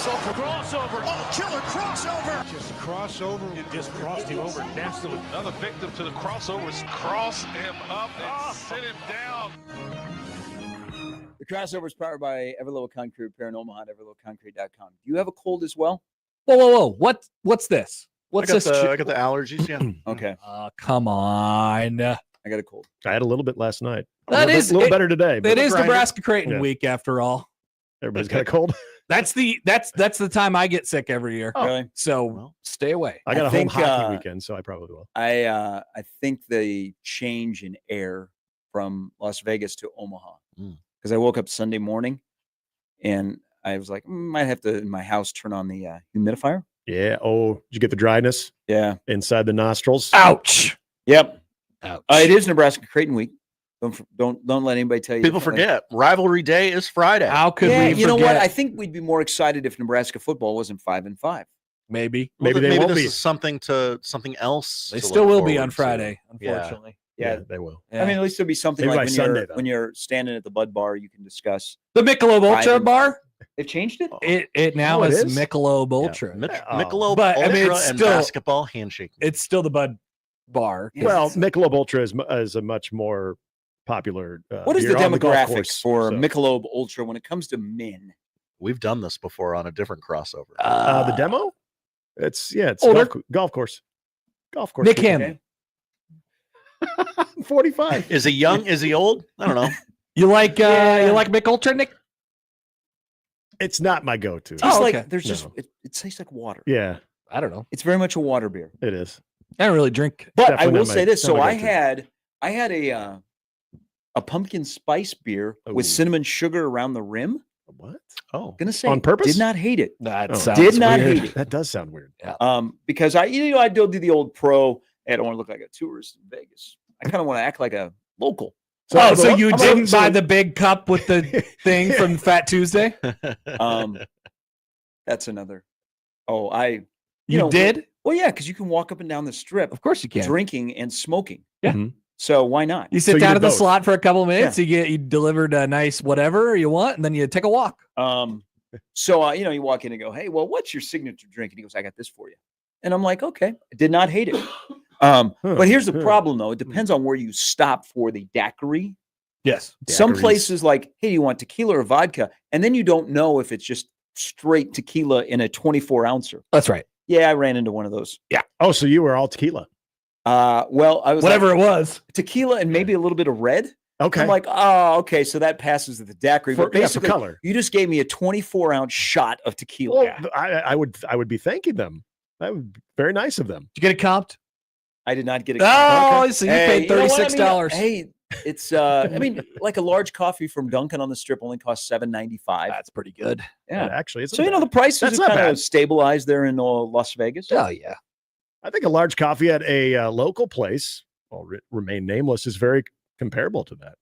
Crossover. Oh, killer crossover. Just crossover. It just crossed him over. Nastily. Another victim to the crossovers. Cross him up and sit him down. The crossover is powered by Everlevel Concrete Repair in Omaha at everlevelconcrete.com. Do you have a cold as well? Whoa. What's this? What's this? I got the allergies, yeah. Okay. Come on. I got a cold. I had a little bit last night. That is a little better today. It is grinder. Nebraska-Creighton week after all. Everybody's got a cold. That's the time I get sick every year. Oh, really? So stay away. I got a home hockey weekend, so I probably will. I think the change in air from Las Vegas to Omaha, because I woke up Sunday morning and I was like, might have to in my house turn on the humidifier. Yeah. Oh, did you get the dryness? Yeah. Inside the nostrils. Ouch. Yep. Ouch. It is Nebraska-Creighton week. Don't let anybody tell you. People forget. Rivalry day is Friday. How could we forget? You know what? I think we'd be more excited if Nebraska football wasn't 5-5. Maybe. Maybe they won't this be. is something else. They to still look will be forward on to. Friday, unfortunately. Yeah, they will. Yeah. I mean, at least there'll be something Maybe like by Sunday, when you're standing at the Bud Bar, you can discuss. The Michelob Ultra bar. They've changed it. It now it is is? Michelob Ultra. Michelob But, I Ultra mean, it's and still- basketball handshake. It's still the Bud bar. Well, Michelob Ultra is a much more popular. What is the beer on golf demographics course, for so. Michelob Ultra when it comes to men? We've done this before on a different crossover. The demo? It's older. golf course. Golf course. Nick beer. Hammond. 45. Is he young? Is he old? I don't know. You like Mick Ultra, Nick? It's not my go-to. Tastes okay. like there's just No. it tastes like water. Yeah, I don't know. It's very much a water beer. it is. I don't really drink. But Definitely I will not my- say this: not so my I go-to. had a pumpkin spice beer with Ooh. cinnamon sugar around the rim. What? Oh, Gonna say On purpose? Did not hate it. That Oh. sounds Did not weird. hate it. That does sound weird. Because I do the old pro. I don't want to look like a tourist in Vegas. I kind of want to act like a local. So you I'm didn't so- buy the big cup with the thing from Fat Tuesday? That's another. Oh, You know, did? Well, yeah, because you can walk up and down the strip Of course you can. drinking and smoking. Yeah. Mhm. So why not? You sit So you down did at the both. slot for a couple of minutes. You delivered a nice whatever you want, and then you take a walk. So you walk in and go, hey, well, what's your signature drink? And he goes, I got this for you. And I'm like, okay, I did not hate it. But here's the problem, though. It depends on where you stop for the daiquiri. Yes. Some Daiquiris. places like, hey, do you want tequila or vodka? And then you don't know if it's just straight tequila in a 24-ouncer. That's right. Yeah, I ran into one of those. Oh, so you were all tequila? Well, I was Whatever like, it was. tequila and maybe a little bit of red. Okay. I'm like, oh, okay, so that passes the daiquiri. For- But yeah, for basically, color. you just gave me a 24-ounce shot of tequila. Well, I would be thanking them. That would be very nice of them. Did you get it comped? I did not get it. Oh, so you paid you know what? I mean, $36. hey, it's like a large coffee from Dunkin' on the Strip only costs $7.95. That's pretty good. Yeah. Actually, it's So the prices That's have not kind bad. of stabilized there in Las Vegas. Oh, yeah. I think a large coffee at a local place, well, remain nameless, is very comparable to that.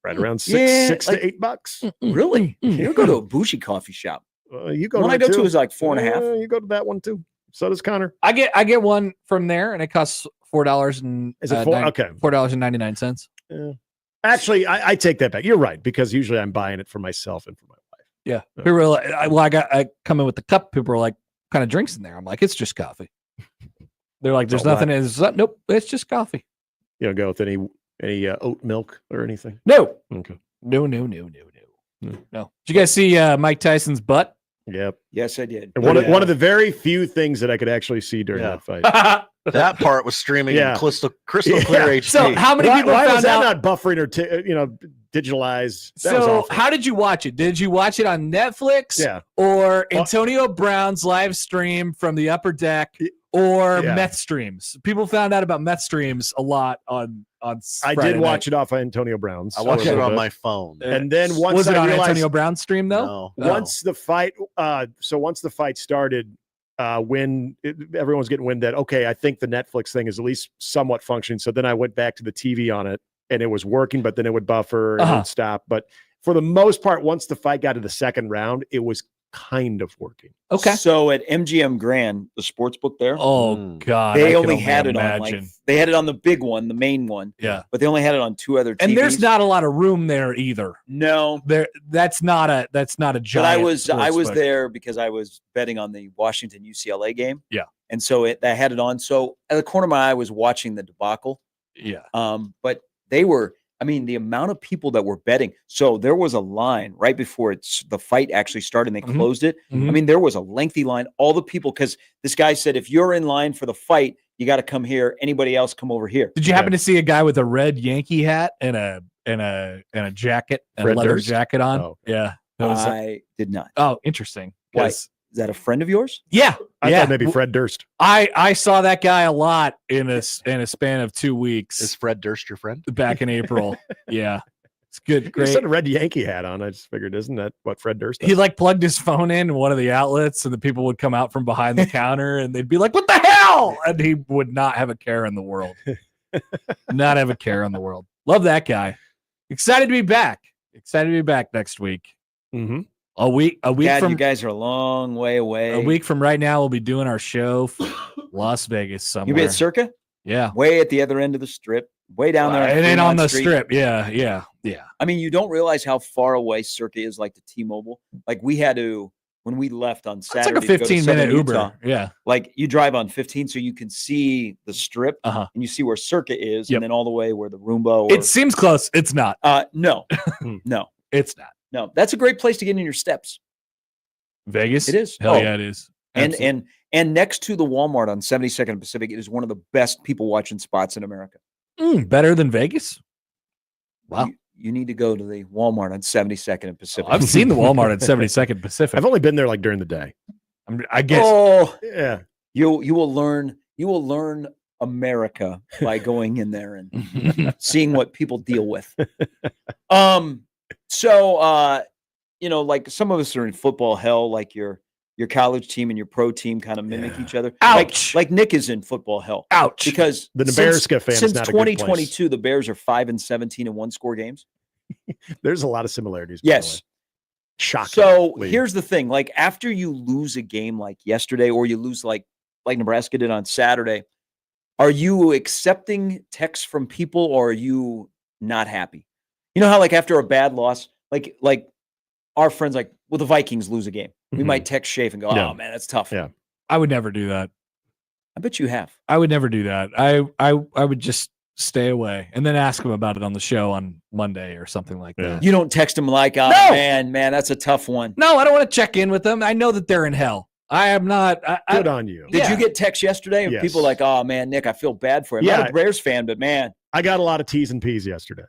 Right around six like- to $8. Really? You go to a bougie coffee shop. You go. The one to I go that to too. is like 4.5. You go to that one too. So does Connor. I get one from there, and it costs $4 and Is it four? Okay. $4.99. Yeah. Actually, I take that back. You're right, because usually I'm buying it for myself and for my wife. Yeah. People were like, I come in with the cup. People are like, what kind of drinks in there? I'm like, it's just coffee. They're like, there's Oh, nothing. Nope, it's just coffee. You don't go with any oat milk or anything. No. Okay. No. Hmm. No. Did you guys see Mike Tyson's butt? Yep. Yes, I did. And one of the very few things that I could actually see during that fight. that part was streaming Yeah. in crystal clear HD. So how many people why was found that out? not buffering or digitalized? That was So awful. how did you watch it? Did you watch it on Netflix? Yeah. Or Antonio Brown's live stream from the upper deck? Or Yeah. meth streams? People found out about meth streams a lot on I Friday did watch night. it off of Antonio Brown's. I watched a it little on bit. my phone. And then once Was it I on realized, Antonio Brown's stream though? No. once the fight, once the fight started, when everyone was getting wind that, okay, I think the Netflix thing is at least somewhat functioning. So then I went back to the TV on it and it was working, but then it would buffer and it would stop. But for the most part, once the fight got to the second round, it was kind of working. Okay. So at MGM Grand, the sports book there, Oh God. they I can only had it on imagine. they had it on the big one, the main one. Yeah. But they only had it on 2 other TVs. And there's not a lot of room there either. No. That's not a giant. But I was sports book. there because I was betting on the Washington UCLA game. Yeah. And so I had it on. So at the corner of my eye, I was watching the debacle. Yeah. But they were, I mean, the amount of people that were betting. So there was a line right before the fight actually started and they closed it. Mhm. I mean, there was a lengthy line. All the people, because this guy said, if you're in line for the fight, you got to come here. Anybody else come over here. Did you happen to see a guy with a red Yankee hat and a jacket, and a Fred leather Durst? jacket on? Oh. Yeah. That was, I did not. oh, interesting. Why? 'Cause- Is that a friend of yours? Yeah. I yeah. thought maybe Fred Durst. I saw that guy a lot in a span of 2 weeks Is Fred Durst your friend? back in April. Yeah. It's good. He Great. said a red Yankee hat on. I just figured, isn't that what Fred Durst does? He like plugged his phone in one of the outlets and the people would come out from behind the counter and they'd be like, what the hell? And he would not have a care in the world. Not have a care in the world. Love that guy. Excited to be back. Excited to be back next week. Mm-hmm. A week God, from you guys are a long way away. a week from right now, we'll be doing our show from Las Vegas somewhere. You be at Circa? Yeah. Way at the other end of the strip, way down there. It ain't on Fremont the Street. strip. Yeah. I mean, you don't realize how far away Circa is, like the T-Mobile. Like we had to, when we left on It's Saturday, like a to go to 15-minute Southern Uber. Utah, Yeah. like you drive on 15 so you can see the strip Uh-huh. and you see where Circa is Yep. and then all the way where the Roomba or It seems close. It's not. no. It's not. No. That's a great place to get in your steps. Vegas? It is. Hell Oh. yeah, it is. And Absolutely. and next to the Walmart on 72nd and Pacific, it is one of the best people watching spots in America. Better than Vegas? Wow. You need to go to the Walmart on 72nd and Pacific. I've seen the Walmart at 72nd Pacific. I've only been there like during the day. I guess. Oh, Yeah. you will learn America by going in there and seeing what people deal with. So like some of us are in football hell, like your college team and your pro team kind of mimic each other. Ouch. Like Nick is in football hell. Ouch. Because The Nebraska fan is since not a good place. 2022, the Bears are 5-17 in one-score games. There's a lot of similarities. by the Yes. way. Shocking. So here's the thing: like after you lose a game like yesterday, or you lose like Nebraska did on Saturday, are you accepting texts from people, or are you not happy? You know how like after a bad loss, like our friends, like the Vikings lose a game, we Mhm. might text Schaefer and go, Yeah. "Oh man, that's tough." Yeah. I would never do that. I bet you have. I would never do that. I would just stay away and then ask them about it on the show on Monday or something like Yeah. that. You don't text them like, "Oh No! man, that's a tough one." No, I don't want to check in with them. I know that they're in hell. I am not. Good on you. Did Yeah. you get texts yesterday of Yes. people like, "Oh man, Nick, I feel bad for him." I'm Yeah. not a Bears fan, but man, I got a lot of T's and P's yesterday.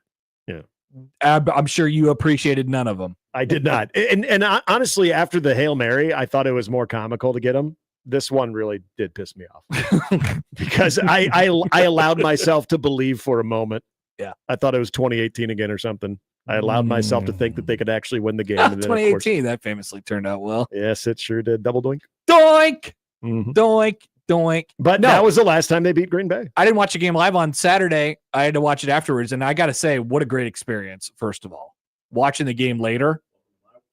I'm sure you appreciated none of them. I did not. And honestly, after the Hail Mary, I thought it was more comical to get them. This one really did piss me off because I allowed myself to believe for a moment. Yeah. I thought it was 2018 again or something. I allowed myself to think that they could actually win the game. And then, of course, 2018, that famously turned out well. yes, it sure did. Double doink. Doink, Mhm. doink, doink. But No. that was the last time they beat Green Bay. I didn't watch the game live on Saturday. I had to watch it afterwards, and I got to say, what a great experience! First of all, watching the game later.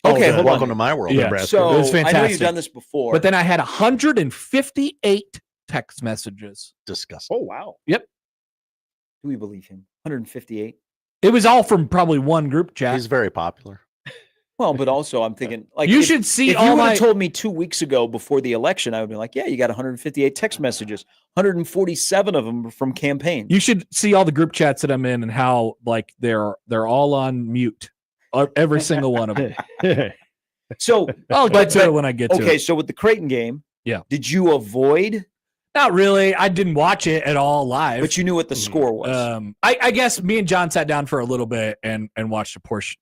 Okay, the- hold Welcome on. to my world, Yeah. Nebraska. So It was I know you've fantastic. done this before, But then I had 158 text messages. Disgusting. Oh, wow. do we believe him? 158. It was all from probably one group chat. He's very popular. Well, but also I'm thinking like You if- should see If you all would my. have told me 2 weeks ago before the election, I would be like, "Yeah, you got 158 text messages. 147 of them were from campaigns." You should see all the group chats that I'm in and how like they're all on mute. Every single one of them. So I'll get to but- it when I get to okay, it. so with the Creighton game, Yeah. did you avoid? Not really. I didn't watch it at all live. But you knew what the score was. I guess me and John sat down for a little bit and watched a portion.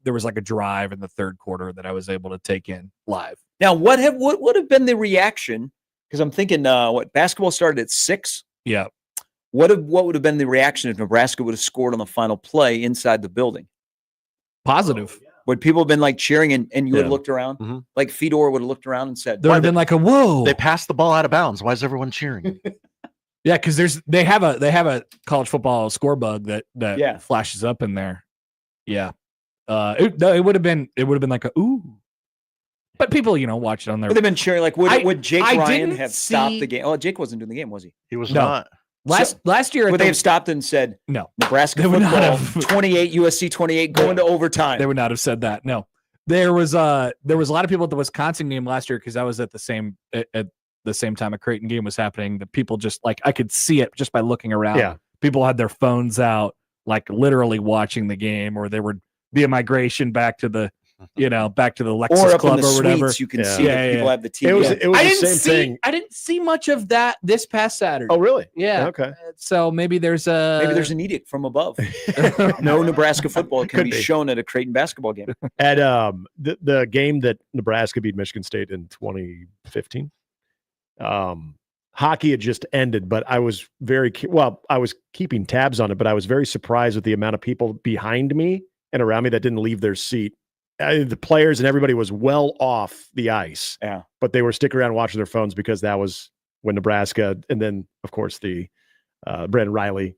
There was like a drive in the third quarter that I was able to take in live. Now, what would have been the reaction? Because I'm thinking, what basketball started at 6. Yeah. What would have been the reaction if Nebraska would have scored on the final play inside the building? Positive. Would people have been like cheering and you would have Yeah. looked around? Mhm. Like Fedor would have looked around and said, There would have been like a whoa. They passed the ball out of bounds. Why is everyone cheering? Yeah, because they have a college football score bug that Yeah. flashes up in there. Yeah. It would have been like a ooh. But people, watch it on their. But they've been cheering. Like, would Jake I Ryan didn't have stopped see- the game? Oh, Jake wasn't doing the game, was he? He was No. not. Last year, Would they have stopped and said, no, Nebraska They would not football, have. 28, USC 28, going to overtime? they would not have said that. No, there was a lot of people at the Wisconsin game last year because I was at the same time a Creighton game was happening. The people just like I could see it just by looking around. Yeah. People had their phones out, like literally watching the game, or there would be a migration back to the Lexus Or up in Club the or whatever. suites, you can Yeah. see Yeah, that yeah, people yeah. have the TV. It was on. it was the same thing. I didn't see much of that this past Saturday. Oh, really? Yeah. Okay. So maybe there's an edict from above. No Nebraska football can Could be be. shown at a Creighton basketball game. At the game that Nebraska beat Michigan State in 2015, hockey had just ended, but I was I was keeping tabs on it, but I was very surprised with the amount of people behind me and around me that didn't leave their seat. The players and everybody was well off the ice, Yeah. but they were sticking around watching their phones because that was when Nebraska, and then of course the Brandon Riley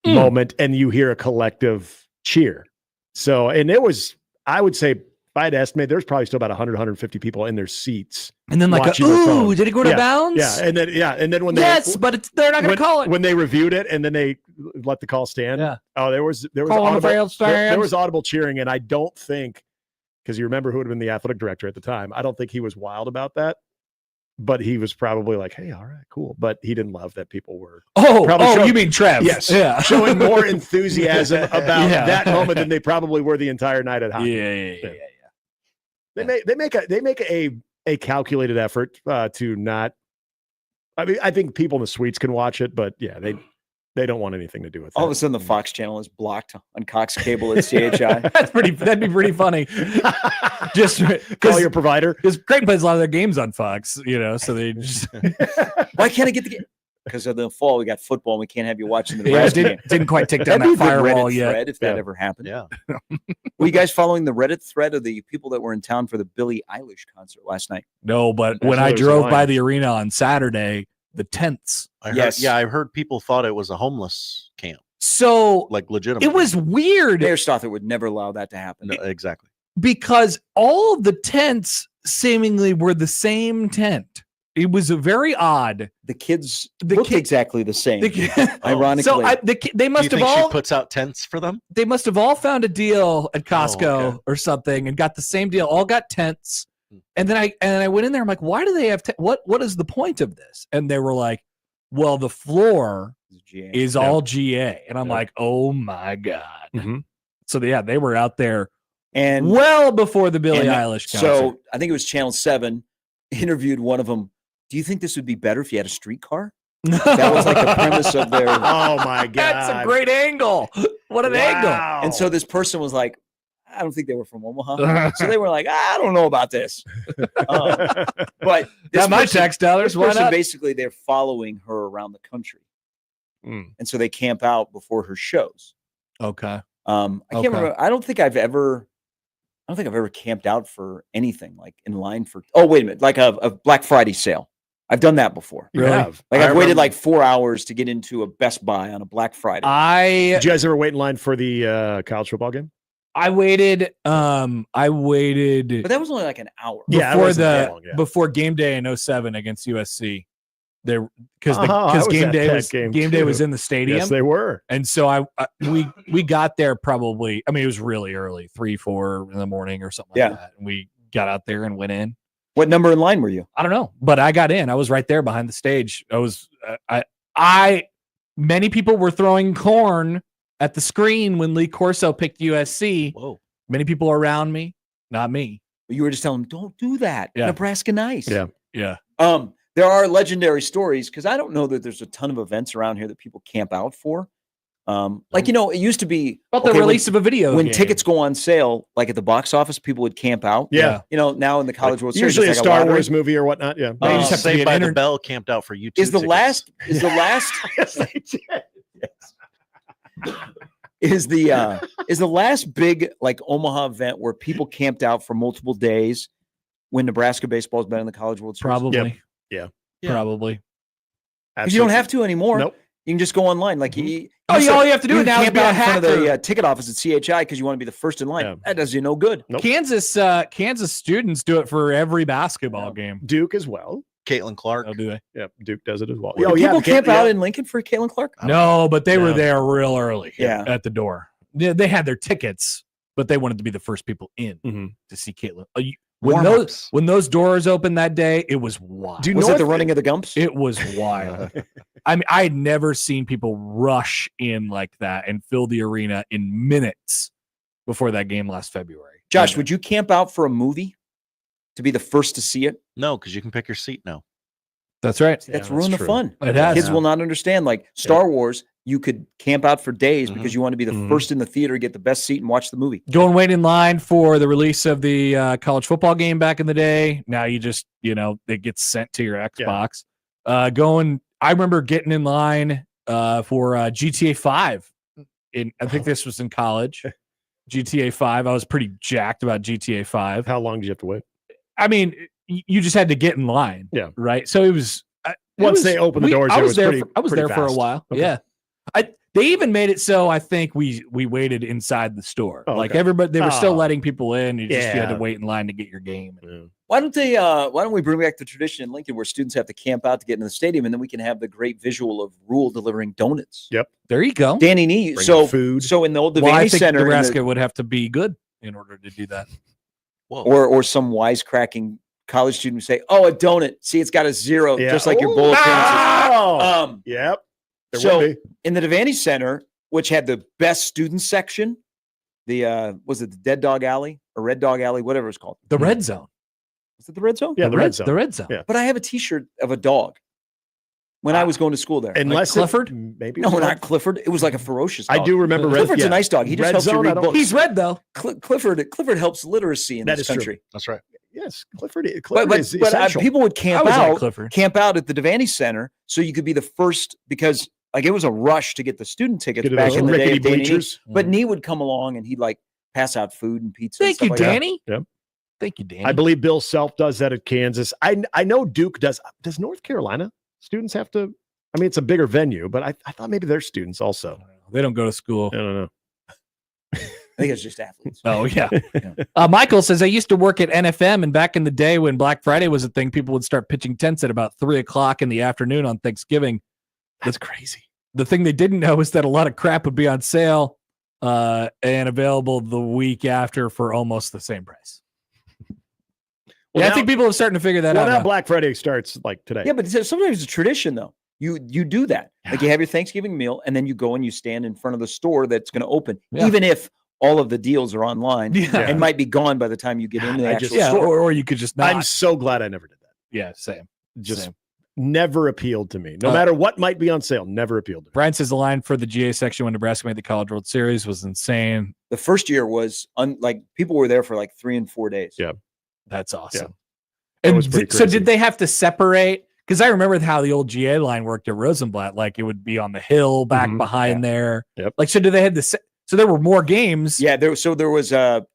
moment, and you hear a collective cheer. So, and it was, I would say, if I had to estimate, there's probably still about 100, 150 people in their seats. and then like watching their ooh, phone. did it go to Yeah, bounds? Yeah, and then when Yes, but they're not going to call it. when they reviewed it and then they let the call stand. Yeah. Oh, there was Calling the failed there was stands. audible cheering, and I don't think, because you remember who would have been the athletic director at the time, I don't think he was wild about that, but he was probably like, "Hey, all right, cool," but he didn't love that people were probably showing- you mean Trev? yes, Yeah. showing more enthusiasm about Yeah. that moment than they probably were the entire night at hockey. Yeah. They make a calculated effort to not. I mean, I think people in the suites can watch it, but yeah, they don't want anything to do with it. All of a sudden, the Fox channel is blocked on Cox Cable at CHI. That'd be pretty funny. Just Call because your provider. Creighton plays a lot of their games on Fox, so they just Why can't I get the game? Because of the fall, we got football, and we can't have you watching the yeah, Nebraska game. didn't quite take down That'd be that a good firewall Reddit yet. thread if that Yeah. ever happened. Yeah. Were you guys following the Reddit thread of the people that were in town for the Billie Eilish concert last night? No, but when Actually, I it was drove by lines. the arena on Saturday, the tents. Yes. I heard people thought it was a homeless camp, So like legitimate. it was weird Mayor Stothert would never allow that to happen. exactly. because all of the tents seemingly were the same tent. It was very odd. The kids The look kid- exactly the same. The- Ironically, so they Do you must have think all she puts out tents for them? they must have all found a deal at Costco okay. or something and got the same deal. All got tents. And then I went in there. I'm like, why do they have what is the point of this? And they were like, well, the floor GA. is Yeah. all GA. And I'm Yeah. like, oh my God. Mhm. So yeah, they were out there and well before the Billie and Eilish concert. So I think it was Channel 7 interviewed one of them. Do you think this would be better if you had a streetcar? That was like the premise of their. Oh my god, That's a great angle. What an angle. Wow. And so this person was like, I don't think they were from Omaha. So they were like, I don't know about this. But this Got my person- tax dollars. This Why person not? basically they're following her around the country, Mm. and so they camp out before her shows. Okay. I can't Okay. remember. I don't think I've ever camped out for anything like in line for. Oh wait a minute, like a Black Friday sale. I've done that before. You Really? have. Like I I've waited remember- like 4 hours to get into a Best Buy on a Black Friday. Did you guys ever wait in line for the college football game? I waited. I but waited that was only like an hour. Yeah, it before wasn't that long, yeah. before game day in 07 against USC. There because I was game at day that was game game day was too. in the stadium. Yes, they were. And so we got there probably. I mean, it was really early, 3-4 in the morning or something Yeah. like that. And we got out there and went in. What number in line were you? I don't know, but I got in. I was right there behind the stage. I was. Many people were throwing corn at the screen when Lee Corso picked USC. Whoa. Many people around me, not me. You were just telling them, don't do that. Yeah. Nebraska nice. Yeah. Yeah. There are legendary stories because I don't know that there's a ton of events around here that people camp out for. Like, it used to be About the okay, release of a video when game. tickets go on sale, like at the box office, people would camp out. Yeah. Now in the College World Series, Usually a it's like Star lottery. Wars movie or whatnot. Yeah. They just have to be Saved an by the inter- Bell camped out for YouTube. Is the tickets. last Yes, they did. is the last big like Omaha event where people camped out for multiple days when Nebraska baseball has been in the College World Series? Probably. Yeah. Yeah. Probably. Because you don't have to anymore. Nope. You can just go online. Like all you have to do now is camp be a out in front of the hacker. Ticket office at CHI because you want to be the first in line. Yeah. That does you no good. Nope. Kansas students do it for every basketball game. Duke as well. Caitlin Clark. Oh, do they? Yeah, Duke does it as well. Do people camp out in Lincoln for Caitlin Clark? No, but they were No. there real early. Yeah. At the door. They had their tickets, but they wanted to be the first people in Mhm. to see Caitlin. Warm-ups. When those doors opened that day, it was wild. Do you Was know it the running of the Gumps? It was wild. I mean, I had never seen people rush in like that and fill the arena in minutes before that game last February. Josh, would you camp out for a movie to be the first to see it? No, because you can pick your seat now. That's right. That's Yeah, ruined the true. fun. It has. Kids will not understand. Like Star Wars, you could camp out for days because you want to be the Mhm. first in the theater, get the best seat, and watch the movie. Go and wait in line for the release of the college football game back in the day. Now you just, it gets sent to your Xbox. I remember getting in line for GTA 5. I think this was in college. GTA 5. I was pretty jacked about GTA 5. How long did you have to wait? I mean, you just had to get in line. Yeah. Right. So it was Once they opened the doors, I it was was there. pretty- I was pretty there for a fast. while. Okay. Yeah. They even made it so I think we waited inside the store. Oh, Like okay. everybody, they were still Oh. letting people in. You had to Yeah. wait in line to get your game. Yeah. Why don't we bring back the tradition in Lincoln where students have to camp out to get into the stadium, and then we can have the great visual of Rhule delivering donuts. Yep. There you go. Danny Nee. Bring food. So in the old Well, I Devaney think Center, in the- Nebraska would have to be good in order to do that. Whoa. or some wisecracking college student would say, "Oh, a donut. See, it's got a 0, Yeah. just like your Ooh. bowl appearances." Oh! Yep. There So would be. in the Devaney Center, which had the best student section, was it the Dead Dog Alley or Red Dog Alley, whatever it's called? The red zone. Was it the Red Zone? Yeah, the red zone. The red zone. Yeah. But I have a T-shirt of a dog when I was going to school there. Unless Clifford? maybe No, it's not Clifford. It was like a ferocious dog. I do remember Red. Clifford's yeah. a nice dog. He just Red helps you Zone, I read don't- books. He's red though. Clifford helps literacy in That this is true. country. That's right. Yes, Clifford. But Clifford is essential. people would I camp was like out Clifford. at the Devaney Center so you could be the first because like it was a rush to get the student tickets Get back those in the day. rickety of Danny Nee. bleachers. But Nee would come along and he'd like pass out food and pizza. and Thank stuff you, like that. Danny. Yep. Thank you, Danny. I believe Bill Self does that at Kansas. I know Duke does. Does North Carolina students have to? I mean, it's a bigger venue, but I thought maybe their students also. They don't go to school. I don't know. I think it's just athletes. Oh, yeah. Michael says, I used to work at NFM, and back in the day when Black Friday was a thing, people would start pitching tents at about 3:00 in the afternoon on Thanksgiving. That's crazy. The thing they didn't know is that a lot of crap would be on sale and available the week after for almost the same price. Well, I now- think people are starting to figure that Well, out. now now. Black Friday starts like today. Yeah, but sometimes it's a tradition though. You do that. Like you have your Thanksgiving meal and then you go and you stand in front of the store that's going to open, Yeah. even if all of the deals are online Yeah. and might be gone by the time you get into the I actual just- Yeah, store. or you could just not. I'm so glad I never did that. Yeah, same. Just Same. never appealed to me. No Uh, matter what might be on sale, never appealed to me. Brian says the line for the GA section when Nebraska made the College World Series was insane. The first year was like people were there for like 3 and 4 days. Yeah. That's awesome. That And was pretty so crazy. did they have to separate? Because I remember how the old GA line worked at Rosenblatt. Like it would be on the hill back Mhm. behind there. Yep. Like, so did they had the so there were more games. Yeah, there was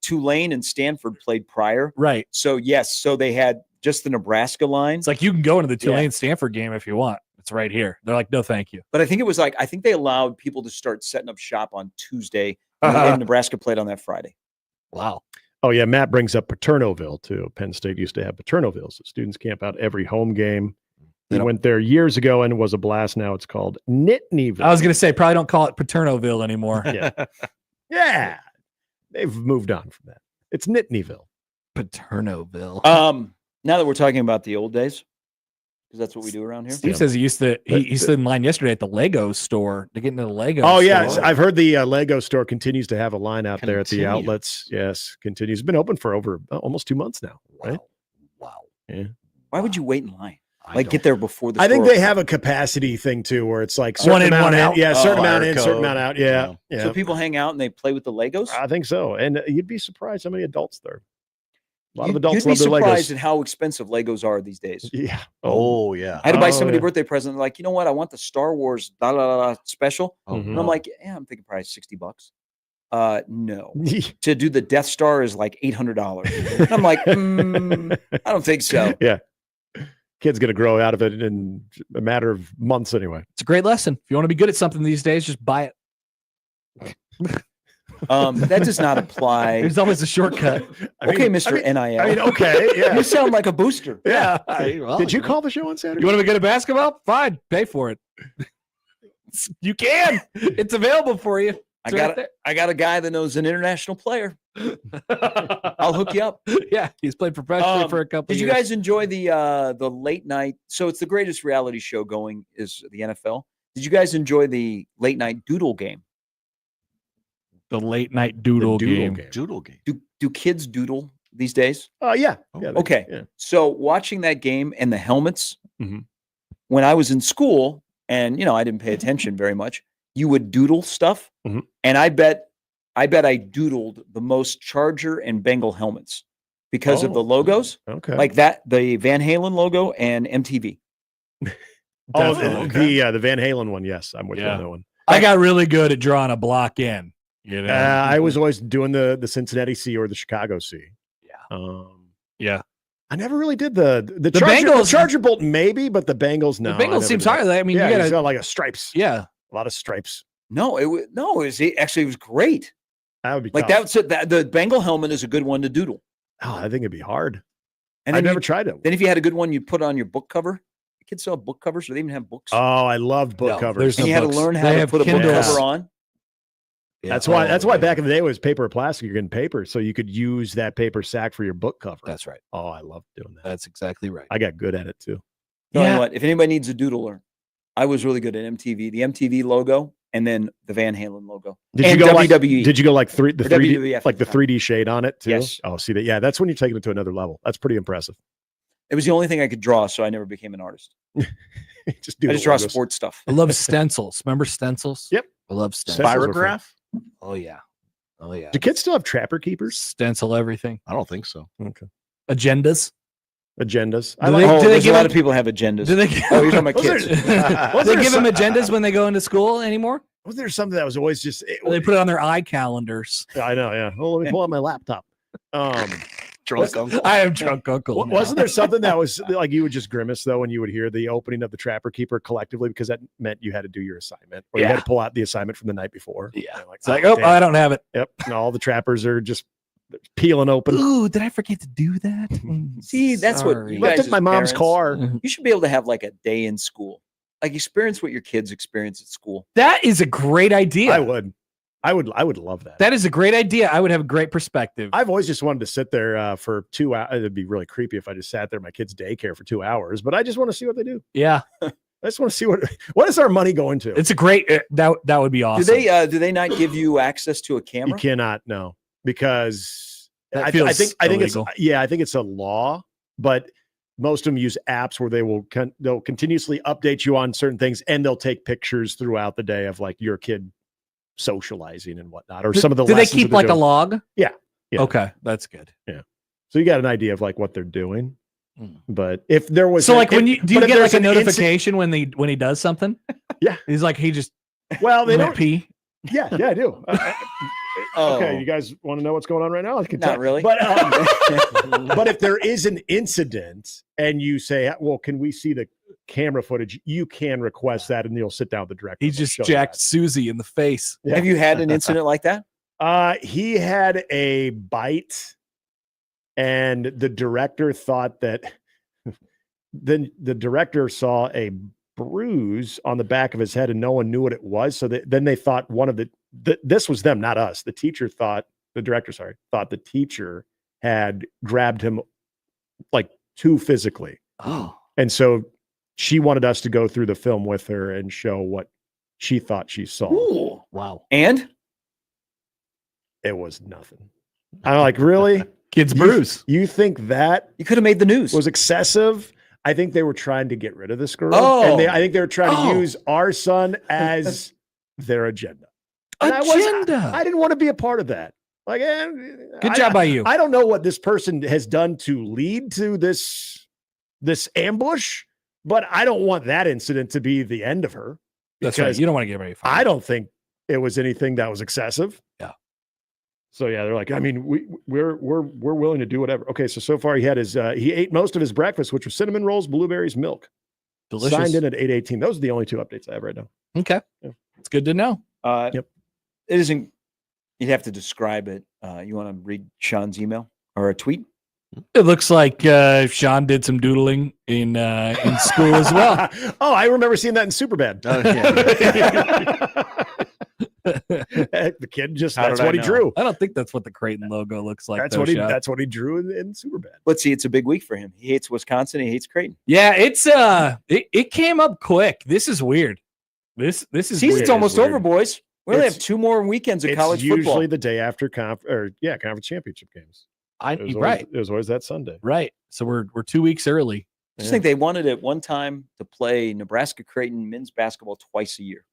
Tulane and Stanford played prior. Right. So yes, so they had just the Nebraska line. It's like you can go into the Yeah. Tulane Stanford game if you want. It's right here. They're like, no, thank you. But I think it was like I think they allowed people to start setting up shop on Tuesday and Nebraska played on that Friday. Wow. Oh, yeah. Matt brings up Paternoville, too. Penn State used to have Paternoville. So students camp out every home game. They went there years ago and it was a blast. Now it's called Nittanyville. I was going to say, probably don't call it Paternoville anymore. Yeah. Yeah. They've moved on from that. It's Nittanyville. Paternoville. Now that we're talking about the old days, because that's what we do around here. Steve says he used to, he stood in line yesterday at the Lego store to get into the Lego Oh, yeah. store. I've heard the Lego store continues to have a line out there at the Continue. outlets. Yes. Continues. Been open for over almost 2 months now. Right. Wow. Yeah. Why would you wait in line? I Like don't- get there before the I think store they have opens. a capacity thing too, where it's like One in, one out. Yeah, certain Oh, amount in, fire certain code. amount out. Yeah, yeah. So people hang out and they play with the Legos. I think so, and you'd be surprised how many adults there. A lot of You'd adults be love their surprised Legos. at how expensive Legos are these days. Yeah. Oh, yeah. I had to buy Oh, somebody a yeah. birthday present. Like, you know what? I want the Star Wars special. Oh, Mhm. And I'm like, yeah, I'm thinking probably $60. No. Yeah. To do the Death Star is like $800. And I'm like, I don't think so. Yeah. Kid's going to grow out of it in a matter of months anyway. It's a great lesson. If you want to be good at something these days, just buy it. That does not apply. There's always a shortcut. Okay, Mr. NIL. I mean, okay, yeah. You sound like a booster. Yeah. Well, Did you call the show on Saturday? You want to be good at basketball? Fine, pay for it. You can. It's available for you. I got a guy that knows an international player. I'll hook you up. Yeah, he's played professionally for a couple. Did you guys enjoy the late night? So it's the greatest reality show going is the NFL. Did you guys enjoy the late night doodle game? The late night doodle game. Doodle game. Do kids doodle these days? Yeah. Okay. Yeah. So watching that game and the helmets, when I was in school, and I didn't pay attention very much, you would doodle stuff, and I bet I doodled the most Charger and Bengal helmets because of the logos. Okay. Like that, the Van Halen logo and MTV. The Van Halen one. Yes, I'm with you on that one. I got really good at drawing a block in. I was always doing the Cincinnati C or the Chicago C. Yeah. I never really did the Charger, Bengals. The Charger bolt maybe, but the Bengals no. The Bengals seems hard. I mean, yeah, you got got like a stripes. Yeah, a lot of stripes. No, it was great. That would be like tough. the Bengal helmet is a good one to doodle. Oh, I think it'd be hard. And I've never tried it. Then if you had a good one, you'd put it on your book cover. Kids sell book covers, or they even have books. Oh, I loved book covers. And you had to learn how to put a book cover on. Yeah. That's why back in the day it was paper or plastic. You're getting paper, so you could use that paper sack for your book cover. That's right. Oh, I loved doing that. That's exactly right. I got good at it too. Tell you what, if anybody needs a doodler, I was really good at MTV. The MTV logo and then the Van Halen logo. Did and you go WWE. Did you go like the 3D, WWF like the 3D shade on it too? Yes. Oh, see that? Yeah, that's when you're taking it to another level. That's pretty impressive. It was the only thing I could draw, so I never became an artist. I just draw sports stuff. I love stencils. Remember stencils? Yep. I love stencils. Spirograph? Oh yeah. Do kids still have trapper keepers? Stencil everything. I don't think so. Okay. Agendas. Agendas. Do they give a lot of people have agendas. Do they? You're talking about kids. Do they give them agendas when they go into school anymore? Was there something that was always just? They put it on their ally-calendars. I know. Yeah. Well, let me pull out my laptop. Drunk uncle. I am drunk uncle. Wasn't there something that was like you would just grimace though when you would hear the opening of the Trapper Keeper collectively because that meant you had to do your assignment or you had to pull out the assignment from the night before? Yeah. It's like, oh, I don't have it. Yep. And all the trappers are just peeling open. Ooh, did I forget to do that? See, that's what you left guys it in my mom's car. You should be able to have like a day in school, like experience what your kids experience at school. That is a great idea. I would love that. That is a great idea. I would have a great perspective. I've always just wanted to sit there for 2 hours. It'd be really creepy if I just sat there at my kid's daycare for 2 hours, but I just want to see what they do. Yeah. I just want to see what is our money going to? It's a great, that would be awesome. Do they not give you access to a camera? You cannot, no, because that I think it's a law, but most of them use apps where they'll continuously update you on certain things and they'll take pictures throughout the day of like your kid socializing and whatnot, or some of the do they lessons keep like a log? Yeah. Okay, that's good. Yeah, so you got an idea of like what they're doing. But if there was when you get like a notification when he does something? Yeah, he's like they don't pee. Yeah, I do. Okay, you guys want to know what's going on right now? I can Not really, but but if there is an incident and you say, well, can we see the camera footage? You can request that, and you'll sit down with the director. He just jacked Susie in the face. Yeah. Have you had an incident like that? He had a bite, and the director thought that. Then the director saw a bruise on the back of his head, and no one knew what it was. So then they thought this was them, not us. The director thought the teacher had grabbed him like too physically. Oh, and so she wanted us to go through the film with her and show what she thought she saw. Ooh. Wow. And it was nothing. I'm like, really? Kid's bruise. You think that you could have made the news was excessive? I think they were trying to get rid of this girl. Oh. And I think they were trying to use our son as their agenda. And I didn't want to be a part of that. Like, good job by you. I don't know what this person has done to lead to this ambush, but I don't want that incident to be the end of her. That's right. You don't want to get ready. I don't think it was anything that was excessive. Yeah. So yeah, they're like, I mean, we're willing to do whatever. Okay, so far he had he ate most of his breakfast, which was cinnamon rolls, blueberries, milk. Delicious. Signed in at 8:18. Those are the only 2 updates I have right now. Okay. Yeah. It's good to know. Yep. It isn't. You'd have to describe it. You want to read Sean's email or a tweet? It looks like Sean did some doodling in school as well. Oh, I remember seeing that in Superbad. The kid that's what he drew. I don't think that's what the Creighton logo looks like. That's what he drew in Superbad. Let's see. It's a big week for him. He hates Wisconsin. He hates Creighton. Yeah, it's it came up quick. This is weird. This is season's weird. almost over, boys. We only have 2 more weekends of college football. Usually the day after conference championship games. It was always that Sunday. Right. So we're 2 weeks early. I just think they wanted at one time to play Nebraska-Creighton men's basketball twice a year.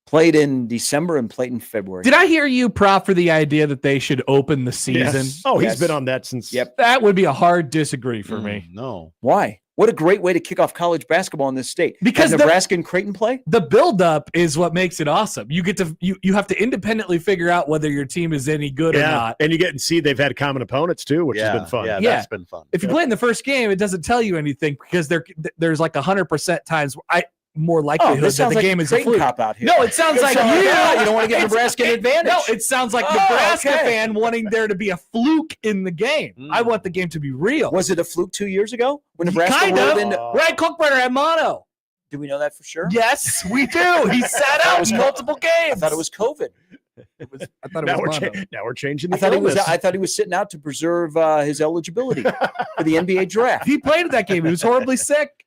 Played in December and played in February. Did I hear you prop for the idea that they should open the season? Yes. Oh, he's been on that since. Yep. That would be a hard disagree for me. No. Why? What a great way to kick off college basketball in this state. Because Nebraska and Creighton play? The buildup is what makes it awesome. You get to you have to independently figure out whether your team is any good or not. And you get to see they've had common opponents too, which has been fun. Yeah, that's been fun. If you play in the first game, it doesn't tell you anything because there's like 100% times more likelihood that the game is a fluke. Cop out here. No, it sounds like you don't want to get Nebraska an advantage. No, it sounds like Nebraska fan wanting there to be a fluke in the game. I want the game to be real. Was it a fluke 2 years ago when Nebraska rolled into? Ryan Cookburner had mono. Do we know that for sure? Yes, we do. He sat out multiple games. I thought it was COVID. I thought it was mono. Now we're changing the I thought he was sitting out to preserve his eligibility for the NBA draft. He played in that game. He was horribly sick.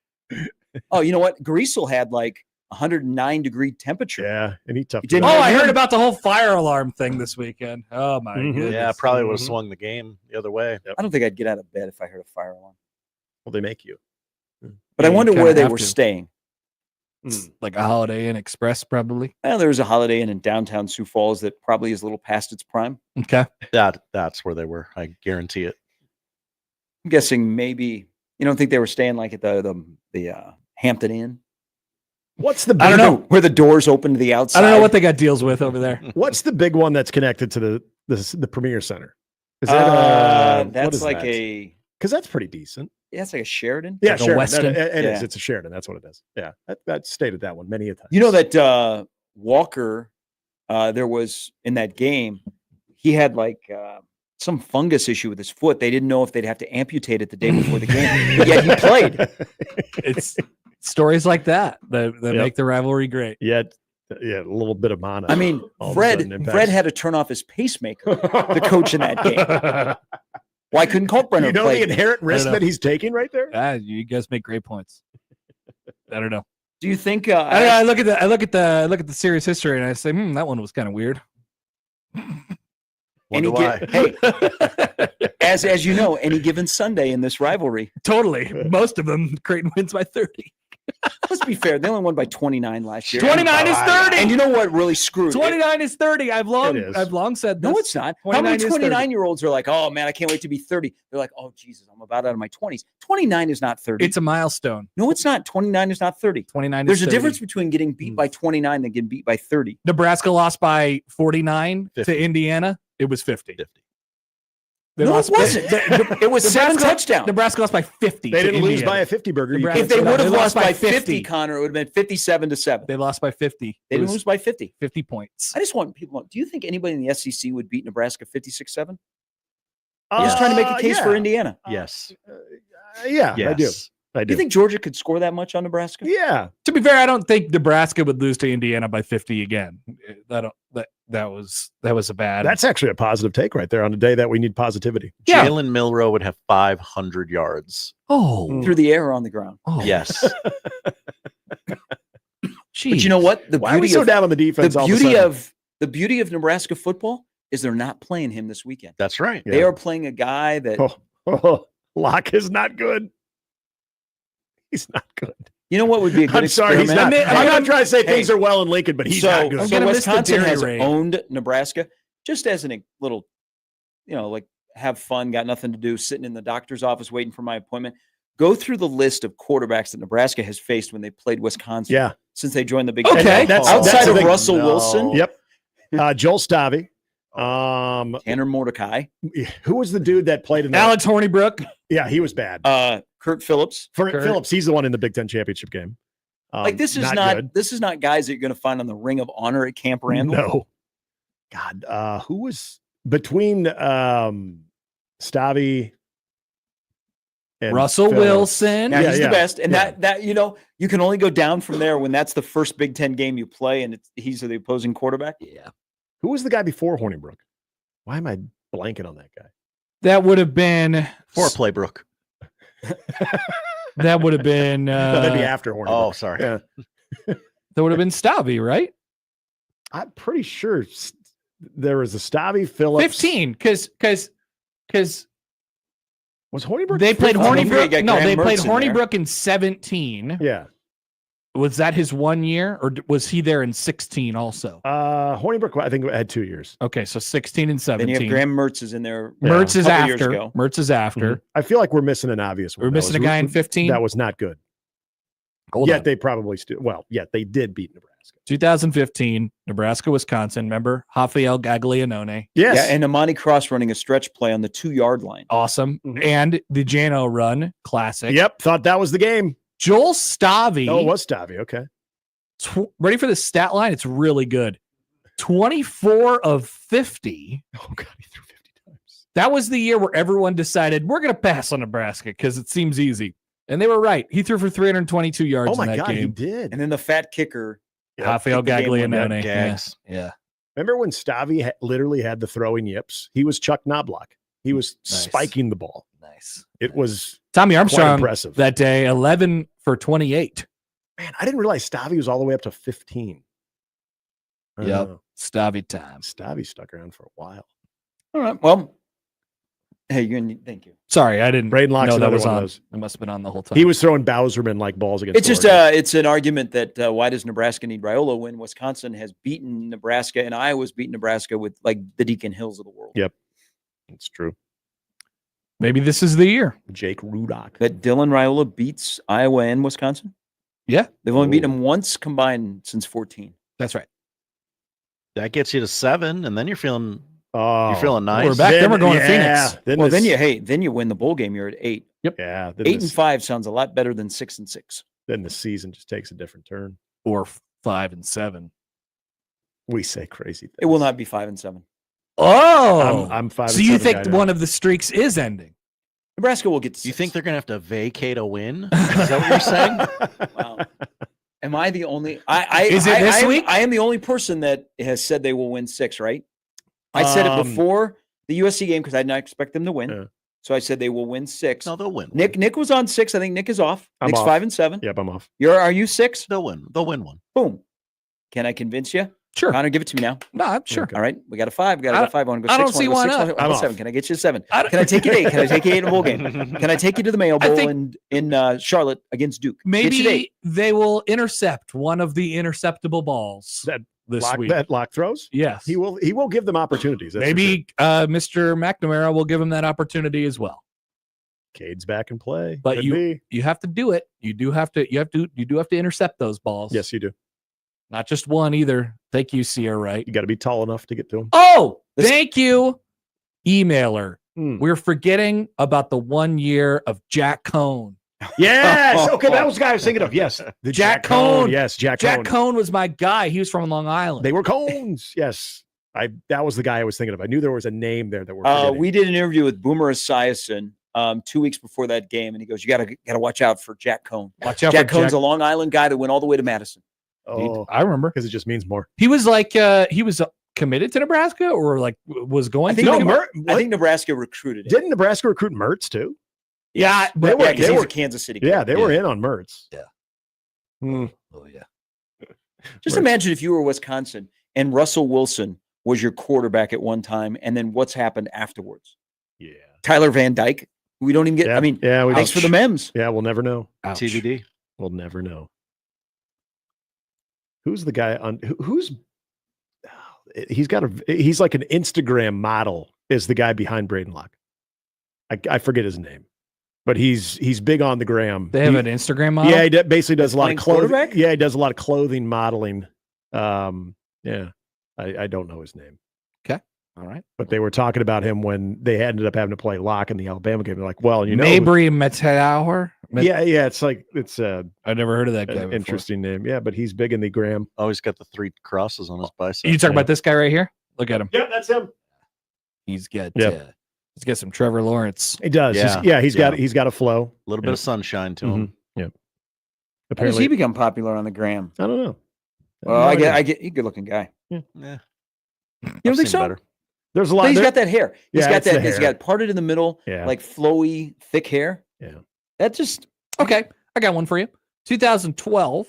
Oh, you know what? Greasel had like 109-degree temperature. Yeah, and he toughed. I heard about the whole fire alarm thing this weekend. Oh my goodness. Yeah, probably would have swung the game the other way. I don't think I'd get out of bed if I heard a fire alarm. Well, they make you. But I wonder where they were staying. Like a Holiday Inn Express, probably. Well, there was a Holiday Inn in downtown Sioux Falls that probably is a little past its prime. Okay. That's where they were. I guarantee it. I'm guessing maybe you don't think they were staying like at the Hampton Inn? What's the big I don't know where the doors open to the outside? I don't know what they got deals with over there. What's the big one that's connected to the Premier Center? Is that that's like because that's pretty decent. Yeah, it's like a Sheridan. Yeah, like Sheridan. a Westin. It is. It's a Sheridan. That's what it is. Yeah, that stated that one many a times. You know that Walker, there was in that game, he had like some fungus issue with his foot. They didn't know if they'd have to amputate it the day before the game, but yet he played. It's stories like that make the rivalry great. Yeah, a little bit of mana. I mean, Fred had to turn off his pacemaker, the coach in that game. Why couldn't Kalkbrenner You know play? the inherent risk that he's taking right there? You guys make great points. I don't know. Do you think I look at the series history and I say, that one was kind of weird. Hey, as you know, any given Sunday in this rivalry, totally. Most of them, Creighton wins by 30. Let's be fair. They only won by 29 last year. 29 is 30. And you know what really screwed? 29 is 30. I've long said this. No, it's not. How many 29-year-olds are like, oh man, I can't wait to be 30? They're like, oh Jesus, I'm about out of my 20s. 29 is not 30. It's a milestone. No, it's not. 29 is not 30. 29 There's is 30. a difference between getting beat by 29 and getting beat by 30. Nebraska lost by 49 to Indiana. It was 50. No, it wasn't. It was 7 touchdowns. Nebraska lost by 50. They didn't lose by a 50 burger. If they would have lost by 50, Connor, it would have been 57-7. They lost by 50. They didn't lose by 50. 50 points. I just want people to know, do you think anybody in the SEC would beat Nebraska 56-7? I'm just trying to make a case for Indiana. Yes. Yeah, I do. Do you think Georgia could score that much on Nebraska? Yeah. To be fair, I don't think Nebraska would lose to Indiana by 50 again. That was a bad. That's actually a positive take right there on a day that we need positivity. Yeah. Jalen Milroe would have 500 yards. Oh, through the air or on the ground. Oh. Yes. But you know what? Why are we so down on the defense? The beauty of Nebraska football is they're not playing him this weekend. That's right. They are playing a guy that Locke is not good. He's not good. You know what would be a good I'm sorry, he's not. I'm not trying to say things are well in Lincoln, but he's not good. So Wisconsin has owned Nebraska just as a little, like have fun, got nothing to do, sitting in the doctor's office waiting for my appointment. Go through the list of quarterbacks that Nebraska has faced when they played Wisconsin. Since they joined the Big Ten. Okay, outside of Russell Wilson. Yep. Joel Stavey. Tanner Mordecai. Who was the dude that played in that? Alex Hornibrook. Yeah, he was bad. Kurt Phillips. Phillips, he's the one in the Big Ten championship game. This is not guys that you're going to find on the Ring of Honor at Camp Randall. No. God, who was between Stavi and Russell Phillips? Wilson. Yeah, he's the best. And Yeah. that you can only go down from there when that's the first Big Ten game you play and he's the opposing quarterback. Yeah. Who was the guy before Hornibrook? Why am I blanking on that guy? That would have been Foreplay Brook. That would have been No, that'd be after Hornibrook. Oh, sorry. Yeah. that would have been Stavi, right? I'm pretty sure there was a Stavi Phillips. 15, because Was Hornibrook? they played 15? Hornibrook. No, Graham they played Mertz in there. Hornibrook in 17. Yeah. Was that his 1 year, or was he there in 16 also? Hornibrook, I think, had 2 years. Okay, so 16 and Then 17. you have Graham Mertz is in there. Mertz is couple years after. ago. Mertz is after. I feel like we're missing an obvious one. We're That missing a was- guy in 15. That was not good. Hold Yet on. they probably still. Well, yet they did beat Nebraska. 2015, Nebraska, Wisconsin. Remember Rafael Gaglianone? Yes. Yeah, and Amani Cross running a stretch play on the 2-yard line. Awesome. Mhm. And the Jano run, classic. Yep. Thought that was the game. Joel Stavi. Oh, it was Stavi. Okay. Ready for the stat line? It's really good. 24 of 50. Oh God, he threw 50 times. That was the year where everyone decided we're going to pass on Nebraska because it seems easy. And they were right. He threw for 322 yards Oh my in that God, he game. did. And then the fat kicker. Rafael kicked the game winner. Gaglianone. Gags. Yeah. Remember when Stavi literally had the throwing yips? He was Chuck Knobloch. He was Nice. spiking the ball. Nice. It was Tommy quite Armstrong impressive. that day, 11 for 28. Man, I didn't realize Stavi was all the way up to 15. Yep. Stavi time. Stavi stuck around for a while. All right. Well, hey, thank you. Sorry, I didn't Braden Locke's know that another was one of on. those. It must have been on the whole time. He was throwing Bowserman like balls against. It's just Oregon. it's an argument that why does Nebraska need Raiola when Wisconsin has beaten Nebraska and Iowa's beaten Nebraska with like the Deacon Hills of the world. Yep. It's true. Maybe this is the year. Jake Rudock. That Dylan Raiola beats Iowa and Wisconsin. Yeah. They've only beaten them once combined since 14. That's right. That gets you to 7, and then you're feeling Oh, nice. We're back. Then we're going to yeah, Phoenix. Well, this- then you win the bowl game. You're at 8. yeah, then 8 this- and 5 sounds a lot better than 6 and 6. Then the season just takes a different turn. Or 5 and 7. We say crazy things. It will not be 5 and 7. Oh. I'm 5. So and you 7 think guy now. one of the streaks is ending? Nebraska will get to 6. You think they're going to have to vacate a win? Is that what you're saying? Wow. Am I the only? I Is it this week? I am the only person that has said they will win 6. Right? I said it before the USC game because I did not expect them to win. Yeah. So I said they will win 6. No, they'll win. Nick was on 6. I think Nick is off. I'm Nick's off. 5 and 7. Yep, I'm off. Are you 6? They'll win. They'll win one. Boom. Can I convince you? Sure. Connor, give it to me now. No, I'm sure. Okay. All right, we got a 5. We got a 5. I want to go 6. I don't see why Wanna go not. 6, I'm wanna go 7. off. Can I get you to 7? I don't- Can I take you to 8? Can I take you to 8 in a bowl game? Can I take you to the Mayo I Bowl think- in Charlotte against Duke? Get you to 8. Maybe they will intercept one of the interceptable balls That this lock, week. that lock throws. Yes. He will give them opportunities. That's for Maybe Mr. McNamara will give him that opportunity as well. sure. Cade's back in play. But Could you- be. You have to do it. You do have to intercept those balls. Yes, you do. Not just one either. Thank you, Sierra Wright. You got to be tall enough to get to him. Oh, This- thank you, emailer. Hmm. We're forgetting about the 1 year of Jack Cohn. Yes. Okay, that was the guy I was thinking of. Yes, the Jack Cohn. Yes, Jack Jack Cohn. Cohn was my guy. He was from Long Island. They were cones. Yes, that was the guy I was thinking of. I knew there was a name there that we're forgetting. We did an interview with Boomer Esiason 2 weeks before that game, and he goes, "You got to watch out for Jack Cohn. Watch out Jack for Cohn's Jack. a Long Island guy that went all the way to Madison. Oh, I remember. because it just means more. He was like he was committed to Nebraska or like was going I think, to. I think Nebraska recruited him. Didn't Nebraska recruit Mertz too? Yeah, They but were- Yeah, because they he's were- a Kansas City kid. Yeah, they were in on Mertz. Yeah. Hmm. Oh yeah. Just Mertz. imagine if you were Wisconsin and Russell Wilson was your quarterback at one time, and then what's happened afterwards. Yeah. Tyler Van Dyke. We don't even get. Yeah. I mean, yeah. thanks for the memes. Yeah, we'll never know. Ouch. TBD. We'll never know. Who's the guy on? Who's? He's like an Instagram model. Is the guy behind Braden Locke? I forget his name, but he's big on the gram. They have an Instagram model. Yeah, he basically does a lot of Playing clothing. quarterback? Yeah, he does a lot of clothing modeling. Yeah, I don't know his name. All right. But they were talking about him when they ended up having to play lock in the Alabama game. They're like, well, Mabry Meteor. Yeah, it's like it's I've never heard of that guy. an interesting name. Yeah, but he's big in the gram. Oh, he's got the 3 crosses on his bicep. You talking about this guy right here? Look at him. Yeah, that's him. He's got Yep. some Trevor Lawrence. He does. Yeah. He's got a flow. A little bit of sunshine to him. Yeah. How does Apparently, he become popular on the gram? I don't know. Well, I get he's a good looking guy. Yeah. You I've don't think seen so? better. There's a No, lot. he's there- got that hair. He's Yeah, got it's the that. He's hair. got parted in the middle, Yeah. like flowy, thick hair. Yeah. That just Okay, I got one for you. 2012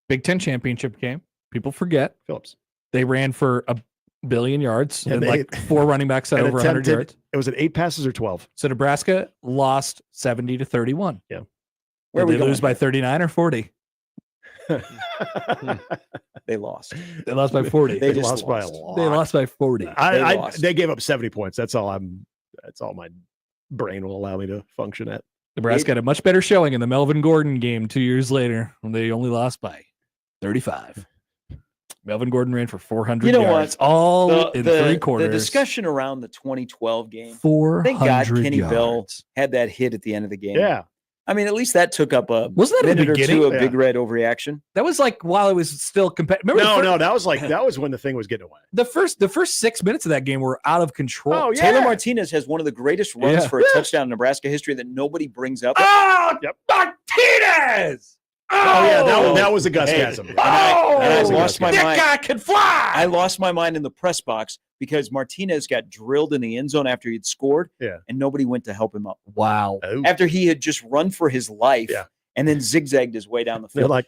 Big Ten championship game. People forget Phillips. they ran for 1 billion yards And and they- like 4 running backs had and over 100 attempted- yards. It was at 8 passes or 12. So Nebraska lost 70-31. Yeah. Where Did are we they lose going? by 39 or 40? They lost. They lost by 40. They They just lost by a lost. lot. They lost by 40. They lost. They gave up 70 points. That's all my brain will allow me to function at. Nebraska had a much better showing in the Melvin Gordon game 2 years later when they only lost by 35. Melvin Gordon ran for 400 You know yards, what? all in 3 quarters. The discussion around the 2012 game. 400 Thank God Kenny yards. Bell had that hit at the end of the game. Yeah. I mean, at least that took up a Wasn't that at the minute or beginning? two of Yeah. Big Red overreaction. That was like while it was still competitive. Remember No, that was when the thing was getting away. the first 6 minminutes of that game were out of control. Oh, yeah. Taylor Martinez has one of the greatest runs Yeah. for a touchdown in Nebraska history that nobody brings up. Oh, Yep. Martinez! Oh, yeah, that was a Gusgasm. And I Oh, lost my that mind. guy can fly. I lost my mind in the press box because Martinez got drilled in the end zone after he'd scored, Yeah. and nobody went to help him up. Wow. Oh. After he had just run for his life Yeah. and then zigzagged his way down the They're field. like,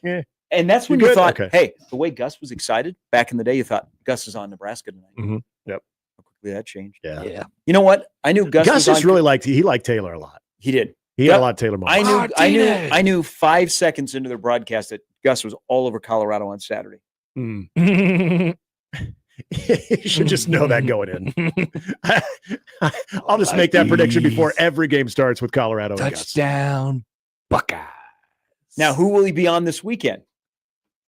And that's when You you good? thought, Okay. hey, the way Gus was excited back in the day, you thought Gus is on Nebraska tonight. Mhm. Yep. How quickly that changed. yeah. Yeah. You know what? I knew Gus, Gus was just on, really liked Taylor a lot. he did. He had Yep. a lot of Taylor moments. Martinez. I knew 5 seconds into their broadcast that Gus was all over Colorado on Saturday. Mm. You should just know that going in. I'll just make that prediction before every game starts with Colorado. and Gus. Touchdown, Buckeyes. Now, who will he be on this weekend?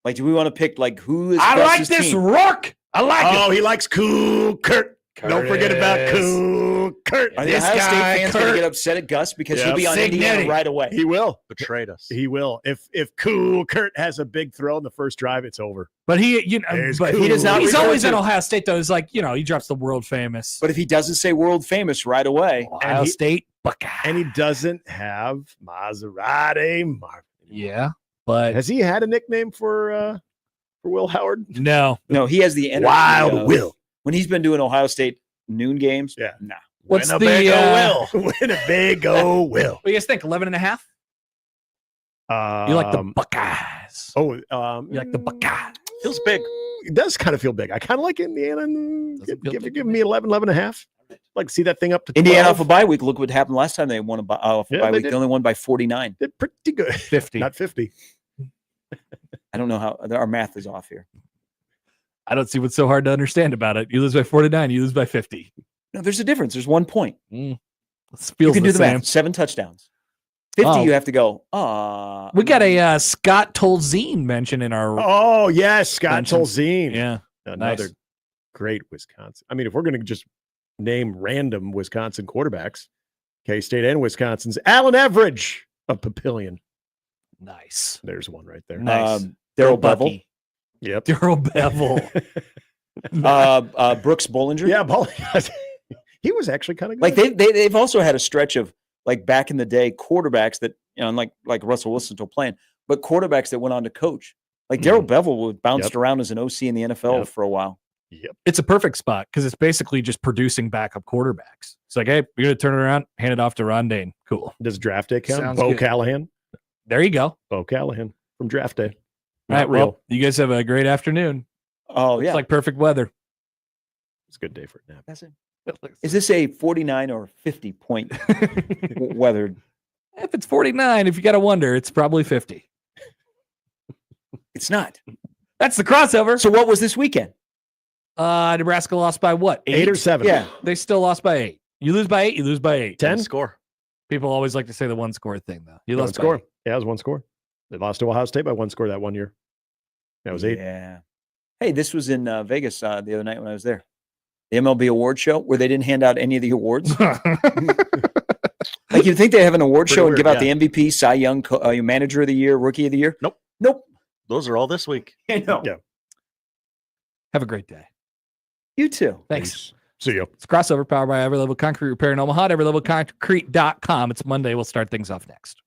Like, do we want to pick like who is I like Gus's this team? Rourke. I like Oh, he likes Cool Kurt. Don't forget about Curtis. Cool Kurt. Are the This Ohio State guy, fans going to Kurt. get upset at Gus because Yep. he'll be on Indiana Signetti. right away? He will. Betrayed us. He will. If Cool Kurt has a big throw in the first drive, it's over. But There's he does not He's refer always to- at Ohio State though. It's like he drops the world famous. But if he doesn't say world famous right away, Ohio and he- State Buckeyes. And he doesn't have Maserati Marvin. Yeah, but Has he had a nickname for Will Howard? no. no, he has the energy Wild of- Will. When he's been doing Ohio State noon games, Yeah. nah. What's the Winnebago Will? Winnebago Will. What do you guys think? 11.5? You like the Buckeyes? You You like the Buckeyes? Feels big. It does kind of feel big. I kind of like Indiana. Doesn't feel big Give to me 11 and a half. Like to see that thing up to 12. Indiana off a bye week. Look what happened last time they won off a Yeah, bye they week. did. They only won by 49. Did pretty good. 50. Not 50. I don't know how our math is off here. I don't see what's so hard to understand about it. You lose by 49, you lose by 50. No, there's a difference. There's 1 point. It You feels can the do the same. math. 7 touchdowns. 50, Oh. you have to go. We got a Scott Tolzien mention in our. Oh, yes. Scott Mentions. Tolzien. Yeah. Another nice. great Wisconsin. I mean, if we're going to just name random Wisconsin quarterbacks, K-State and Wisconsin's Allen Everidge of Papillion. Nice. There's one right there. Nice. Daryl Bevel, Bucky. Yep. Daryl Bevel. Brooks Bollinger. Yeah, he was actually kind of good. Like they've also had a stretch of like back in the day quarterbacks that like Russell Wilson still playing, but quarterbacks that went on to coach. Like Daryl Bevel bounced around as an OC in the NFL for a while. Yep. It's a perfect spot because it's basically just producing backup quarterbacks. It's like, hey, you're going to turn it around, hand it off to Rondane. Cool. Does draft day count? Sounds Bo good. Callahan. There you go. Bo Callahan from draft day. All right. Not real. Well, you guys have a great afternoon. Oh yeah, It's like perfect weather. It's a good day for a nap. That's it. Is this a 49 or 50 point weather? If it's 49, if you got to wonder, it's probably 50. It's not. That's the crossover. So what was this weekend? Nebraska lost by what? 8 or 7. Yeah. They still lost by 8. You lose by 8, you lose by 8. 10? Score. People always like to say the one score thing, though. You One lost by score. 8. Yeah, it was one score. They lost to Ohio State by one score that one year. That was 8. Yeah. Hey, this was in Vegas the other night when I was there. The MLB award show where they didn't hand out any of the awards. Like you'd think they have an award show and give out the MVP, Cy Young, Manager of the Year, Rookie of the Year. Nope. Those are all this week. I know. Yeah. Have a great day. You too. Thanks. See you. It's Crossover powered by Every Level Concrete Repair in Omaha at everylevelconcrete.com. It's Monday. We'll start things off next.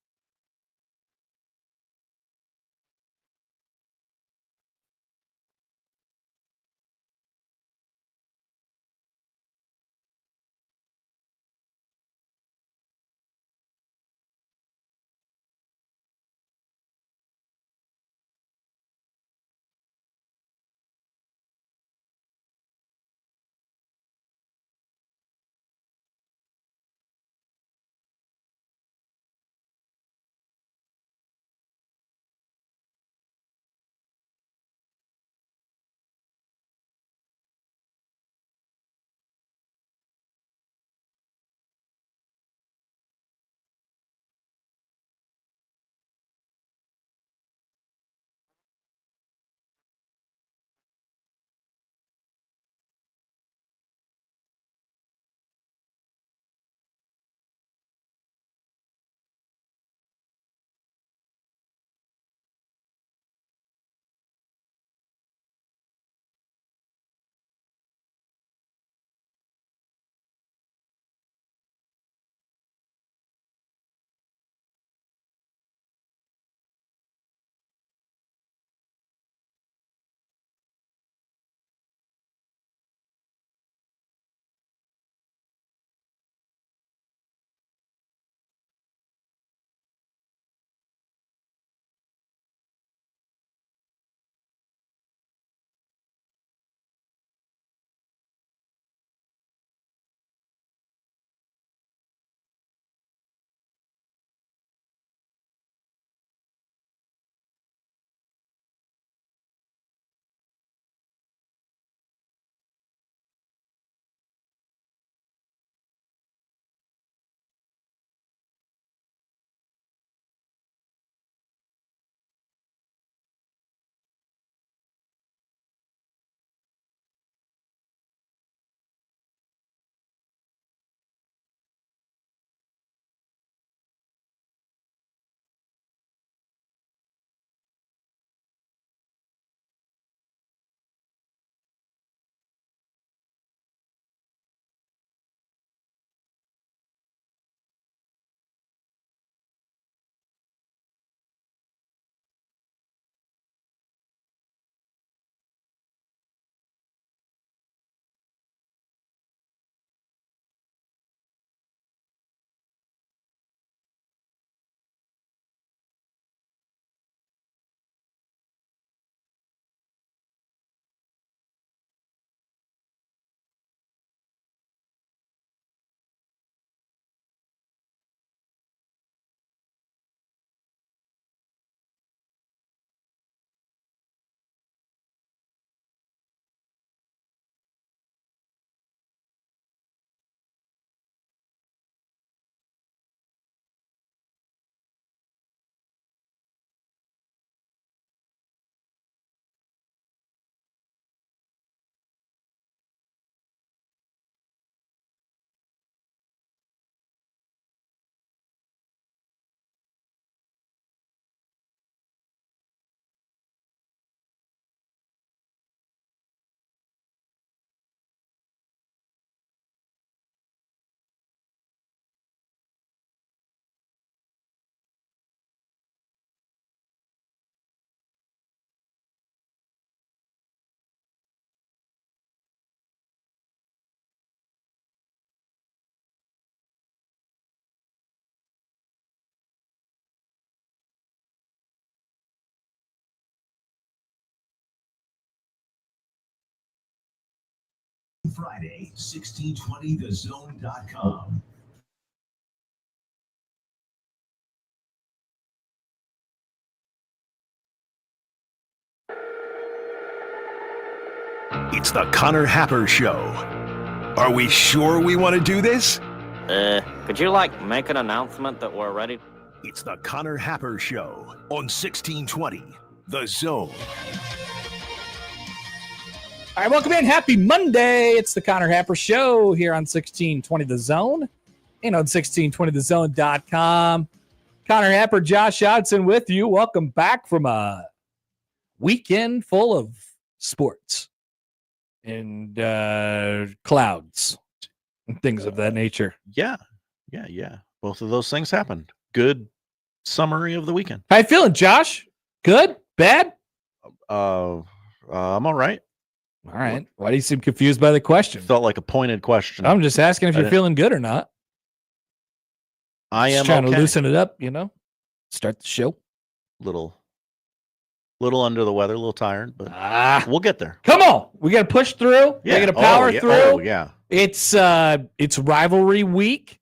Friday, 1620thezone.com. It's the Connor Happer Show. Are we sure we want to do this? Could you, make an announcement that we're ready? It's the Connor Happer Show on 1620 The Zone. All right, welcome in. Happy Monday. It's the Connor Happer Show here on 1620 The Zone and on 1620thezone.com. Connor Happer, Josh Hodson with you. Welcome back from a weekend full of sports and clouds and things of that nature. Yeah. Both of those things happened. Good summary of the weekend. How you feeling, Josh? Good? Bad? I'm all right. All right. Why do you seem confused by the question? Felt like a pointed question. I'm just asking if you're feeling good or not. I am just trying okay. to loosen it up, start the show. Little under the weather, a little tired, but we'll get there. Come on. We got to push through. Yeah. We got to power through. Oh, yeah. It's rivalry week,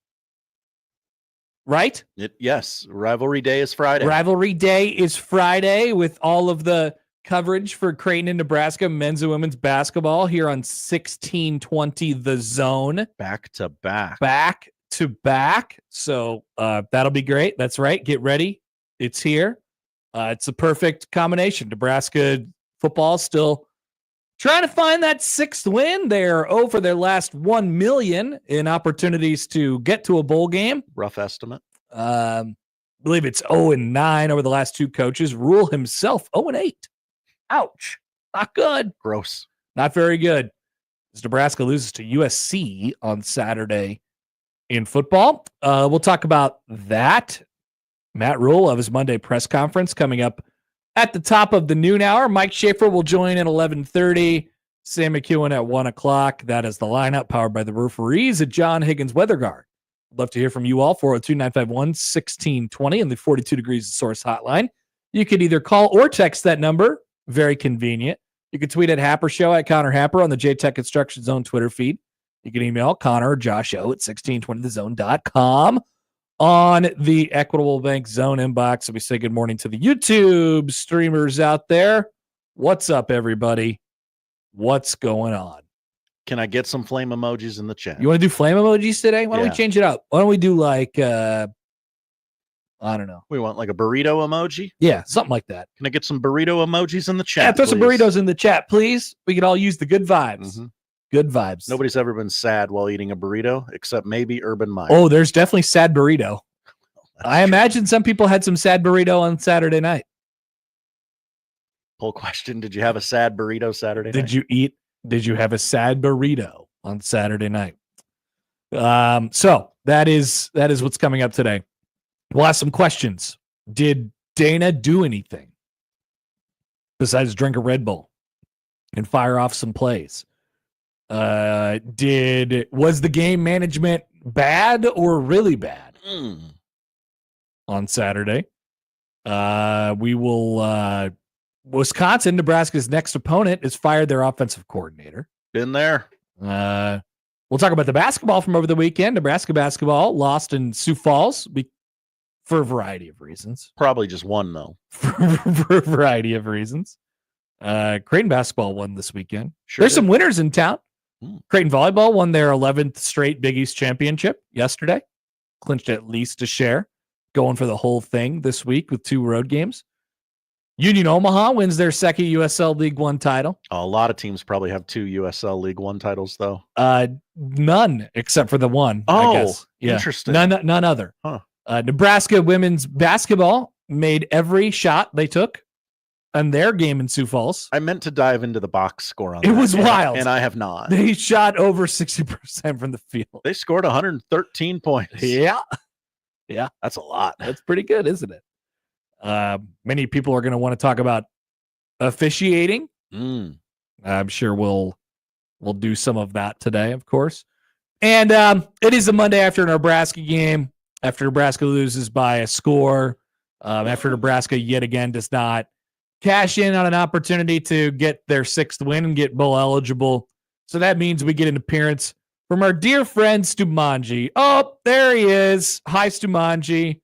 right? Yes. Rivalry day is Friday. Rivalry day is Friday with all of the coverage for Creighton and Nebraska men's and women's basketball here on 1620 The Zone. Back to back. So that'll be great. That's right. Get ready. It's here. It's a perfect combination. Nebraska football still trying to find that sixth win. They're over their last 1 million in opportunities to get to a bowl game. Rough estimate. I believe it's 0-9 over the last two coaches. Rhule himself 0-8. Ouch. Not good. Gross. Not very good. As Nebraska loses to USC on Saturday in football. We'll talk about that. Matt Rhule of his Monday press conference coming up at the top of the noon hour. Mike Schaefer will join at 11:30. Sam McKewon at 1 o'clock. That is the lineup powered by the referees at John Higgins Weather Guard. I'd love to hear from you all. 402-951-1620 and the 42 Degrees of Source hotline. You could either call or text that number. Very convenient. You can tweet at Happer Show at Connor Happer on the JTech Construction Zone Twitter feed. You can email Connor or Josh O at 1620thezone.com on the Equitable Bank Zone inbox. So we say good morning to the YouTube streamers out there. What's up, everybody? What's going on? Can I get some flame emojis in the chat? You want to do flame emojis today? Why don't we change it up? Why don't we do like, I don't know. We want like a burrito emoji? Yeah, something like that. Can I get some burrito emojis in the chat? Yeah, throw some please? burritos in the chat, please. We could all use the good vibes. Mm-hmm. Good vibes. Nobody's ever been sad while eating a burrito, except maybe Urban Meyer. Oh, there's definitely sad burrito. I imagine some people had some sad burrito on Saturday night. Poll question: did you have a sad burrito Saturday night? Did you have a sad burrito on Saturday night? So that is what's coming up today. We'll ask some questions. Did Dana do anything besides drink a Red Bull and fire off some plays? Was the game management bad or really bad on Saturday? We will Wisconsin, Nebraska's next opponent, has fired their offensive coordinator. Been there. We'll talk about the basketball from over the weekend. Nebraska basketball lost in Sioux Falls for a variety of reasons. Probably just one, though. For a variety of reasons. Creighton basketball won this weekend. Sure There's did. some winners in town. Creighton volleyball won their 11th straight Big East championship yesterday. Clinched at least a share. Going for the whole thing this week with 2 road games. Union Omaha wins their second USL League One title. A lot of teams probably have 2 USL League One titles, though. None except for the one. Oh, I guess. Yeah. Interesting. None other. Huh. Nebraska women's basketball made every shot they took on their game in Sioux Falls. I meant to dive into the box score on It that, was wild. and I have not. They shot over 60% from the field. They scored 113 points. Yeah. That's a lot. That's pretty good, isn't it? Many people are going to want to talk about officiating. I'm sure we'll do some of that today, of course. And it is a Monday after a Nebraska game, after Nebraska loses by a score, after Nebraska yet again does not cash in on an opportunity to get their 6th win and get bowl eligible. So that means we get an appearance from our dear friend Stumanji. Oh, there he is. Hi, Stumanji.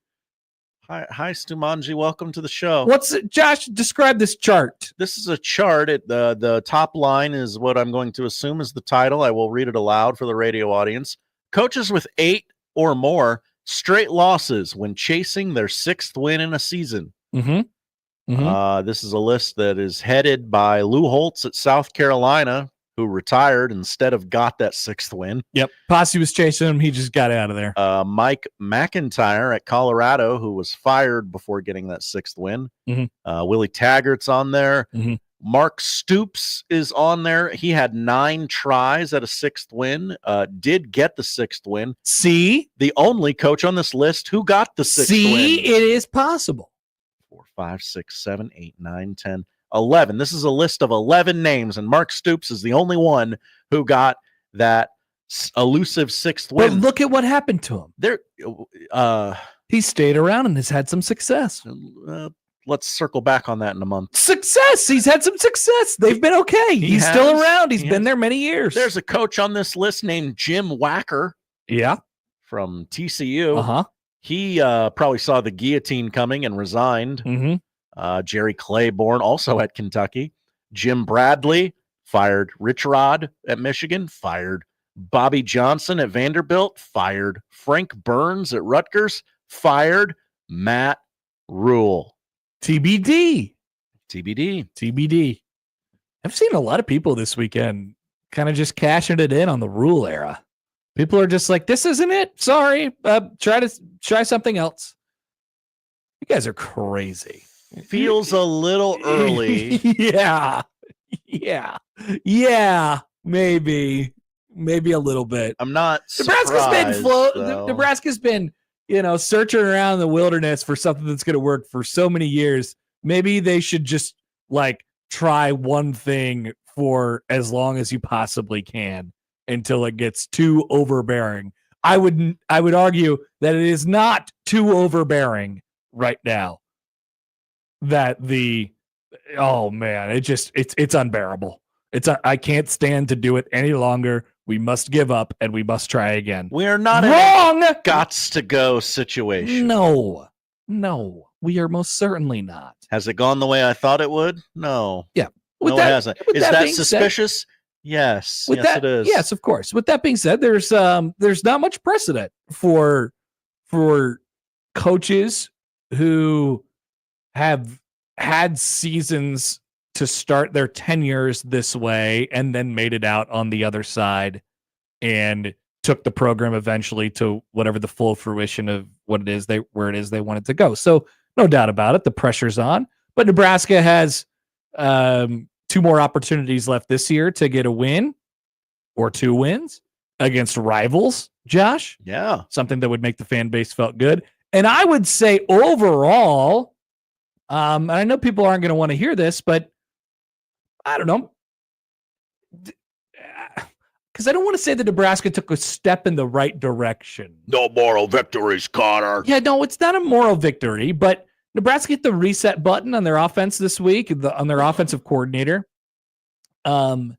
Hi, Stumanji. Welcome to the show. Josh, describe this chart. This is a chart. The top line is what I'm going to assume is the title. I will read it aloud for the radio audience. Coaches with 8 or more straight losses when chasing their 6th win in a season. This is a list that is headed by Lou Holtz at South Carolina, who retired instead of got that 6th win. Yep. Posse was chasing him. He just got out of there. Mike McIntyre at Colorado, who was fired before getting that 6th win. Willie Taggart's on there. Mark Stoops is on there. He had 9 tries at a 6th win, did get the 6th win. See? The only coach on this list who got the 6th win. See, it is possible. 4, 5, 6, 7, 8, 9, 10, 11. This is a list of 11 names, and Mark Stoops is the only one who got that elusive 6th win. But look at what happened to him. There, he stayed around and has had some success. Let's circle back on that in a month. Success. He's had some success. They've been okay. He's still around. He's been there many years. There's a coach on this list named Jim Wacker. Yeah. From TCU. Uh-huh. He probably saw the guillotine coming and resigned. Jerry Claiborne, also at Kentucky. Jim Bradley, fired. Rich Rod at Michigan, fired. Bobby Johnson at Vanderbilt, fired. Frank Burns at Rutgers, fired. Matt Rhule. TBD. TBD. I've seen a lot of people this weekend kind of just cashing it in on the Rhule era. People are just like, this isn't it. Sorry. Try something else. You guys are crazy. Feels a little early. Yeah. Maybe a little bit. I'm not Nebraska's been searching around in the wilderness for something that's going to work for so many years. Maybe they should just try one thing for as long as you possibly can until it gets too overbearing. I would argue that it is not too overbearing right now. It's unbearable. I can't stand to do it any longer. We must give up and we must try again. We are not wrong. In a gots to go situation. No, we are most certainly not. Has it gone the way I thought it would? No. Yeah. It hasn't. Is that suspicious? Yes. It is. Yes, of course. With that being said, there's not much precedent for coaches who have had seasons to start their tenures this way and then made it out on the other side and took the program eventually to whatever the full fruition of where it is they wanted to go. So no doubt about it, the pressure's on. But Nebraska has 2 more opportunities left this year to get a win or 2 wins against rivals, Josh. Yeah. Something that would make the fan base felt good. And I would say overall, and I know people aren't going to want to hear this, but I don't know. Because I don't want to say that Nebraska took a step in the right direction. No moral victories, Connor. Yeah, no, it's not a moral victory, but Nebraska hit the reset button on their offense this week, on their offensive coordinator. And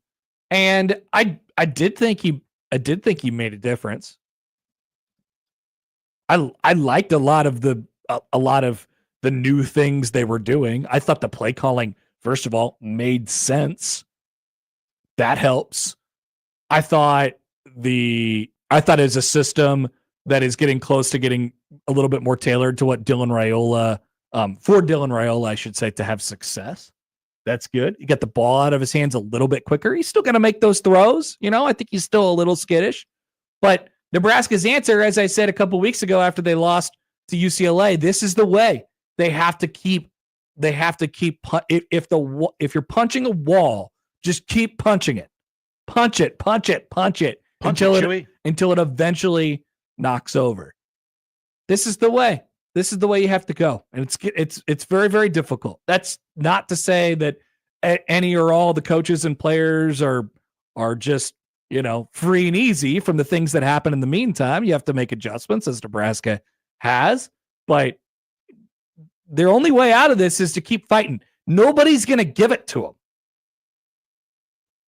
I did think he made a difference. I liked a lot of the new things they were doing. I thought the play calling, first of all, made sense. That helps. I thought as a system that is getting close to getting a little bit more tailored to what Dylan Raiola, I should say, to have success. That's good. You get the ball out of his hands a little bit quicker. He's still going to make those throws. I think he's still a little skittish. But Nebraska's answer, as I said a couple weeks ago after they lost to UCLA, this is the way. They have to keep. If you're punching a wall, just keep punching it. Punch it until it eventually knocks over. This is the way. This is the way you have to go, and it's very, very difficult. That's not to say that any or all the coaches and players are just free and easy from the things that happen in the meantime. You have to make adjustments, as Nebraska has, but their only way out of this is to keep fighting. Nobody's going to give it to them.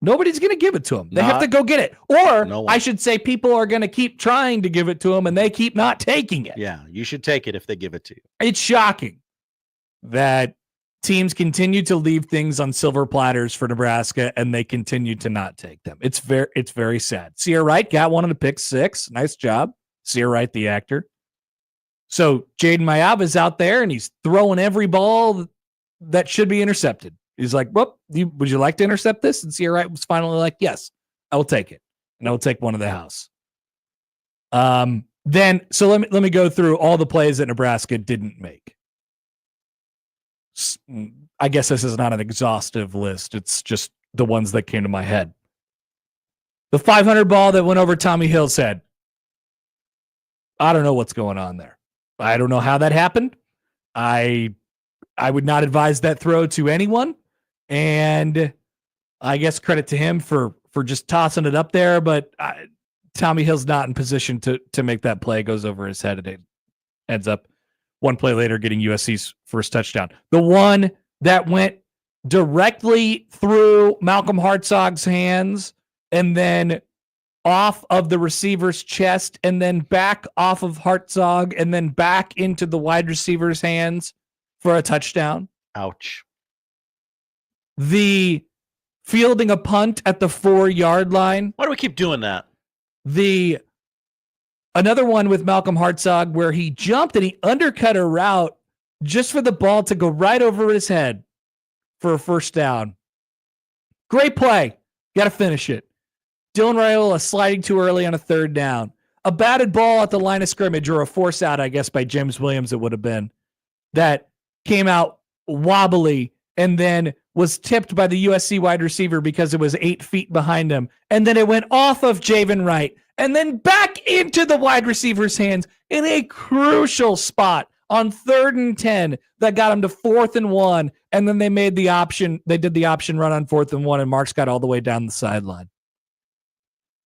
Nobody's going to give it to them. They have to go get it. Or I should say people are going to keep trying to give it to them and they keep not taking it. Yeah, you should take it if they give it to you. It's shocking that teams continue to leave things on silver platters for Nebraska and they continue to not take them. It's very sad. Sierra Wright got one on the pick 6. Nice job. Sierra Wright, the actor. So Jaden Mayava's out there and he's throwing every ball that should be intercepted. He's like, well, would you like to intercept this? And Sierra Wright was finally like, yes, I will take it. And I will take one of the house. So let me go through all the plays that Nebraska didn't make. I guess this is not an exhaustive list. It's just the ones that came to my head. The 500 ball that went over Tommy Hill's head. I don't know what's going on there. I don't know how that happened. I would not advise that throw to anyone. And I guess credit to him for just tossing it up there. But Tommy Hill's not in position to make that play. It goes over his head and it ends up one play later getting USC's first touchdown. The one that went directly through Malcolm Hartzog's hands and then off of the receiver's chest and then back off of Hartzog and then back into the wide receiver's hands for a touchdown. Ouch. The fielding a punt at the 4-yard line. Why do we keep doing that? Another one with Malcolm Hartzog where he jumped and he undercut a route just for the ball to go right over his head for a first down. Great play. Got to finish it. Dylan Raiola sliding too early on a 3rd down. A batted ball at the line of scrimmage, or a force out, I guess, by James Williams it would have been, that came out wobbly and then was tipped by the USC wide receiver because it was 8 feet behind him. And then it went off of Javen Wright and then back into the wide receiver's hands in a crucial spot on 3rd and 10 that got him to 4th and 1. And then they did the option run on 4th and 1, and Marks got all the way down the sideline.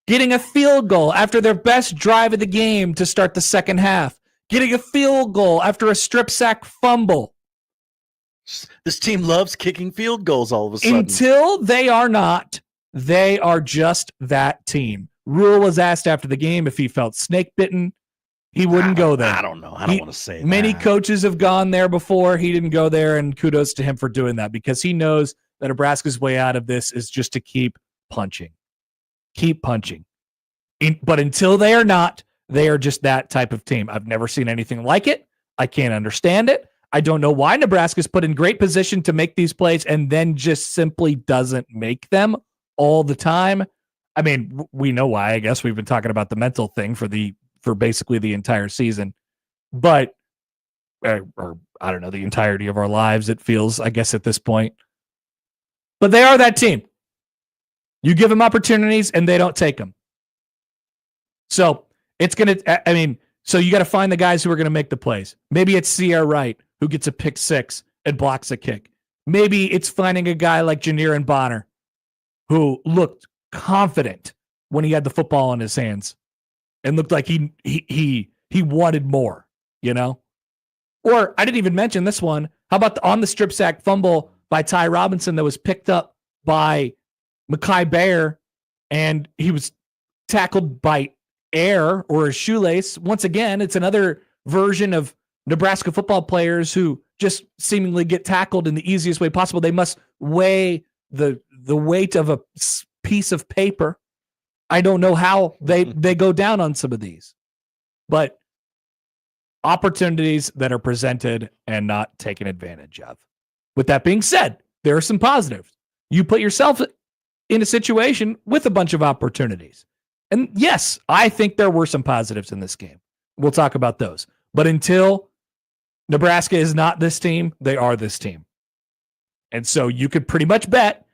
Getting a field goal after their best drive of the game to start the second half. Getting a field goal after a strip sack fumble. This team loves kicking field goals all of a sudden. Until they are not, they are just that team. Rhule was asked after the game if he felt snake bitten. He wouldn't go there. I don't know. I don't want to say that. Many coaches have gone there before. He didn't go there, and kudos to him for doing that because he knows that Nebraska's way out of this is just to keep punching. Keep punching. But until they are not, they are just that type of team. I've never seen anything like it. I can't understand it. I don't know why Nebraska's put in great position to make these plays and then just simply doesn't make them all the time. I mean, we know why. I guess we've been talking about the mental thing for basically the entire season. But, or I don't know, the entirety of our lives, it feels, I guess, at this point. But they are that team. You give them opportunities and they don't take them. So it's going to, so you got to find the guys who are going to make the plays. Maybe it's Sierra Wright who gets a pick 6 and blocks a kick. Maybe it's finding a guy like Janier and Bonner who looked confident when he had the football in his hands and looked like he wanted more, you know? Or I didn't even mention this one. How about on the strip sack fumble by Ty Robinson that was picked up by Mekhi Bear, and he was tackled by air or a shoelace. Once again, it's another version of Nebraska football players who just seemingly get tackled in the easiest way possible. They must weigh the weight of a piece of paper. I don't know how they go down on some of these, but opportunities that are presented and not taken advantage of. With that being said, there are some positives. You put yourself in a situation with a bunch of opportunities. And yes, I think there were some positives in this game. We'll talk about those. But until Nebraska is not this team, they are this team. And so you could pretty much bet,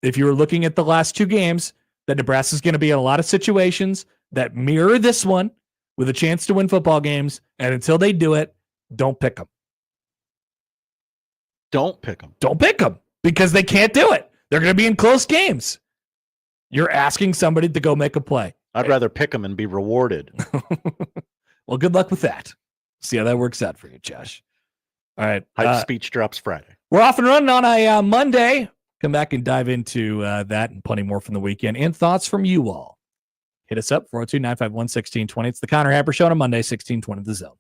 if you were looking at the last 2 games, that Nebraska is going to be in a lot of situations that mirror this one with a chance to win football games. And until they do it, don't pick them. Don't pick them. Don't pick them because they can't do it. They're going to be in close games. You're asking somebody to go make a play. I'd rather pick them and be rewarded. Well, good luck with that. See how that works out for you, Josh. All right. Hype speech drops Friday. We're off and running on a Monday. Come back and dive into that and plenty more from the weekend and thoughts from you all. Hit us up, 402-951-1620. It's the Connor Happer Show on a Monday, 1620 The Zone.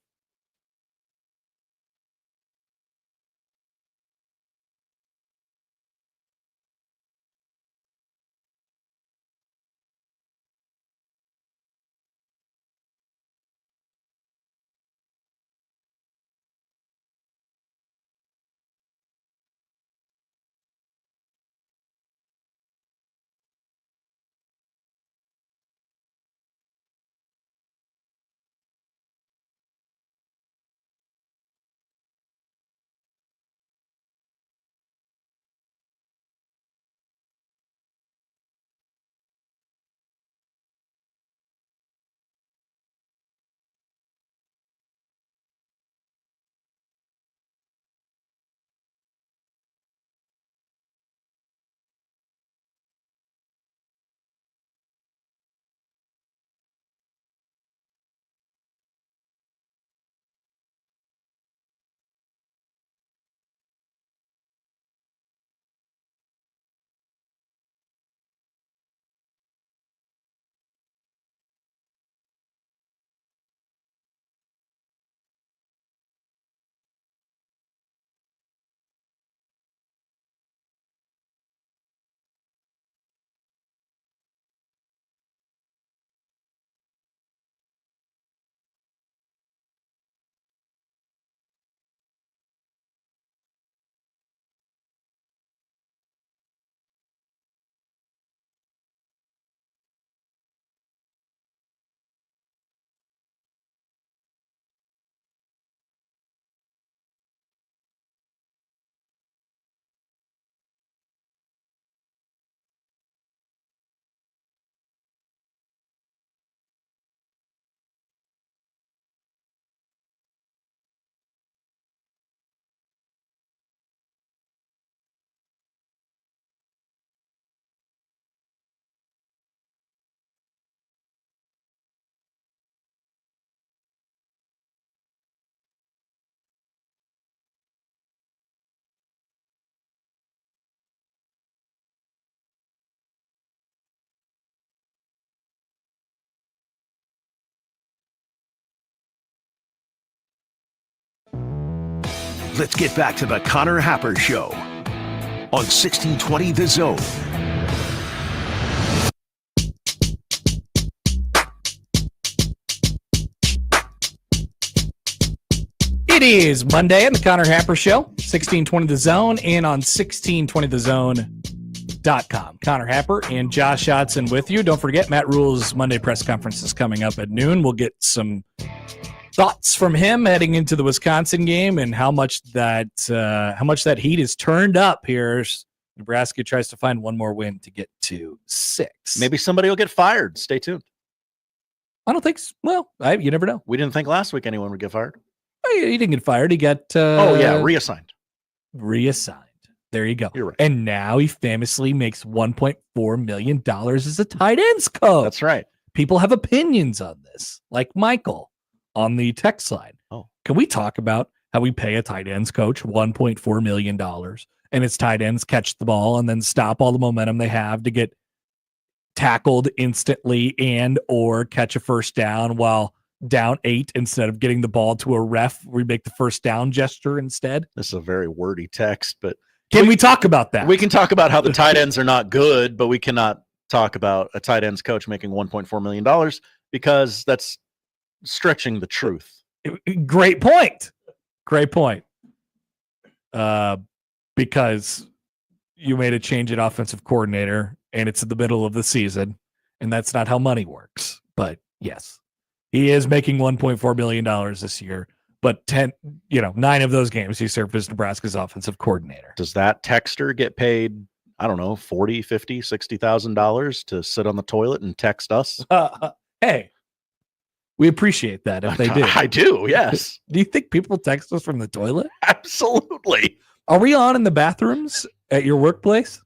Let's get back to the Connor Happer Show on 1620 The Zone. It is Monday on the Connor Happer Show, 1620 The Zone, and on 1620thezone.com. Connor Happer and Josh Hodson with you. Don't forget, Matt Rhule's Monday press conference is coming up at noon. We'll get some thoughts from him heading into the Wisconsin game and how much that heat is turned up here. Nebraska tries to find one more win to get to 6. Maybe somebody will get fired. Stay tuned. I don't think so. Well, you never know. We didn't think last week anyone would get fired. He didn't get fired. He got reassigned. Reassigned. There you go. You're right. And now he famously makes $1.4 million as a tight ends coach. That's right. People have opinions on this, like Michael on the text line. Oh, can we talk about how we pay a tight ends coach $1.4 million and its tight ends catch the ball and then stop all the momentum they have to get tackled instantly and or catch a first down while down 8 instead of getting the ball to a ref? We make the first down gesture instead. This is a very wordy text, but can we talk about that? We can talk about how the tight ends are not good, but we cannot talk about a tight ends coach making $1.4 million because that's stretching the truth. Great point. Because you made a change at offensive coordinator and it's in the middle of the season and that's not how money works. But yes. He is making $1.4 million this year, but 9 of those games he served as Nebraska's offensive coordinator. Does that texter get paid, I don't know, $40,000, $50,000, $60,000 to sit on the toilet and text us? Hey, we appreciate that if they do. I do, yes. Do you think people text us from the toilet? Absolutely. Are we on in the bathrooms at your workplace?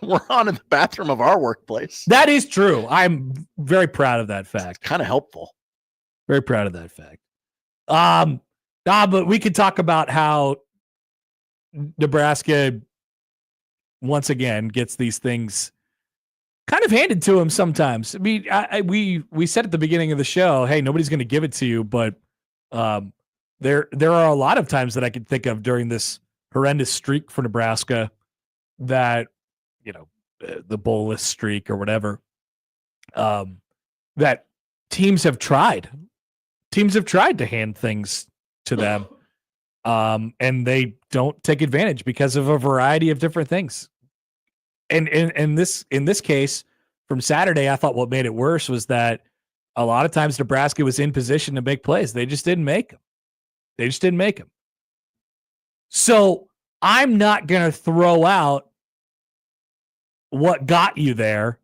We're on in the bathroom of our workplace. That is true. I'm very proud of that fact. It's kind of helpful. Very proud of that fact. But we could talk about how Nebraska once again gets these things kind of handed to him sometimes. I mean, we said at the beginning of the show, hey, nobody's going to give it to you, but there are a lot of times that I could think of during this horrendous streak for Nebraska that, the bowlless streak or whatever, that teams have tried. Teams have tried to hand things to them, and they don't take advantage because of a variety of different things. And in this case, from Saturday, I thought what made it worse was that a lot of times Nebraska was in position to make plays. They just didn't make them. So I'm not going to throw out what got you there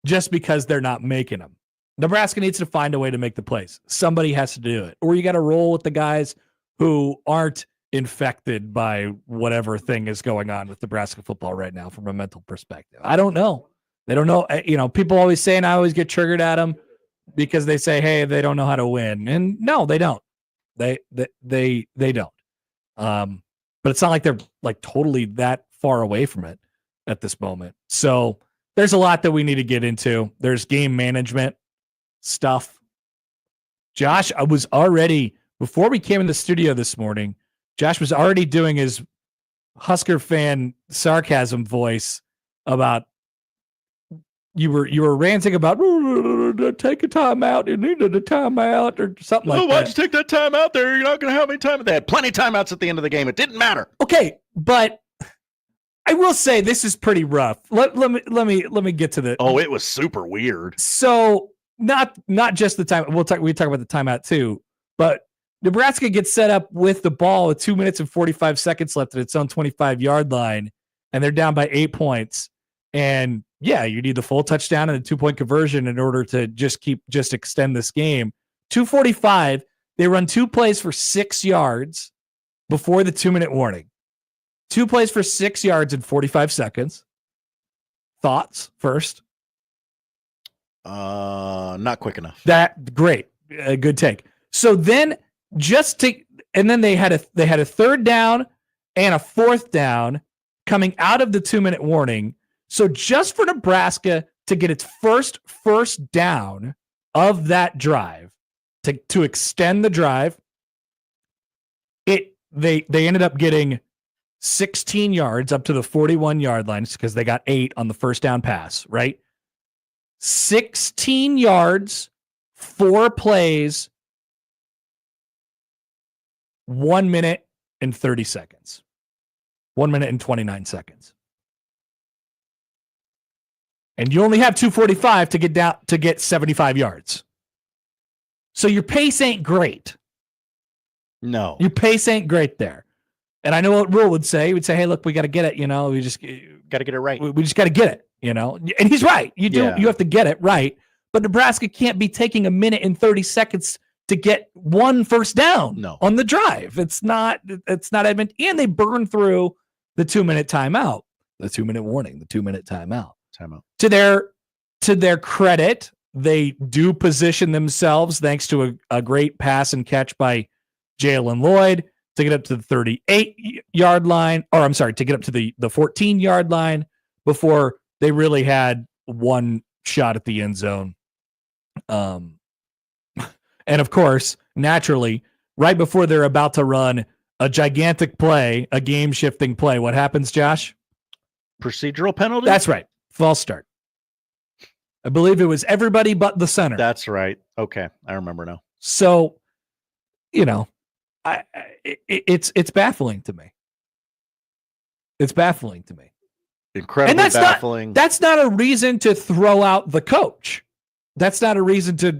just because they're not making them. Nebraska needs to find a way to make the plays. Somebody has to do it. Or you got to roll with the guys who aren't infected by whatever thing is going on with Nebraska football right now from a mental perspective. I don't know. They don't know. People always say, and I always get triggered at them because they say, hey, they don't know how to win. And no, they don't. They don't. But it's not like they're like totally that far away from it at this moment. So there's a lot that we need to get into. There's game management stuff. Josh, I was already, before we came in the studio this morning, Josh was already doing his Husker fan sarcasm voice about you were ranting about take a timeout. You needed a timeout or something like that. Why'd you take that time out there? You're not going to have any time. They had plenty of timeouts at the end of the game. It didn't matter. Okay, but I will say this is pretty rough. Let me get to the. Oh, it was super weird. So not just the time. We talk about the timeout too, but Nebraska gets set up with the ball with 2 minutes and 45 seconds left at its own 25-yard line, and they're down by 8 points. And yeah, you need the full touchdown and a 2-point conversion in order to just extend this game. 2:45. They run 2 plays for 6 yards before the 2-minute warning. 2 plays for 6 yards in 45 seconds. Thoughts first? Not quick enough. Great. Good take. So then and then they had a third down and a fourth down coming out of the 2-minute warning. So just for Nebraska to get its first down of that drive to extend the drive, they ended up getting 16 yards up to the 41-yard line because they got 8 on the first down pass, right? 16 yards, 4 plays, 1 minute and 30 seconds. 1 minute and 29 seconds. And you only have 2:45 to get down to get 75 yards. So your pace ain't great. No. Your pace ain't great there. And I know what Rhule would say. He would say, hey, look, we got to get it. We just got to get it right. We just got to get it, And he's right. You have to get it right. But Nebraska can't be taking 1 minute and 30 seconds to get 1 first down on the drive. It's not Edmond. And they burn through the 2-minute timeout, the 2-minute warning, the 2-minute timeout. To their credit, they do position themselves thanks to a great pass and catch by Jalen Lloyd to get up to the 38-yard line, to get up to the 14-yard line before they really had one shot at the end zone. And of course, naturally, right before they're about to run a gigantic play, a game-shifting play, what happens, Josh? Procedural penalty? That's right. False start. I believe it was everybody but the center. That's right. Okay. I remember now. So, it's baffling to me. It's baffling to me. Incredibly and baffling. That's not a reason to throw out the coach. That's not a reason to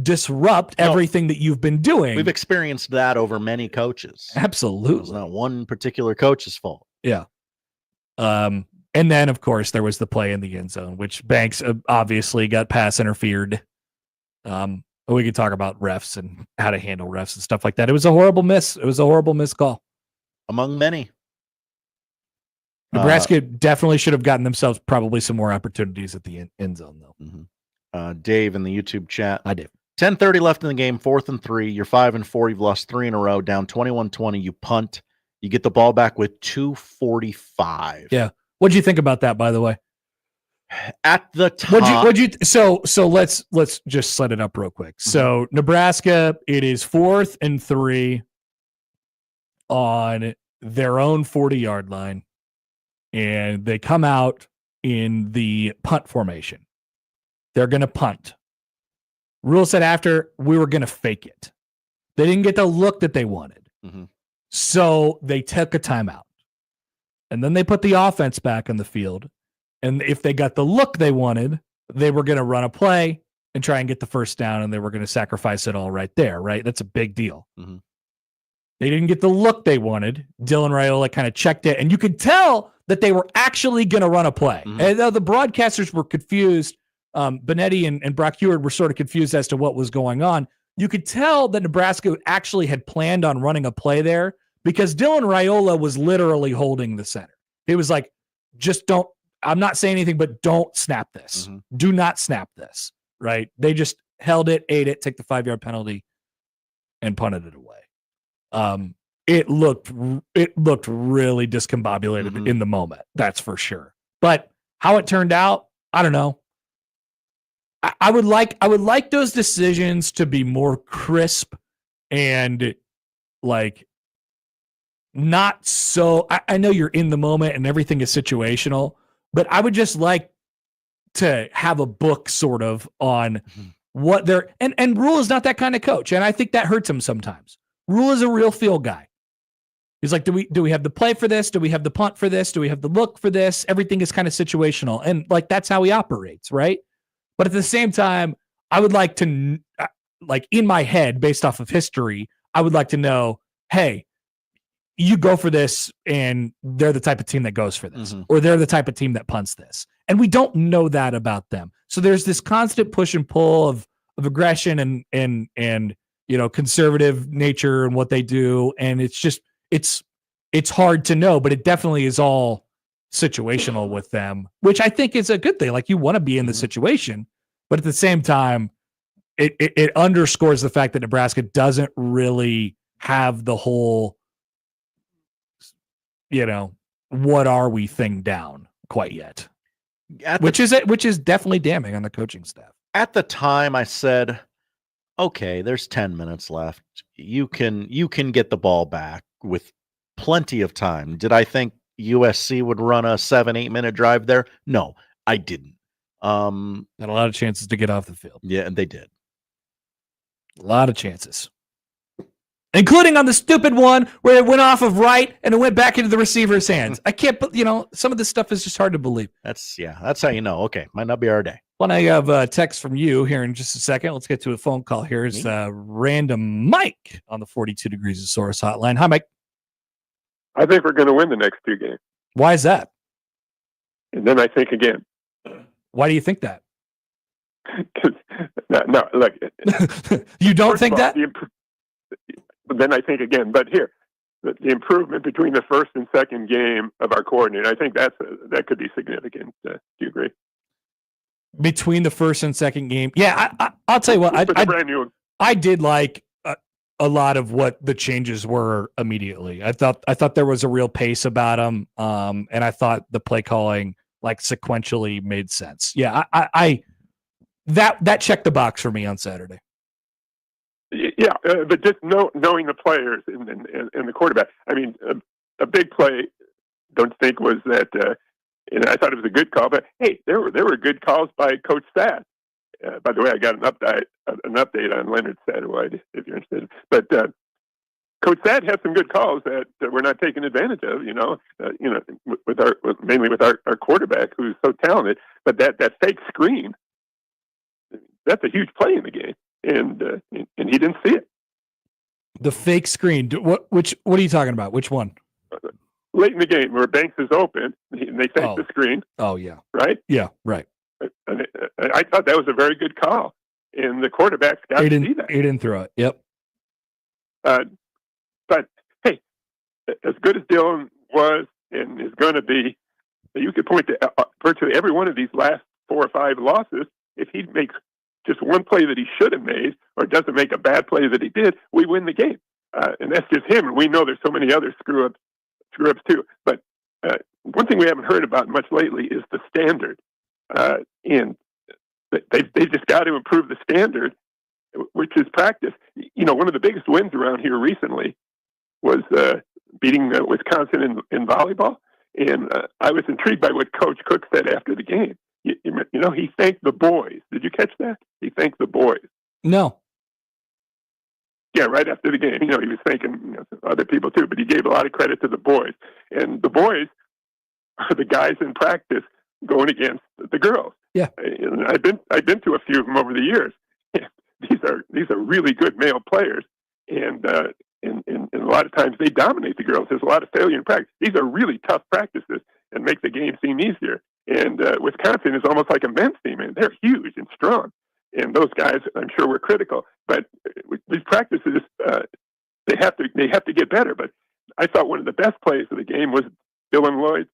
disrupt everything that you've been doing. We've experienced that over many coaches. Absolutely. It's not one particular coach's fault. Yeah. And then, of course, there was the play in the end zone, which Banks obviously got pass interfered. We could talk about refs and how to handle refs and stuff like that. It was a horrible miss. It was a horrible missed call. Among many. Nebraska definitely should have gotten themselves probably some more opportunities at the end zone, though. Mm-hmm. Dave in the YouTube chat. Hi, Dave. 10:30 left in the game, 4th and 3. You're 5-4. You've lost 3 in a row, down 21-20. You punt. You get the ball back with 2:45. Yeah. What'd you think about that, by the way? At the time, so let's just set it up real quick. Mm-hmm. So Nebraska, it is 4th and 3 on their own 40-yard line, and they come out in the punt formation. They're going to punt. Rhule said after, we were going to fake it. They didn't get the look that they wanted. Mm-hmm. So they took a timeout. And then they put the offense back on the field. And if they got the look they wanted, they were going to run a play and try and get the first down, and they were going to sacrifice it all right there, right? That's a big deal. Mm-hmm. They didn't get the look they wanted. Dylan Raiola kind of checked it, and you could tell that they were actually going to run a play. Mm-hmm. And the broadcasters were confused. Benetti and Brock Heward were sort of confused as to what was going on. You could tell that Nebraska actually had planned on running a play there because Dylan Raiola was literally holding the center. He was like, just don't, I'm not saying anything, but don't snap this. Mm-hmm. Do not snap this, right? They just held it, ate it, took the 5-yard penalty, and punted it away. It looked really discombobulated in the moment. That's for sure. But how it turned out, I don't know. I would like those decisions to be more crisp and like not so. I know you're in the moment and everything is situational, but I would just like to have a book sort of on what they're and Rhule is not that kind of coach, and I think that hurts him sometimes. Rhule is a real feel guy. He's like, do we have the play for this? Do we have the punt for this? Do we have the look for this? Everything is kind of situational, and like that's how he operates, right? But at the same time, I would like to, like in my head, based off of history, I would like to know, hey, you go for this, and they're the type of team that goes for this, or they're the type of team that punts this. And we don't know that about them. So there's this constant push and pull of aggression and conservative nature and what they do. And it's just, it's hard to know, but it definitely is all situational with them, which I think is a good thing. Like you want to be in the situation, but at the same time, it underscores the fact that Nebraska doesn't really have the whole, what are we thing down quite yet, which is definitely damning on the coaching staff. At the time I said, okay, there's 10 minutes left. You can get the ball back with plenty of time. Did I think USC would run a 7-8 minute drive there? No, I didn't. Had a lot of chances to get off the field. Yeah, and they did. A lot of chances. Including on the stupid one where it went off of right and it went back into the receiver's hands. I can't, some of this stuff is just hard to believe. That's how you know. Okay, might not be our day. When I have a text from you here in just a second, let's get to a phone call. Here's random Mike on the 42 Degrees of Source hotline. Hi, Mike. I think we're going to win the next 2 games. Why is that? And then I think again. Why do you think that? No, look. You don't think that? Then I think again. But here, the improvement between the first and second game of our coordinator, I think that could be significant. Do you agree? Between the first and second game, yeah. I'll tell you what. I did like a lot of what the changes were immediately. I thought there was a real pace about them, and I thought the play calling sequentially made sense. Yeah, I that checked the box for me on Saturday. Yeah, but just knowing the players and the quarterback. I mean, a big play. Don't think was that. And I thought it was a good call, but hey, there were good calls by Coach Satt. By the way, I got an update on Leonard Satterwhite if you're interested. But Coach Satt had some good calls that we're not taking advantage of. Mainly with our quarterback who's so talented. But that fake screen, that's a huge play in the game, and he didn't see it. The fake screen. What are you talking about? Which one? Late in the game where Banks is open, and they fake the screen. Oh, yeah. Right? Yeah, right. And I thought that was a very good call, and the quarterback's got to see that. He didn't throw it. Yep. But, hey, as good as Dylan was and is going to be, you could point to virtually every one of these last 4 or 5 losses. If he makes just one play that he should have made or doesn't make a bad play that he did, we win the game. And that's just him, and we know there's so many other screw-ups too. But one thing we haven't heard about much lately is the standard. And they just got to improve the standard, which is practice. One of the biggest wins around here recently was beating Wisconsin in volleyball. And I was intrigued by what Coach Cook said after the game. He thanked the boys. Did you catch that? He thanked the boys. No. Yeah, right after the game. He was thanking other people too, but he gave a lot of credit to the boys. And the boys are the guys in practice going against the girls. Yeah. And I've been to a few of them over the years. These are really good male players, and a lot of times they dominate the girls. There's a lot of failure in practice. These are really tough practices and make the game seem easier. And Wisconsin is almost like a men's team, and they're huge and strong. And those guys, I'm sure, were critical. But these practices, they have to get better. But I thought one of the best plays of the game was Jalen Lloyd's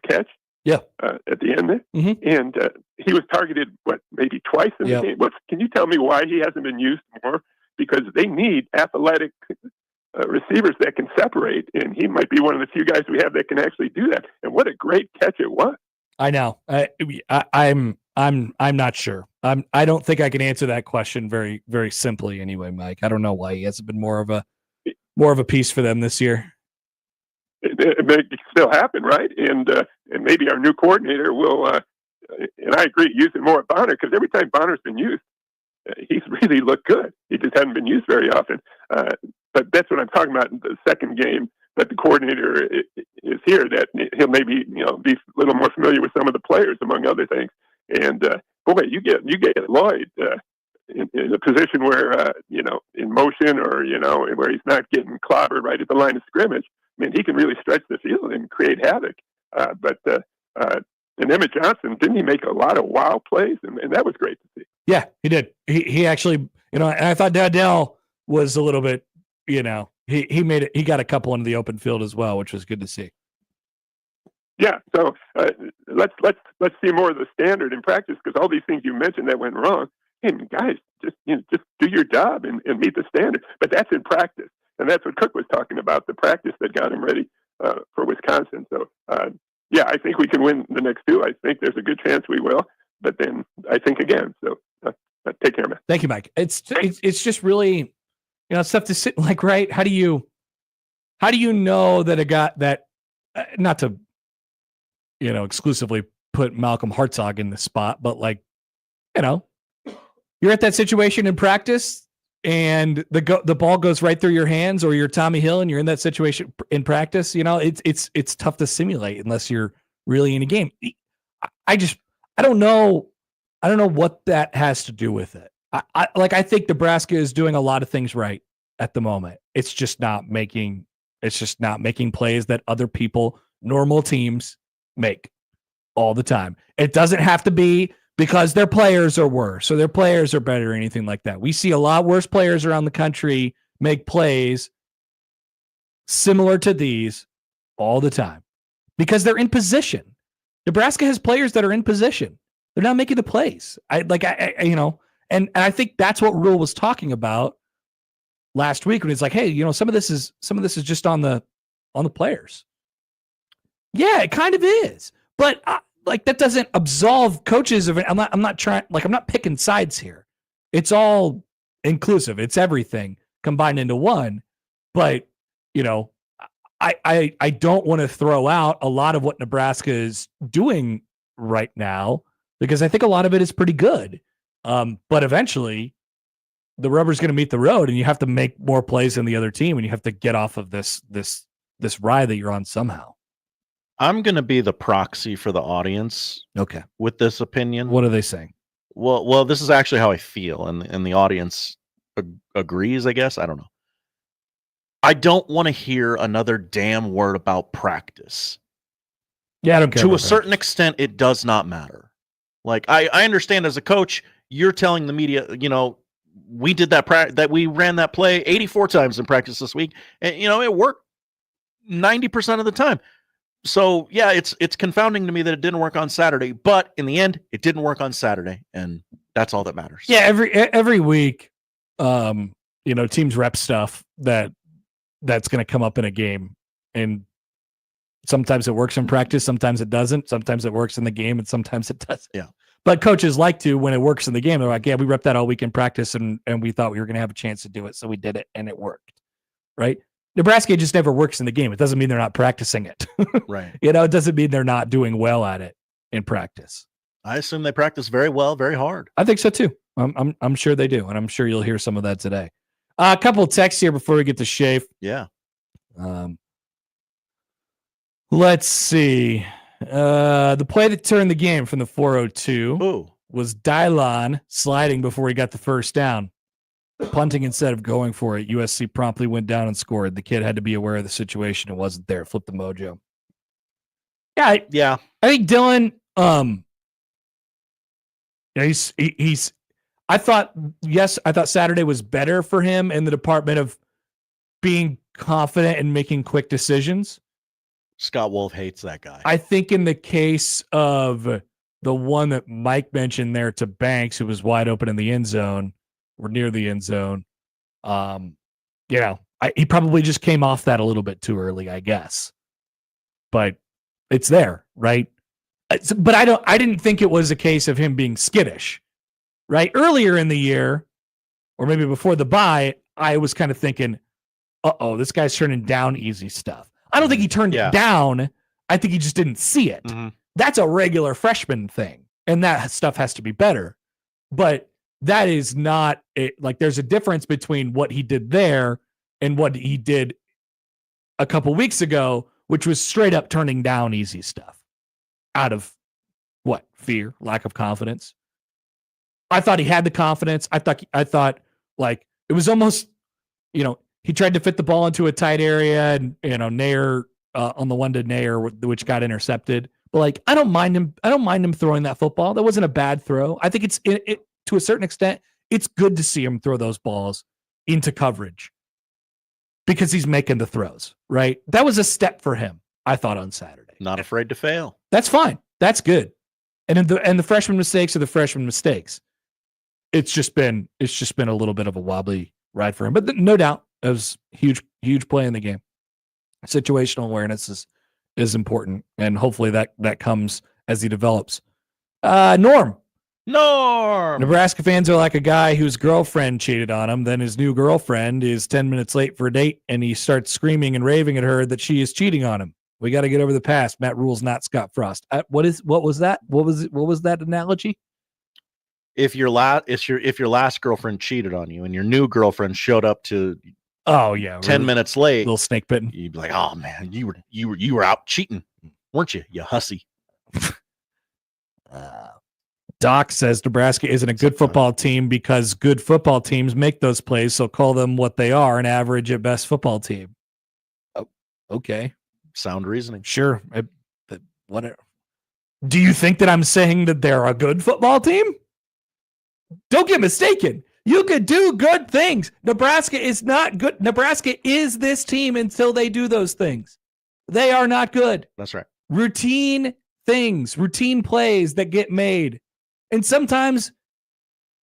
catch. Yeah. At the end there. Mm-hmm. And he was targeted, maybe twice in the game? Can you tell me why he hasn't been used more? Because they need athletic receivers that can separate, and he might be one of the few guys we have that can actually do that. And what a great catch it was. I know. I'm not sure. I don't think I can answer that question very, very simply anyway, Mike. I don't know why he hasn't been more of a piece for them this year. It may still happen, right? And maybe our new coordinator will, and I agree, use it more at Bonner, because every time Bonner's been used, he's really looked good. He just hasn't been used very often. But that's what I'm talking about in the second game, that the coordinator is here, that he'll maybe be a little more familiar with some of the players, among other things. And boy, you get Lloyd in a position where in motion, or where he's not getting clobbered right at the line of scrimmage. I mean, he can really stretch the field and create havoc. And Emmett Johnson, didn't he make a lot of wow plays? And that was great to see. Yeah, he did. He actually, and I thought Dowdell was a little bit, he made it. He got a couple into the open field as well, which was good to see. Yeah. So let's see more of the standard in practice, because all these things you mentioned that went wrong. Hey, guys, just do your job and meet the standard. But that's in practice. And that's what Cook was talking about, the practice that got him ready for Wisconsin. So, I think we can win the next 2. I think there's a good chance we will. But then I think again. So Take care, man. Thank you, Mike. It's just really, stuff to sit like, right? How do you know that a guy that, not to, exclusively put Malcolm Hartzog in the spot, but like, you're at that situation in practice and the ball goes right through your hands, or you're Tommy Hill and you're in that situation in practice. It's tough to simulate unless you're really in a game. I don't know what that has to do with it. I think Nebraska is doing a lot of things right at the moment. It's just not making plays that other people, normal teams, make all the time. It doesn't have to be because their players are worse or their players are better or anything like that. We see a lot worse players around the country make plays similar to these all the time because they're in position. Nebraska has players that are in position. They're not making the plays. And I think that's what Rhule was talking about last week when he's like, hey, some of this is just on the players. Yeah, it kind of is. But that doesn't absolve coaches of it. I'm not picking sides here. It's all inclusive. It's everything combined into one. But, I don't want to throw out a lot of what Nebraska is doing right now because I think a lot of it is pretty good. But eventually the rubber's going to meet the road and you have to make more plays than the other team and you have to get off of this ride that you're on somehow. I'm going to be the proxy for the audience. Okay. With this opinion. What are they saying? Well, this is actually how I feel, and the audience agrees, I guess. I don't know. I don't want to hear another damn word about practice. Yeah, I don't care. To a certain extent, it does not matter. Like, I understand as a coach, you're telling the media, we did that we ran that play 84 times in practice this week, and it worked 90% of the time. So yeah, it's confounding to me that it didn't work on Saturday, but in the end, it didn't work on Saturday, and that's all that matters. Yeah, every week, teams rep stuff that's going to come up in a game, and sometimes it works in practice, sometimes it doesn't, sometimes it works in the game, and sometimes it doesn't. Yeah. But coaches like to, when it works in the game, they're like, yeah, we repped that all week in practice, and we thought we were going to have a chance to do it, so we did it, and it worked, right? Nebraska just never works in the game. It doesn't mean they're not practicing it. Right. It doesn't mean they're not doing well at it in practice. I assume they practice very well, very hard. I think so too. I'm sure they do, and I'm sure you'll hear some of that today. A couple of texts here before we get to Schaefer. Yeah. Let's see. The play that turned the game from the 402 was Dylon sliding before he got the first down. Punting instead of going for it, USC promptly went down and scored. The kid had to be aware of the situation and wasn't there. Flip the mojo. Yeah. I think Dylan, he's I thought Saturday was better for him in the department of being confident and making quick decisions. Scott Wolf hates that guy. I think in the case of the one that Mike mentioned there to Banks, who was wide open in the end zone, or near the end zone. He probably just came off that a little bit too early, I guess. But it's there, right? But I didn't think it was a case of him being skittish, right? Earlier in the year, or maybe before the bye, I was kind of thinking, this guy's turning down easy stuff. I don't think he turned it down. I think he just didn't see it. Mm-hmm. That's a regular freshman thing, and that stuff has to be better. But that is not it. Like, there's a difference between what he did there and what he did a couple weeks ago, which was straight up turning down easy stuff out of what? Fear, lack of confidence. I thought he had the confidence. I thought like it was almost, he tried to fit the ball into a tight area and, Nair on the one to Nair, which got intercepted. But like, I don't mind him throwing that football. That wasn't a bad throw. I think it's to a certain extent, it's good to see him throw those balls into coverage because he's making the throws, right? That was a step for him, I thought, on Saturday. Not afraid to fail. That's fine. That's good. And the freshman mistakes are the freshman mistakes. It's just been a little bit of a wobbly ride for him, but no doubt it was huge play in the game. Situational awareness is important, and hopefully that comes as he develops. Norm, Norm. Nebraska fans are like a guy whose girlfriend cheated on him. Then his new girlfriend is 10 minutes late for a date, and he starts screaming and raving at her that she is cheating on him. We got to get over the past. Matt Rhule's not Scott Frost. What was that? What was that analogy? If your last girlfriend cheated on you and your new girlfriend showed up to 10 minutes late, little snake bitten, you'd be like, oh man, you were out cheating, weren't you hussy? Doc says Nebraska isn't a good football team because good football teams make those plays, so call them what they are, an average at best football team. Oh, okay. Sound reasoning. Sure. Whatever. Do you think that I'm saying that they're a good football team? Don't get mistaken. You could do good things. Nebraska is not good. Nebraska is this team until they do those things. They are not good. That's right. Routine things, routine plays that get made. And sometimes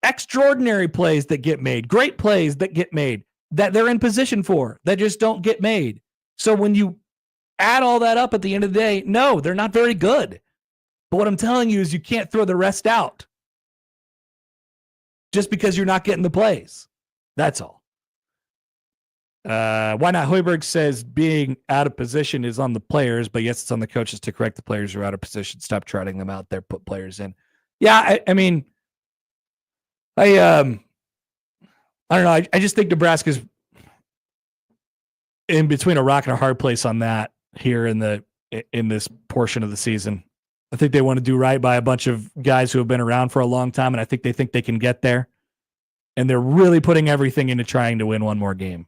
extraordinary plays that get made, great plays that get made, that they're in position for, that just don't get made. So when you add all that up at the end of the day, no, they're not very good. But what I'm telling you is you can't throw the rest out just because you're not getting the plays. That's all. Why not? Hoiberg says being out of position is on the players, but yes, it's on the coaches to correct the players who are out of position. Stop trotting them out there, put players in. Yeah, I mean, I don't know. I just think Nebraska's in between a rock and a hard place on that here in this portion of the season. I think they want to do right by a bunch of guys who have been around for a long time, and I think they can get there. And they're really putting everything into trying to win one more game.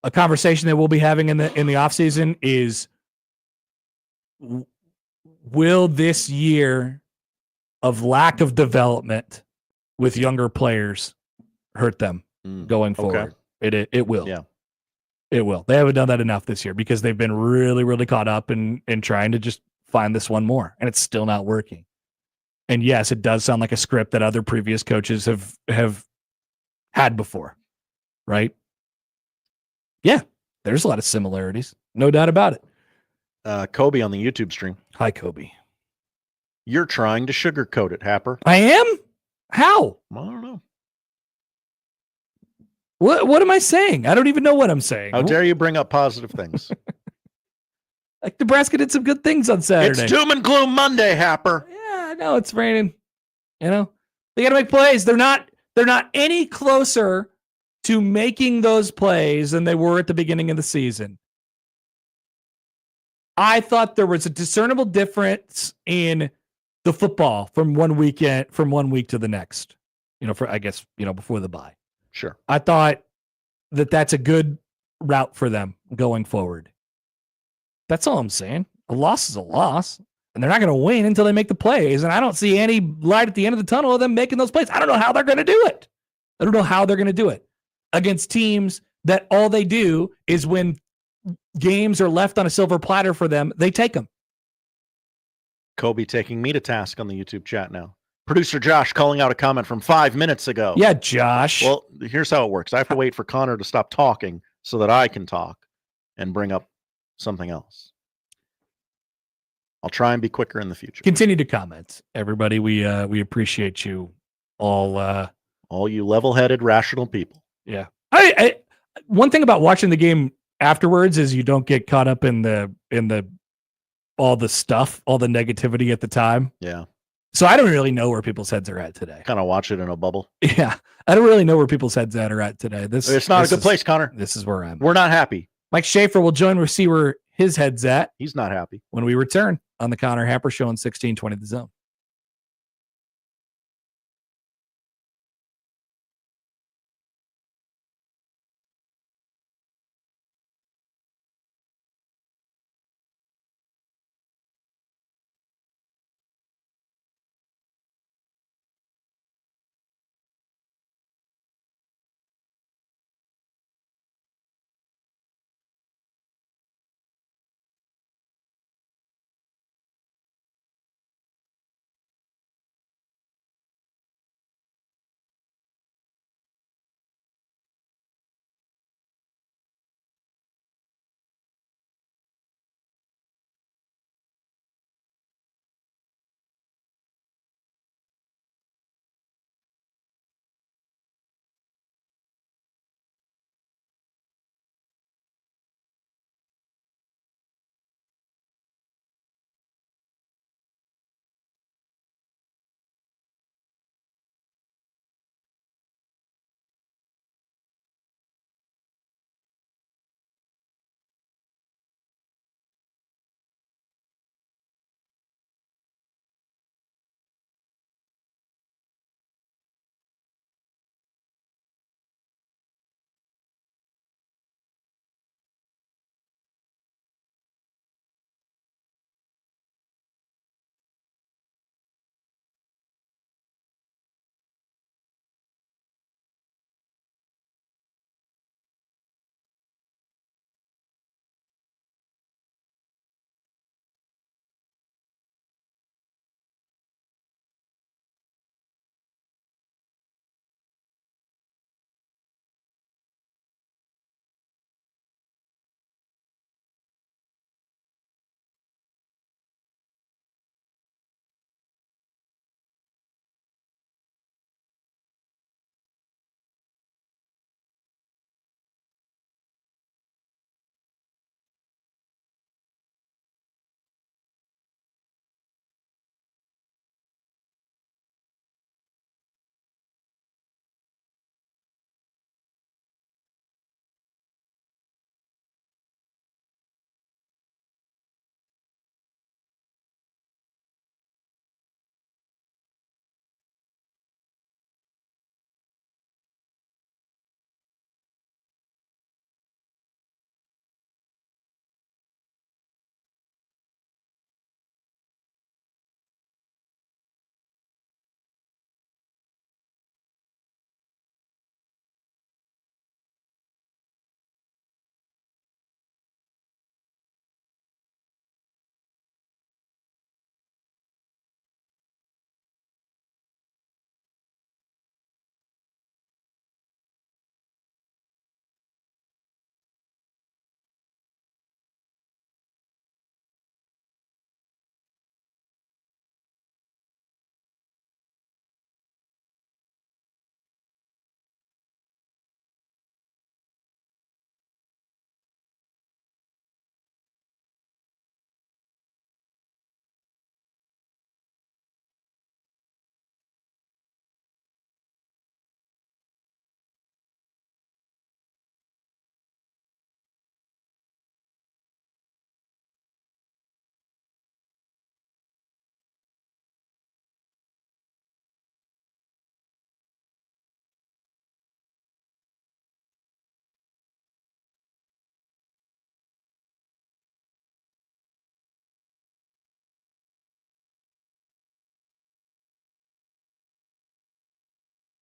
A conversation that we'll be having in the offseason is, will this year of lack of development with younger players hurt them going forward? Okay. It will. Yeah. It will. They haven't done that enough this year because they've been really, really caught up in trying to just find this one more, and it's still not working. And yes, it does sound like a script that other previous coaches have had before, right? Yeah, there's a lot of similarities. No doubt about it. Kobe on the YouTube stream. Hi, Kobe. You're trying to sugarcoat it, Happer. I am? How? I don't know. What am I saying? I don't even know what I'm saying. How dare you bring up positive things? Like Nebraska did some good things on Saturday. It's doom and gloom Monday, Happer. Yeah, I know it's raining. You know, they got to make plays. They're not any closer to making those plays than they were at the beginning of the season. I thought there was a discernible difference in the football from one week to the next. Before the bye. Sure. I thought that's a good route for them going forward. That's all I'm saying. A loss is a loss, and they're not going to win until they make the plays. And I don't see any light at the end of the tunnel of them making those plays. I don't know how they're going to do it. I don't know how they're going to do it against teams that all they do is when games are left on a silver platter for them, they take them. Kobe taking me to task on the YouTube chat now. Producer Josh calling out a comment from 5 minutes ago. Yeah, Josh. Well, here's how it works. I have to wait for Connor to stop talking so that I can talk and bring up something else. I'll try and be quicker in the future. Continue to comment, everybody. We appreciate you all you level-headed, rational people. Yeah. I one thing about watching the game afterwards is you don't get caught up in the all the stuff, all the negativity at the time. Yeah. So I don't really know where people's heads are at today. Kind of watch it in a bubble. Yeah. I don't really know where people's heads are at today. It's not a good place, Connor. This is where I'm. We're not happy. Mike Schaefer will join. We'll see where his head's at. He's not happy. When we return on the Connor Happer Show in 1620 The Zone.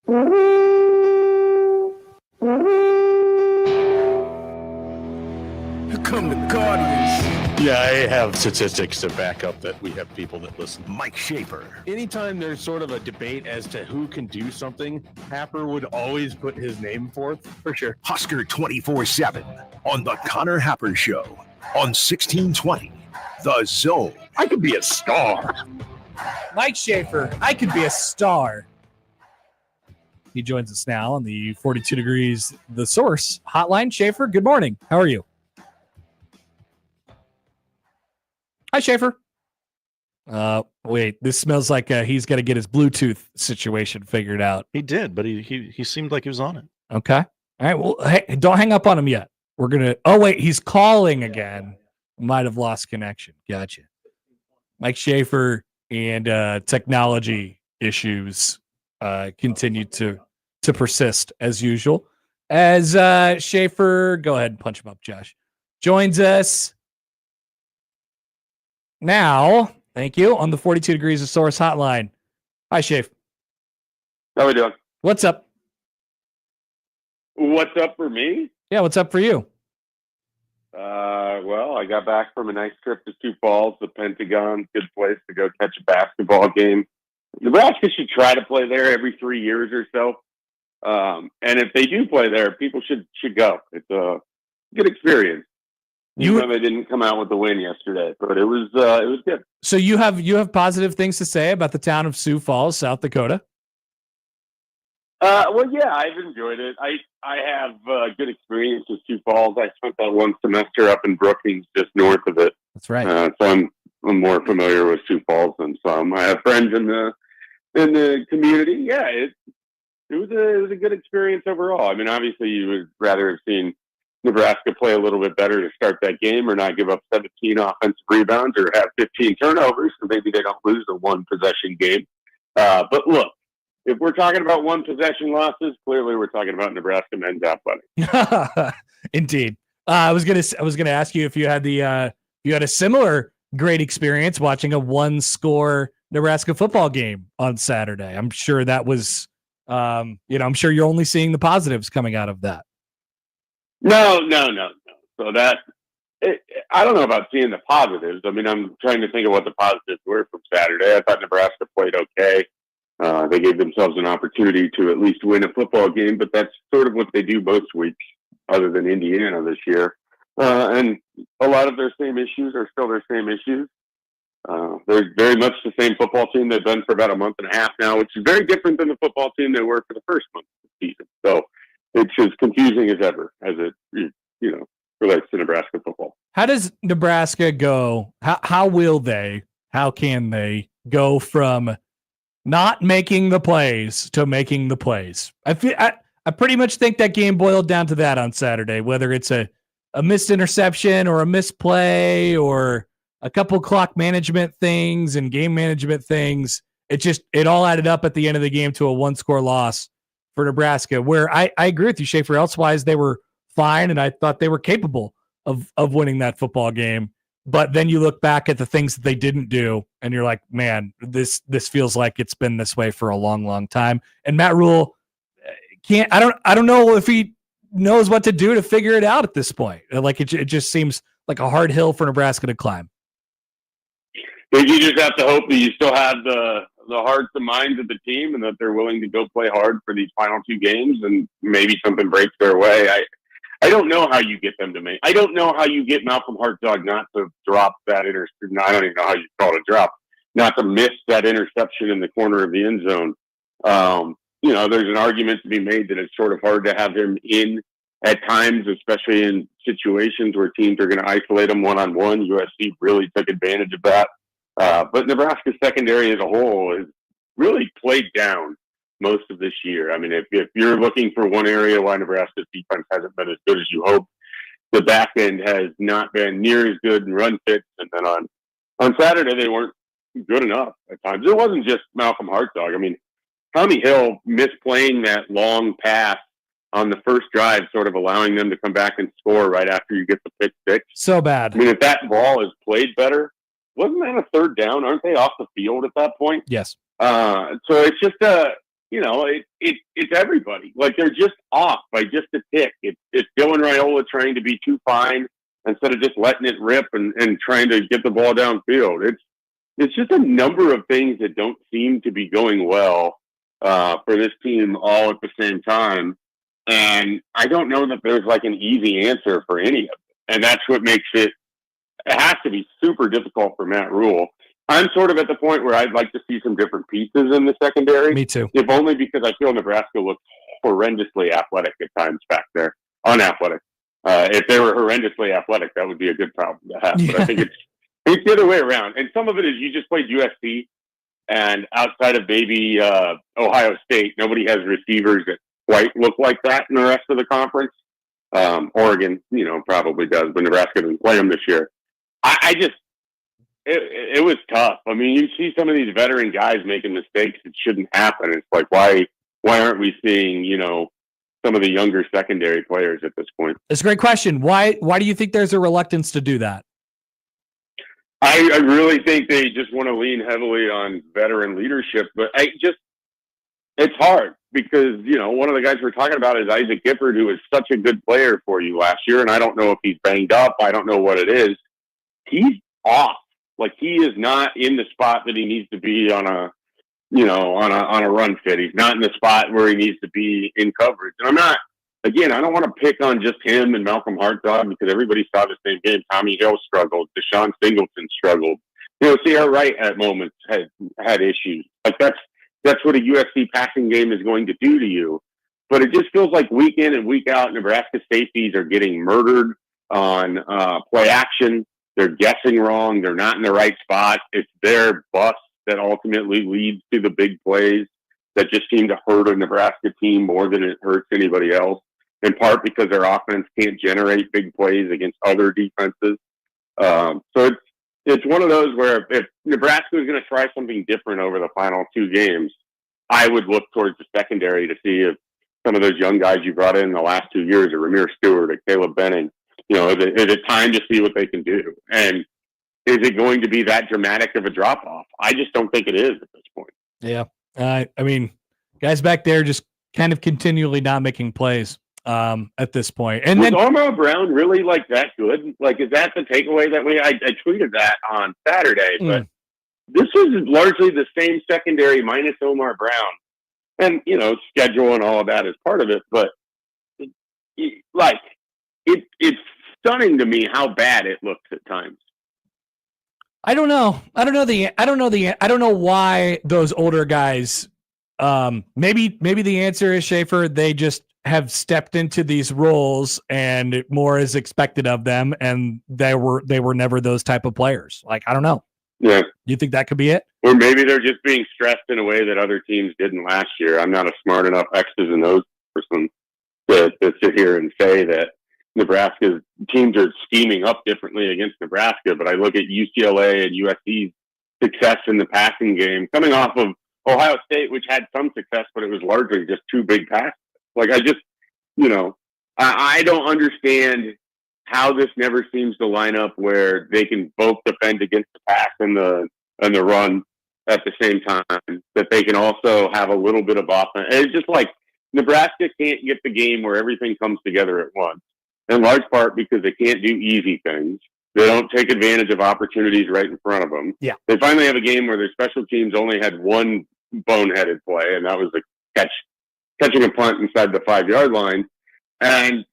Come the Guardians. Yeah, I have statistics to back up that we have people that listen. Mike Schaefer. Anytime there's sort of a debate as to who can do something, Happer would always put his name forth, for sure. Husker 24/7 on the Connor Happer Show on 1620 The Zone. I could be a star. Mike Schaefer, I could be a star. He joins us now on the 42 Degrees The Source hotline. Schaefer, good morning. How are you? Hi, Schaefer. Wait, this smells like he's got to get his Bluetooth situation figured out. He did, but he seemed like he was on it. Okay. All right. Well, hey, don't hang up on him yet. We're going to, oh, wait, he's calling again. Might have lost connection. Gotcha. Mike Schaefer and technology issues continue to persist as usual. As Schaefer, go ahead and punch him up, Josh, joins us now. Thank you. On the 42 Degrees of Source hotline. Hi, Schaefer. How we doing? What's up? What's up for me? Yeah, what's up for you? Well, I got back from a nice trip to Sioux Falls, the Pentagon. Good place to go catch a basketball game. Nebraska should try to play there every 3 years or so. And if they do play there, people should go. It's a good experience. Even though they didn't come out with the win yesterday, but it was good. So you have positive things to say about the town of Sioux Falls, South Dakota? Well, yeah, I've enjoyed it. I have good experience with Sioux Falls. I spent that one semester up in Brookings, just north of it. That's right. So I'm more familiar with Sioux Falls than some. I have friends in the community. Yeah, it was a good experience overall. I mean, obviously, you would rather have seen Nebraska play a little bit better to start that game, or not give up 17 offensive rebounds, or have 15 turnovers, so maybe they don't lose a one possession game. But look, if we're talking about one possession losses, clearly we're talking about Nebraska men's athletics. Indeed. I was gonna ask you if you had you had a similar great experience watching a one score Nebraska football game on Saturday. I'm sure that was I'm sure you're only seeing the positives coming out of that. No. So I don't know about seeing the positives. I mean, I'm trying to think of what the positives were from Saturday. I thought Nebraska played okay. They gave themselves an opportunity to at least win a football game, but that's sort of what they do most weeks, other than Indiana this year. And a lot of their same issues are still their same issues. They're very much the same football team they've been for about a month and a half now, which is very different than the football team they were for the first month of the season. So it's as confusing as ever as it relates to Nebraska football. How does Nebraska go? How can they go from not making the plays to making the plays? I pretty much think that game boiled down to that on Saturday, whether it's a missed interception or a misplay or a couple clock management things and game management things. It all added up at the end of the game to a one-score loss for Nebraska, where I agree with you, Schaefer. Elsewise, they were fine, and I thought they were capable of winning that football game. But then you look back at the things that they didn't do, and you're like, man, this feels like it's been this way for a long, long time. And Matt Rhule I don't know if he knows what to do to figure it out at this point. Like it just seems like a hard hill for Nebraska to climb. You just have to hope that you still have the hearts and minds of the team, and that they're willing to go play hard for these final two games, and maybe something breaks their way. I don't know how you get them to make. I don't know how you get Malcolm Hartzog not to drop that interception. I don't even know how you call it a drop, not to miss that interception in the corner of the end zone. There's an argument to be made that it's sort of hard to have him in at times, especially in situations where teams are going to isolate him one-on-one. USC really took advantage of that. But Nebraska's secondary as a whole has really played down most of this year. I mean, if you're looking for one area why Nebraska's defense hasn't been as good as you hope, the back end has not been near as good in run fits. And then on Saturday, they weren't good enough at times. It wasn't just Malcolm Hartzog. I mean, Tommy Hill misplaying that long pass on the first drive, sort of allowing them to come back and score right after you get the pick six. So bad. I mean, if that ball is played better, wasn't that a third down? Aren't they off the field at that point? Yes. So it's just it's everybody. Like, they're just off by just a tick. It's Dylan Raiola trying to be too fine instead of just letting it rip and trying to get the ball downfield. It's just a number of things that don't seem to be going well for this team all at the same time. And I don't know that there's like an easy answer for any of it. And that's what makes it has to be super difficult for Matt Rhule. I'm sort of at the point where I'd like to see some different pieces in the secondary. Me too. If only because I feel Nebraska looks horrendously athletic at times back there. Unathletic. If they were horrendously athletic, that would be a good problem to have. But I think it's the other way around. And some of it is you just played USC, and outside of maybe Ohio State, nobody has receivers that quite look like that in the rest of the conference. Oregon, probably does, but Nebraska didn't play them this year. It was tough. I mean, you see some of these veteran guys making mistakes that shouldn't happen. It's like, why aren't we seeing, some of the younger secondary players at this point? It's a great question. Why do you think there's a reluctance to do that? I really think they just want to lean heavily on veteran leadership, but it's hard because, one of the guys we're talking about is Isaac Gifford, who was such a good player for you last year. And I don't know if he's banged up. I don't know what it is. He's off. Like, he is not in the spot that he needs to be on a run fit. He's not in the spot where he needs to be in coverage. And I don't want to pick on just him and Malcolm Hartzog because everybody saw the same game. Tommy Hill struggled. Deshaun Singleton struggled. C.R. Wright at moments had issues. Like, that's what a USC passing game is going to do to you. But it just feels like week in and week out, Nebraska safeties are getting murdered on play action. They're guessing wrong. They're not in the right spot. It's their bust that ultimately leads to the big plays that just seem to hurt a Nebraska team more than it hurts anybody else, in part because their offense can't generate big plays against other defenses. So it's one of those where if Nebraska is going to try something different over the final two games, I would look towards the secondary to see if some of those young guys you brought in the last 2 years, or Ramir Stewart or Caleb Benning, is it time to see what they can do? And is it going to be that dramatic of a drop-off? I just don't think it is at this point. Yeah. I mean, guys back there just kind of continually not making plays at this point. And was then Omaha Brown really like that good? Like, is that the takeaway that I tweeted that on Saturday, but this was largely the same secondary minus Omar Brown. And, schedule and all of that is part of it, but it's stunning to me how bad it looks at times. I don't know why those older guys. Maybe the answer is, Schaefer, they just have stepped into these roles and more is expected of them, and they were never those type of players. Like, I don't know. Yeah. You think that could be it? Or maybe they're just being stressed in a way that other teams didn't last year. I'm not a smart enough X's and O's person to sit here and say that Nebraska's teams are scheming up differently against Nebraska, but I look at UCLA and USC's success in the passing game coming off of Ohio State, which had some success, but it was largely just two big passes. Like, I don't understand how this never seems to line up where they can both defend against the pass and the run at the same time, that they can also have a little bit of offense. It's just like Nebraska can't get the game where everything comes together at once, in large part because they can't do easy things. They don't take advantage of opportunities right in front of them. Yeah. They finally have a game where their special teams only had one boneheaded play, and that was catching a punt inside the 5-yard line. And,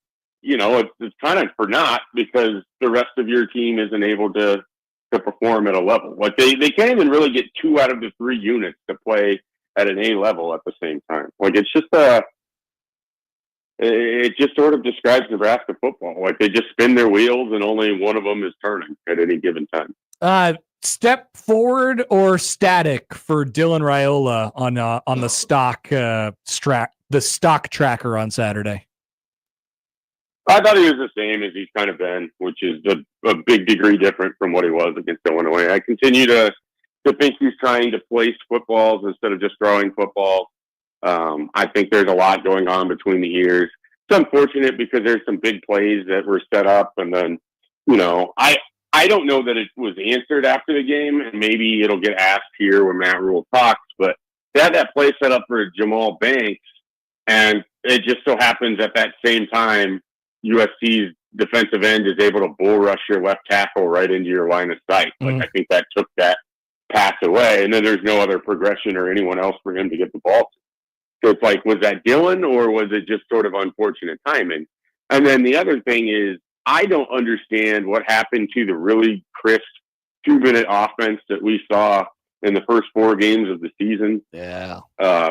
it's kind of for naught because the rest of your team isn't able to perform at a level. Like, they can't even really get 2 out of the 3 units to play at an A level at the same time. Like, it's just it just sort of describes Nebraska football. Like, they just spin their wheels and only one of them is turning at any given time. Step forward or static for Dylan Raiola on the stock tracker on Saturday? I thought he was the same as he's kind of been, which is a big degree different from what he was against Illinois. I continue to think he's trying to place footballs instead of just throwing footballs. I think there's a lot going on between the ears. It's unfortunate because there's some big plays that were set up, and then, I don't know that it was answered after the game, and maybe it'll get asked here when Matt Rhule talks, but they had that play set up for Jamal Banks, and it just so happens at that same time, USC's defensive end is able to bull rush your left tackle right into your line of sight. Like, I think that took that pass away, and then there's no other progression or anyone else for him to get the ball to. So it's like, was that Dylan, or was it just sort of unfortunate timing? And then the other thing is, I don't understand what happened to the really crisp 2-minute offense that we saw in the first 4 games of the season. Yeah.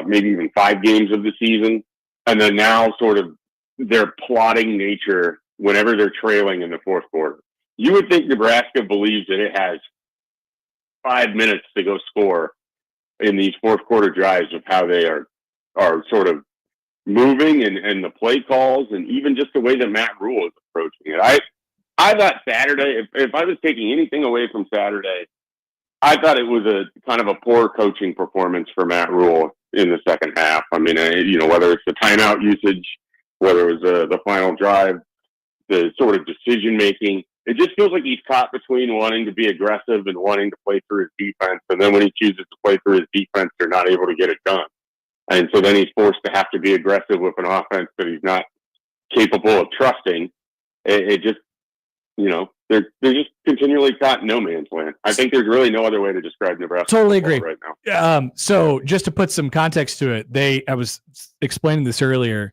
Maybe even 5 games of the season. And then now sort of their plotting nature whenever they're trailing in the fourth quarter. You would think Nebraska believes that it has 5 minutes to go score in these fourth quarter drives of how they are sort of moving and the play calls and even just the way that Matt Rhule is approaching it. I thought Saturday, if I was taking anything away from Saturday, I thought it was a kind of a poor coaching performance for Matt Rhule in the second half. I mean, whether it's the timeout usage, whether it was the final drive, the sort of decision making, it just feels like he's caught between wanting to be aggressive and wanting to play through his defense. And then when he chooses to play through his defense, they're not able to get it done. And so then he's forced to have to be aggressive with an offense that he's not capable of trusting. It just, they're just continually caught in no man's land. I think there's really no other way to describe Nebraska. Totally agree right now. So just to put some context to it, I was explaining this earlier.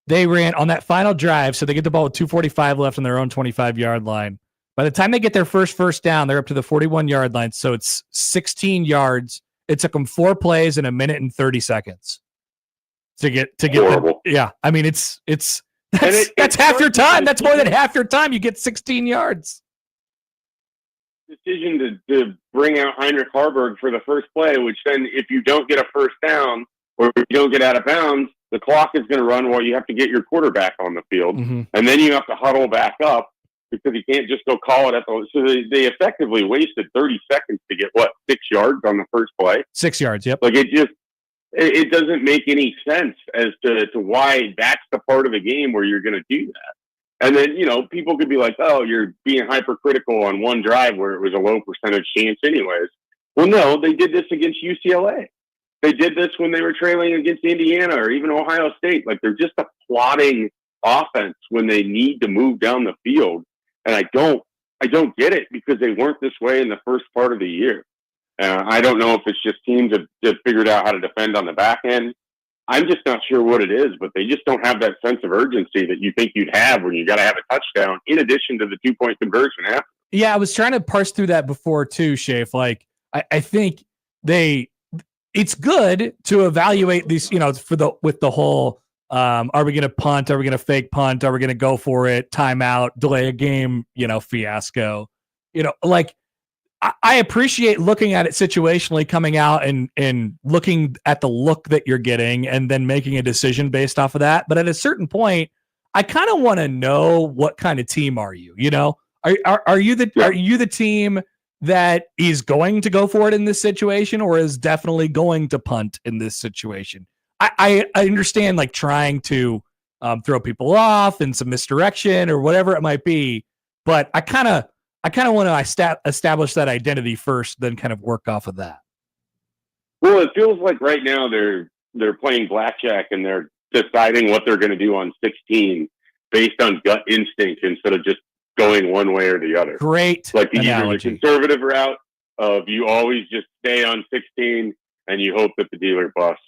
They ran on that final drive, so they get the ball with 2:45 left on their own 25-yard line. By the time they get their first down, they're up to the 41-yard line, so it's 16 yards. It took them 4 plays in a minute and 30 seconds to get. Yeah, I mean it's that's half your time. That's more than half your time. You get 16 yards. Decision to bring out Heinrich Harburg for the first play, which then if you don't get a first down or if you don't get out of bounds, the clock is going to run while you have to get your quarterback on the field. Mm-hmm. And then you have to huddle back up because you can't just go call it at the. So they effectively wasted 30 seconds to get 6 yards on the first play? 6 yards, yep. Like it doesn't make any sense as to why that's the part of the game where you're going to do that. And then, people could be like, oh, you're being hypercritical on one drive where it was a low percentage chance anyways. Well, no, they did this against UCLA. They did this when they were trailing against Indiana or even Ohio State. Like, they're just a plotting offense when they need to move down the field. And I don't get it because they weren't this way in the first part of the year. I don't know if it's just teams have figured out how to defend on the back end. I'm just not sure what it is, but they just don't have that sense of urgency that you think you'd have when you got to have a touchdown in addition to the 2-point conversion after. Yeah, I was trying to parse through that before too, Schaefer. Like, I think it's good to evaluate these, with the whole, are we going to punt? Are we going to fake punt? Are we going to go for it? Timeout, delay a game, fiasco. I appreciate looking at it situationally, coming out and looking at the look that you're getting and then making a decision based off of that. But at a certain point, I kind of want to know what kind of team are you? Are you the team that is going to go for it in this situation or is definitely going to punt in this situation? I understand like trying to throw people off and some misdirection or whatever it might be, but I kind of want to establish that identity first, then kind of work off of that. Well, it feels like right now they're playing blackjack and they're deciding what they're going to do on 16 based on gut instinct instead of just going one way or the other. Great. Like either the conservative route of you always just stay on 16 and you hope that the dealer busts,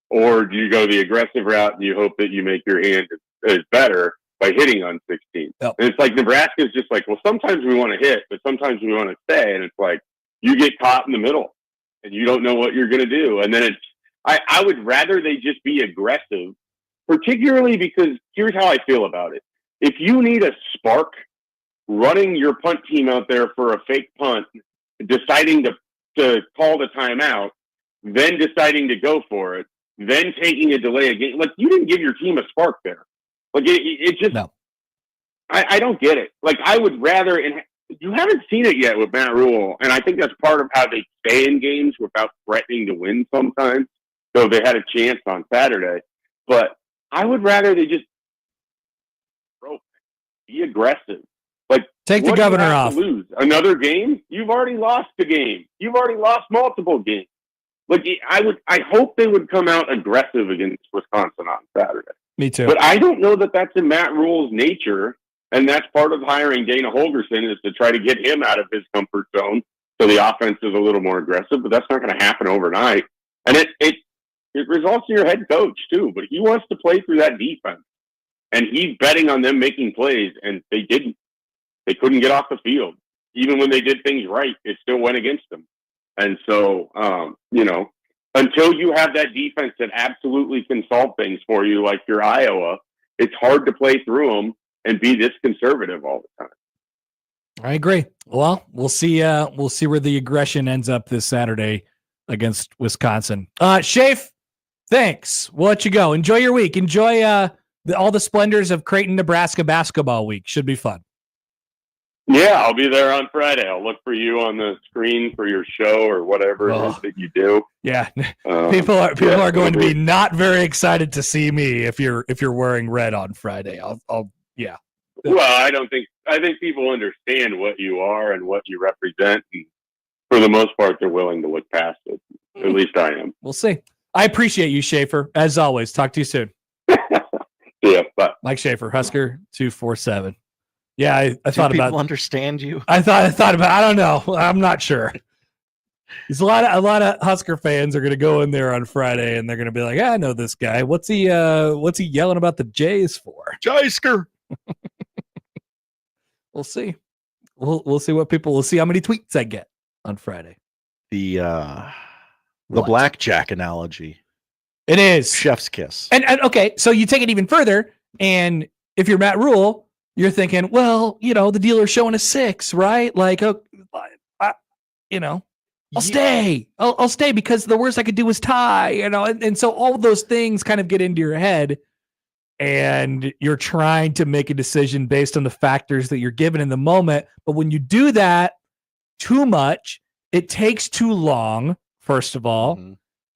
or do you go the aggressive route and you hope that you make your hand as better by hitting on 16. Yep. And it's like Nebraska's just like, well, sometimes we want to hit, but sometimes we want to stay. And it's like you get caught in the middle and you don't know what you're going to do. And then I would rather they just be aggressive, particularly because here's how I feel about it. If you need a spark, running your punt team out there for a fake punt, deciding to call the timeout, then deciding to go for it, then taking a delay of game, like you didn't give your team a spark there. Like it just, no. I don't get it. Like I would rather, and you haven't seen it yet with Matt Rhule, and I think that's part of how they stay in games without threatening to win sometimes. So they had a chance on Saturday, but I would rather they just be aggressive. Like take the governor off. Lose another game? You've already lost the game. You've already lost multiple games. I hope they would come out aggressive against Wisconsin on Saturday. Me too. But I don't know that that's in Matt Rhule's nature, and that's part of hiring Dana Holgorsen is to try to get him out of his comfort zone so the offense is a little more aggressive. But that's not going to happen overnight, and it results in your head coach too. But he wants to play through that defense, and he's betting on them making plays, and they didn't. They couldn't get off the field. Even when they did things right, it still went against them. And so, until you have that defense that absolutely can solve things for you, like your Iowa, it's hard to play through them and be this conservative all the time. I agree. Well, we'll see. We'll see where the aggression ends up this Saturday against Wisconsin. Schaefer, thanks. We'll let you go. Enjoy your week. Enjoy all the splendors of Creighton, Nebraska basketball week. Should be fun. Yeah, I'll be there on Friday. I'll look for you on the screen for your show or whatever it is that you do. Yeah, people are going to be not very excited to see me if you're wearing red on Friday. Yeah. Well, I think people understand what you are and what you represent, and for the most part, they're willing to look past it. At least I am. We'll see. I appreciate you, Schaefer. As always, talk to you soon. Yeah, bye. Mike Schaefer, Husker 247. Yeah, I thought about. People understand you. I thought about. I don't know. I'm not sure. There's a lot of Husker fans are going to go in there on Friday and they're going to be like, I know this guy. What's he yelling about the Jays for? Jaisker. We'll see. We'll see what people. We'll see how many tweets I get on Friday. The blackjack analogy. It is chef's kiss. And okay, so you take it even further, and if you're Matt Rhule, you're thinking, well, the dealer's showing a 6, right? Like, I'll stay. I'll stay because the worst I could do is tie, and so all those things kind of get into your head, and you're trying to make a decision based on the factors that you're given in the moment. But when you do that too much, it takes too long, first of all,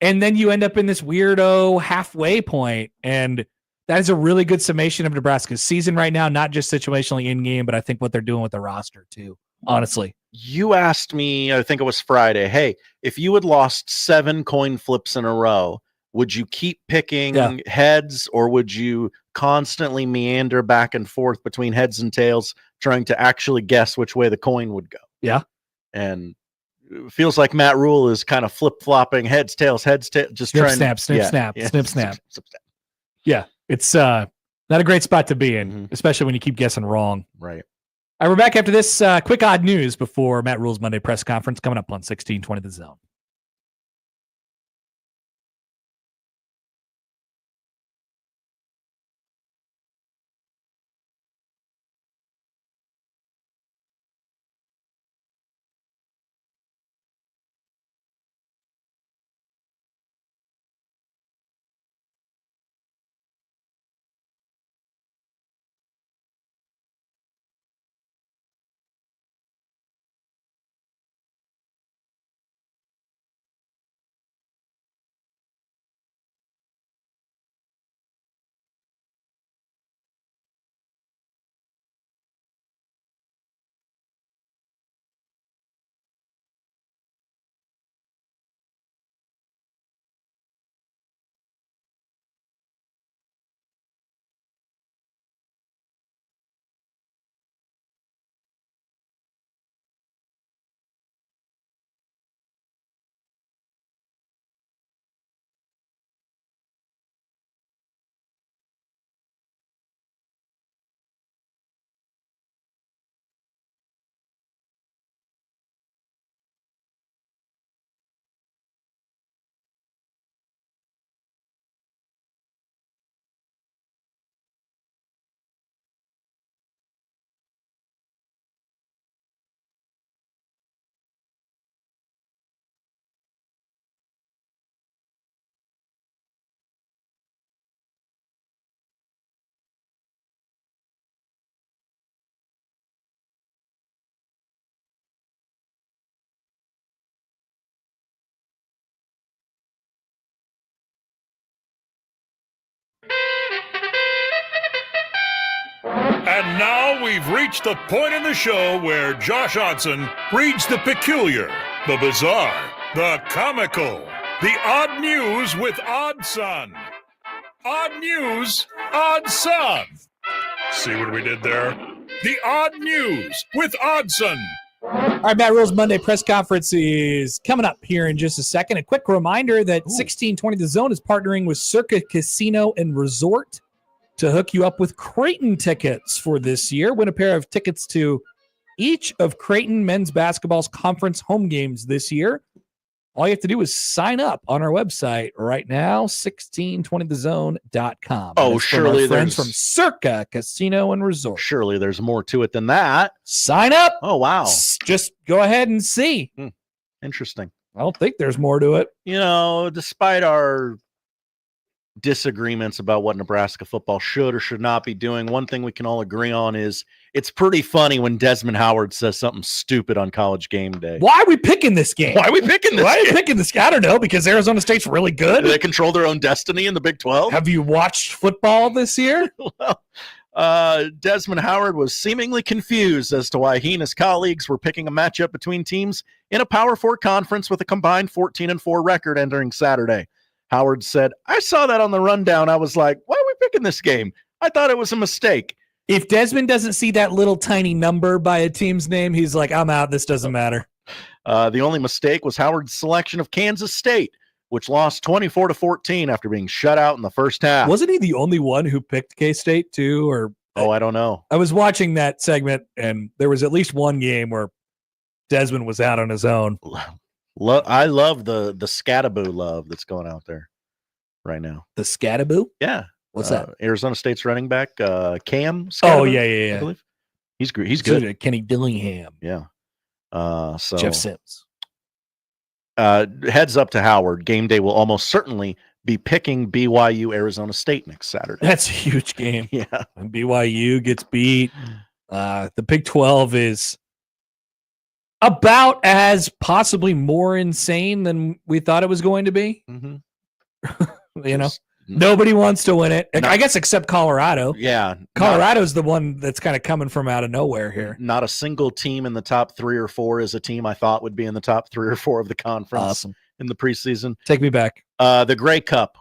and then you end up in this weirdo halfway point, and that is a really good summation of Nebraska's season right now, not just situationally in game, but I think what they're doing with the roster too, honestly. You asked me, I think it was Friday, hey, if you had lost 7 coin flips in a row, would you keep picking heads, or would you constantly meander back and forth between heads and tails, trying to actually guess which way the coin would go? Yeah. And it feels like Matt Rhule is kind of flip-flopping heads, tails, just snip, trying snap, snip, snap, snip, snap. Yeah. It's not a great spot to be in, especially when you keep guessing wrong. Right. All right, we're back after this quick odd news before Matt Rhule's Monday press conference coming up on 1620 The Zone. And now we've reached the point in the show where Josh Hodson reads the peculiar, the bizarre, the comical, The Odd News with Odd Son. Odd News, Odd Son. See what we did there? The Odd News with Odd Son. All right, Matt Rhule's Monday press conference is coming up here in just a second. A quick reminder that 1620 The Zone is partnering with Circa Casino and Resort to hook you up with Creighton tickets for this year. Win a pair of tickets to each of Creighton men's basketball's conference home games this year. All you have to do is sign up on our website right now, 1620thezone.com. Oh, surely friends there's from Circa Casino and Resort. Surely there's more to it than that. Sign up. Oh, wow. Just go ahead and see. Interesting. I don't think there's more to it. You know, despite our disagreements about what Nebraska football should or should not be doing, one thing we can all agree on is it's pretty funny when Desmond Howard says something stupid on College Game Day. Why are we picking this game? Why are we picking this Why are you game? picking this game? I don't know, because Arizona State's really good. Do they control their own destiny in the Big 12? Have you watched football this year? Well, Desmond Howard was seemingly confused as to why he and his colleagues were picking a matchup between teams in a Power 4 conference with a combined 14-4 record entering Saturday. Howard said, I saw that on the rundown. I was like, why are we picking this game? I thought it was a mistake. If Desmond doesn't see that little tiny number by a team's name, he's like, I'm out. This doesn't matter. The only mistake was Howard's selection of Kansas State, which lost 24-14 after being shut out in the first half. Wasn't he the only one who picked K-State too? Or I don't know. I was watching that segment, and there was at least one game where Desmond was out on his own. I love the scataboo love that's going out there right now. The scataboo? Yeah. What's that? Arizona State's running back, Cam Scataboo, Oh, yeah. I believe. He's good. So Kenny Dillingham. Yeah. So Jeff Sims. Heads up to Howard. Game day will almost certainly be picking BYU Arizona State next Saturday. That's a huge game. Yeah. And BYU gets beat. The Big 12 is about as possibly more insane than we thought it was going to be. Mm-hmm. Nobody wants to win it. I guess except Colorado. Yeah. Colorado's the one that's kind of coming from out of nowhere here. Not a single team in the top 3 or 4 is a team I thought would be in the top 3 or 4 of the conference. Awesome. In the preseason. Take me back. The Grey Cup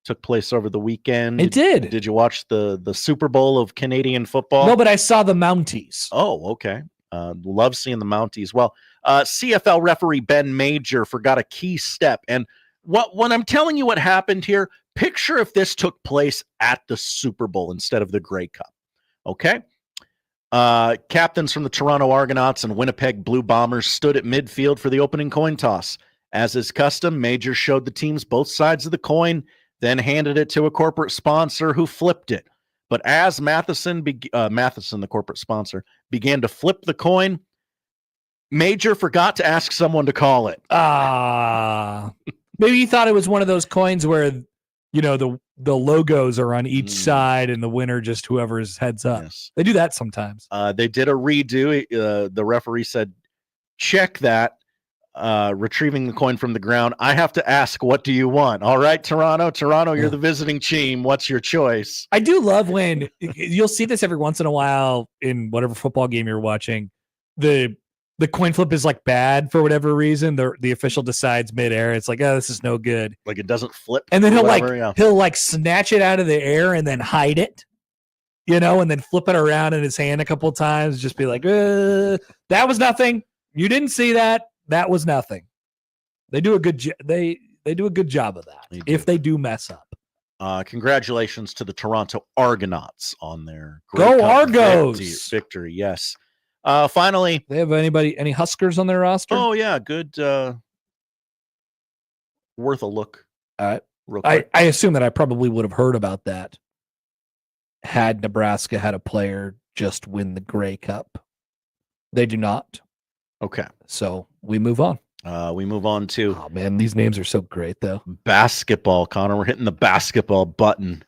took place over the weekend. It did. Did you watch the Super Bowl of Canadian football? No, but I saw the Mounties. Oh, okay. Love seeing the Mounties. Well, CFL referee Ben Major forgot a key step. And when I'm telling you what happened here, picture if this took place at the Super Bowl instead of the Grey Cup. Okay? Captains from the Toronto Argonauts and Winnipeg Blue Bombers stood at midfield for the opening coin toss. As is custom, Major showed the teams both sides of the coin, then handed it to a corporate sponsor who flipped it. But as Matheson, the corporate sponsor, began to flip the coin, Major forgot to ask someone to call it. Maybe you thought it was one of those coins where, the logos are on each side and the winner just whoever's heads up. Yes. They do that sometimes. They did a redo. The referee said, check that. Retrieving the coin from the ground. I have to ask, what do you want? All right, Toronto, you're the visiting team. What's your choice? I do love when you'll see this every once in a while in whatever football game you're watching. The coin flip is like bad for whatever reason. The official decides midair. It's like, oh, this is no good. Like it doesn't flip. And then he'll snatch it out of the air and then hide it, and then flip it around in his hand a couple of times. Just be like, that was nothing. You didn't see that. That was nothing. They do a good they do a good job of that if they do mess up. Congratulations to the Toronto Argonauts on their Go Argos victory. Yes. Finally, they have any Huskers on their roster? Oh yeah, good. Worth a look. I assume that I probably would have heard about that had Nebraska had a player just win the Grey Cup. They do not. Okay. So we move on. We move on to... Oh, man, these names are so great, though. Basketball, Connor. We're hitting the basketball button.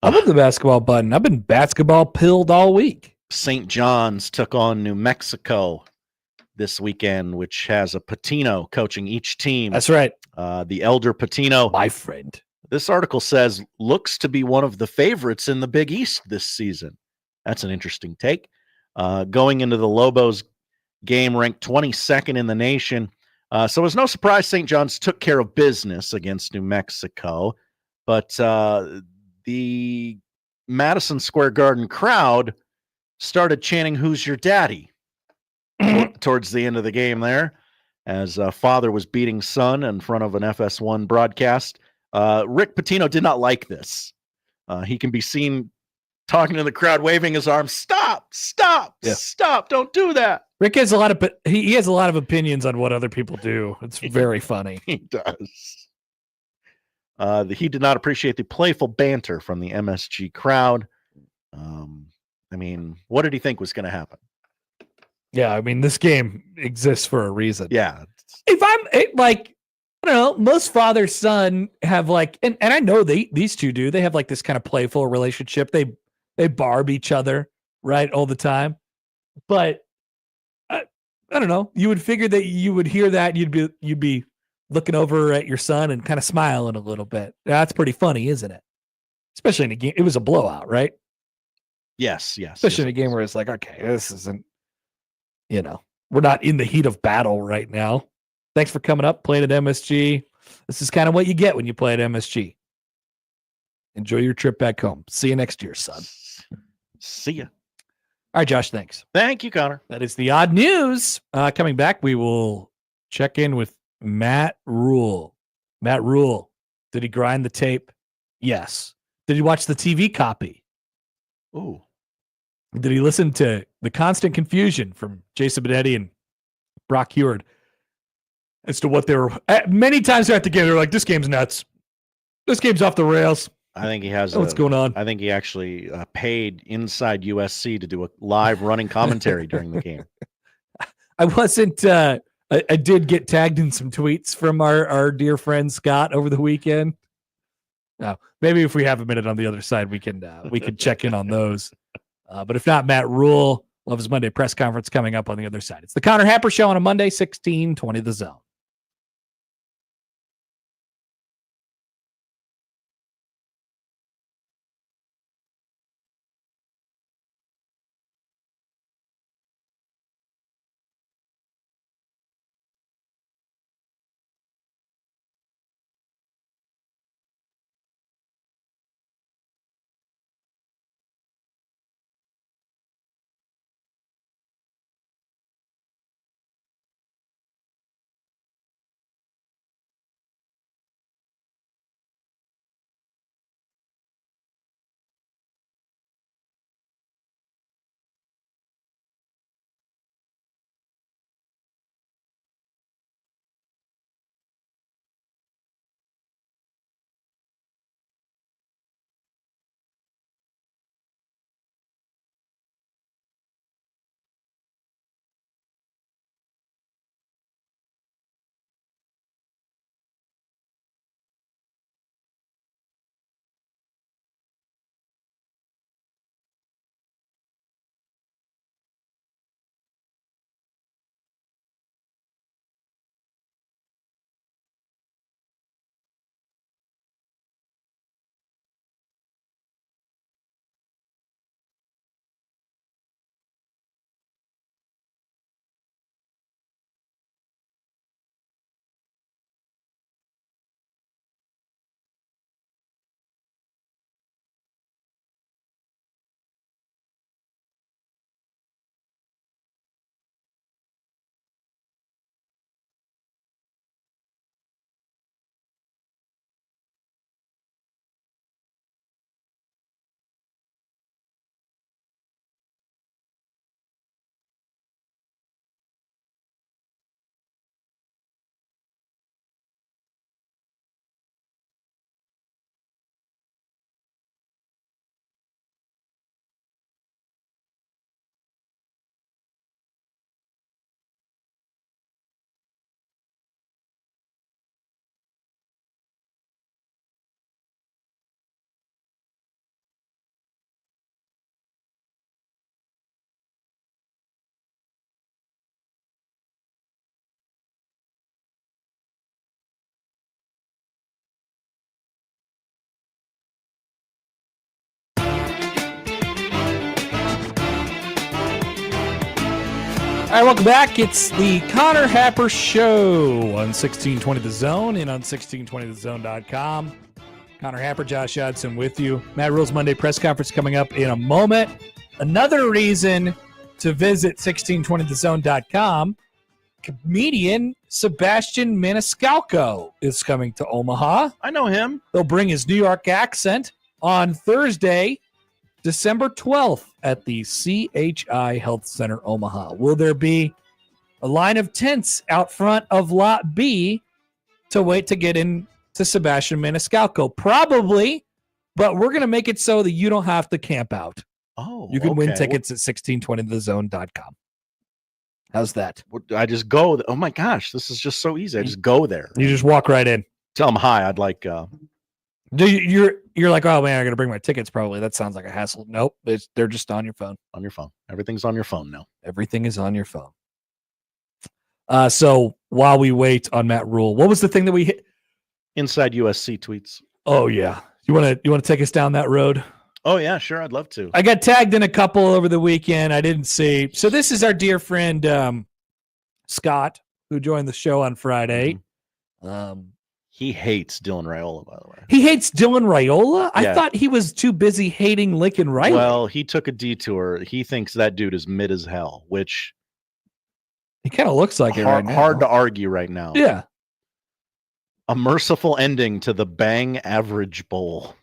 I love the basketball button. I've been basketball pilled all week. St. John's took on New Mexico this weekend, which has a Patino coaching each team. That's right. The elder Patino. My friend. This article says, looks to be one of the favorites in the Big East this season. That's an interesting take. Going into the Lobos game ranked 22nd in the nation. So it was no surprise St. John's took care of business against New Mexico, but the Madison Square Garden crowd started chanting, "Who's your daddy?" towards the end of the game there, as father was beating son in front of an FS1 broadcast. Rick Pitino did not like this. He can be seen talking to the crowd, waving his arms. Stop! Don't do that. Rick has a lot of he has a lot of opinions on what other people do. It's very funny. He does. He did not appreciate the playful banter from the MSG crowd. I mean, what did he think was going to happen? Yeah, I mean, this game exists for a reason. Yeah. If I'm like, I don't know, most father son have like, and I know these two do. They have like this kind of playful relationship. They barb each other, right, all the time. But I don't know. You would figure that you would hear that, and you'd be looking over at your son and kind of smiling a little bit. That's pretty funny, isn't it? Especially in a game. It was a blowout, right? Yes. Especially in a game where it's like, okay, this isn't, we're not in the heat of battle right now. Thanks for coming up, playing at MSG. This is kind of what you get when you play at MSG. Enjoy your trip back home. See you next year, son. See ya. All right, Josh, thanks. Thank you, Connor. That is the odd news. Coming back, we will check in with Matt Rhule. Matt Rhule, did he grind the tape? Yes. Did he watch the TV copy? Ooh. Did he listen to the constant confusion from Jason Benetti and Brock Heward as to what they were? Many times throughout the game, they were like, this game's nuts. This game's off the rails. I think he has. What's going on? I think he actually paid inside USC to do a live running commentary during the game. I wasn't. I did get tagged in some tweets from our dear friend Scott over the weekend. Now, maybe if we have a minute on the other side, we can check in on those. But if not, Matt Rhule, we'll have his Monday press conference coming up on the other side. It's the Connor Happer Show on a Monday, 1620 The Zone. All right, welcome back. It's the Connor Happer Show on 1620 The Zone and on 1620thezone.com. Connor Happer, Josh Judson with you. Matt Rhule's Monday press conference coming up in a moment. Another reason to visit 1620thezone.com. Comedian Sebastian Maniscalco is coming to Omaha. I know him. He'll bring his New York accent on Thursday, December 12th at the CHI Health Center, Omaha. Will there be a line of tents out front of Lot B to wait to get in to Sebastian Maniscalco? Probably, but we're going to make it so that you don't have to camp out. Oh, you can win tickets at 1620thezone.com. How's that? I just go. Oh my gosh, this is just so easy. I just go there. You just walk right in. Tell them hi. I'd like. You're like, oh man, I got to bring my tickets. Probably that sounds like a hassle. Nope, they're just on your phone. On your phone. Everything's on your phone now. Everything is on your phone. So while we wait on Matt Rhule, what was the thing that we hit? Inside USC tweets. Oh yeah, you want to take us down that road? Oh yeah, sure. I'd love to. I got tagged in a couple over the weekend. I didn't see. So this is our dear friend Scott, who joined the show on Friday. Mm-hmm. He hates Dylan Raiola, by the way. He hates Dylan Raiola? Yeah. I thought he was too busy hating Lincoln Riley. Well, he took a detour. He thinks that dude is mid as hell, which he kind of looks like it right now. Hard to argue right now. Yeah. A merciful ending to the Bang Average Bowl.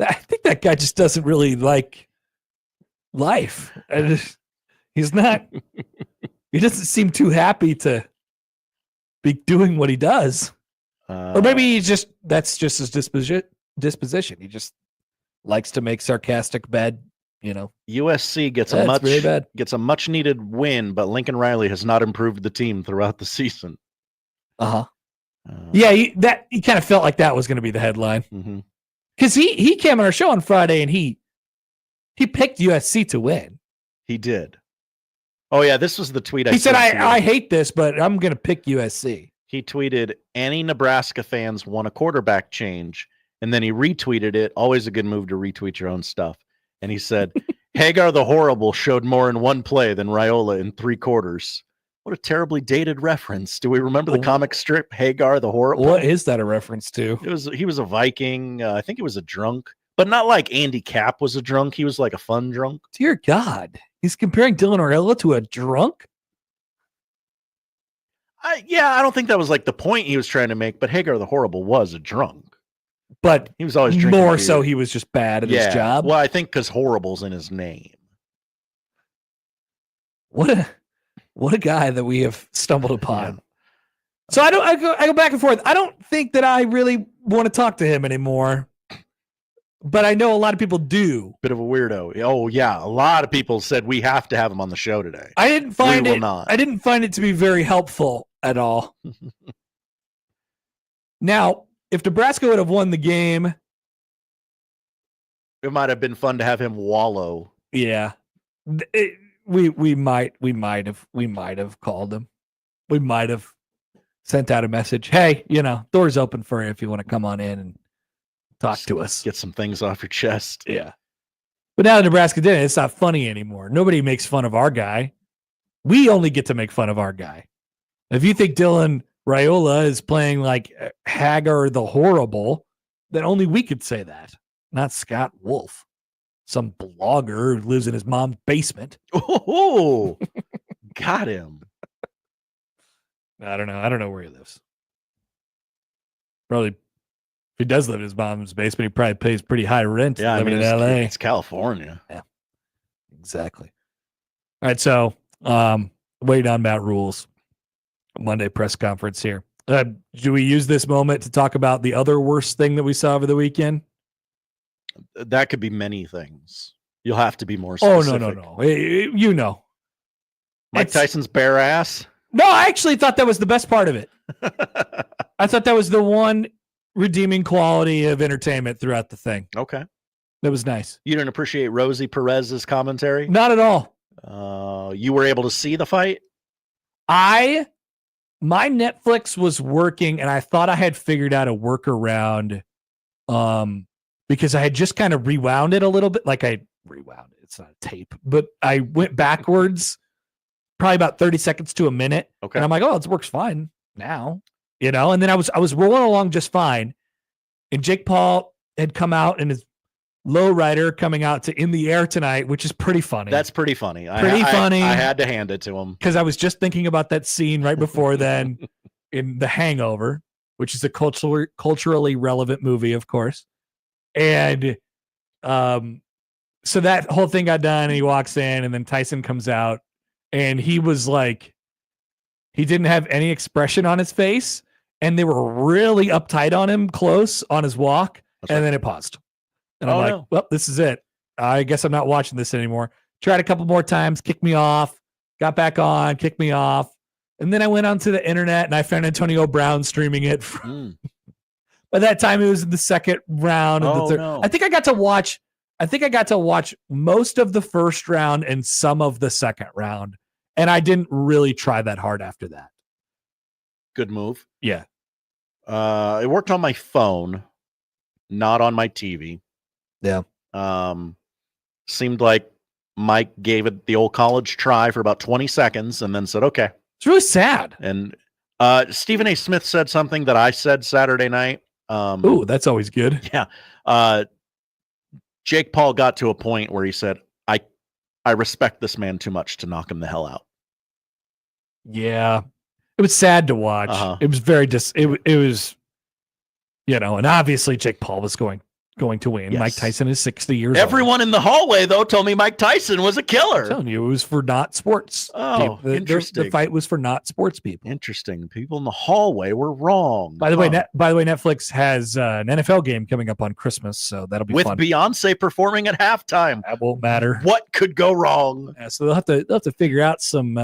I think that guy just doesn't really like life. He's not. He doesn't seem too happy to be doing what he does, or maybe that's just his disposition. He just likes to make sarcastic bad. USC gets a much needed win, but Lincoln Riley has not improved the team throughout the season. Yeah, he kind of felt like that was going to be the headline. Mm-hmm. Because he came on our show on Friday and he picked USC to win. He did. Oh yeah, this was the tweet. He said, "I hate this, but I'm going to pick USC." He tweeted, "Any Nebraska fans want a quarterback change?" And then he retweeted it. Always a good move to retweet your own stuff. And he said, "Hagar the Horrible showed more in one play than Raiola in 3 quarters." What a terribly dated reference. Do we remember the comic strip Hagar the Horrible? What is that a reference to? He was a Viking. I think he was a drunk, but not like Andy Capp was a drunk. He was like a fun drunk. Dear God, he's comparing Dylan Raiola to a drunk? I don't think that was like the point he was trying to make, but Hagar the Horrible was a drunk. But he was always drinking more beer. so he was just bad at his job. Well, I think because horrible's in his name. What a guy that we have stumbled upon. Yeah. So I go back and forth. I don't think that I really want to talk to him anymore. But I know a lot of people do. Bit of a weirdo. Oh yeah, a lot of people said we have to have him on the show today. I didn't find it to be very helpful at all. Now, if Nebraska would have won the game, it might have been fun to have him wallow. Yeah. We might have called him. We might have sent out a message. Hey, door's open for you if you want to come on in and talk to us. Get some things off your chest. Yeah. But now that Nebraska did it, it's not funny anymore. Nobody makes fun of our guy. We only get to make fun of our guy. If you think Dylan Raiola is playing like Hagar the Horrible, then only we could say that, not Scott Wolf. Some blogger who lives in his mom's basement. Oh, got him. I don't know. I don't know where he lives. Probably, if he does live in his mom's basement, he probably pays pretty high rent living in LA. It's California. Yeah, exactly. All right, so wait on Matt Rhule's Monday press conference here. Do we use this moment to talk about the other worst thing that we saw over the weekend? That could be many things. You'll have to be more specific. Oh, no. Mike Tyson's bare ass? No, I actually thought that was the best part of it. I thought that was the one redeeming quality of entertainment throughout the thing. Okay. That was nice. You didn't appreciate Rosie Perez's commentary? Not at all. You were able to see the fight? My Netflix was working, and I thought I had figured out a workaround because I had just kind of rewound it a little bit. Like I rewound it. It's not a tape, but I went backwards probably about 30 seconds to a minute. Okay. And I'm like, oh, it works fine now, and then I was rolling along just fine. And Jake Paul had come out in his low rider coming out to In the Air Tonight, which is pretty funny. That's pretty funny. Funny. I had to hand it to him because I was just thinking about that scene right before then in The Hangover, which is a culturally relevant movie, of course. And so that whole thing got done, and he walks in, and then Tyson comes out, and he was like, he didn't have any expression on his face, and they were really uptight on him close on his walk. And then it paused. And I'm like, well, this is it. I guess I'm not watching this anymore. Tried a couple more times, kicked me off, got back on, kicked me off. And then I went onto the internet and I found Antonio Brown streaming it. By that time, it was in the second round. Of the third. I think I got to watch most of the first round and some of the second round. And I didn't really try that hard after that. Good move. Yeah. It worked on my phone, not on my TV. Yeah. Seemed like Mike gave it the old college try for about 20 seconds and then said, okay. It's really sad. And Stephen A. Smith said something that I said Saturday night. Ooh, that's always good. Yeah. Jake Paul got to a point where he said, I respect this man too much to knock him the hell out. Yeah. It was sad to watch. It was very it was, and obviously Jake Paul was going to win. Yes. Mike Tyson is 60 years old. Everyone in the hallway, though, told me Mike Tyson was a killer. I'm telling you, it was for not sports. Oh, interesting. The fight was for not sports people. Interesting. People in the hallway were wrong. By the way, Netflix has an NFL game coming up on Christmas, so that'll be fun. With Beyonce performing at halftime. That won't matter. What could go wrong? Yeah, so they'll have to figure out some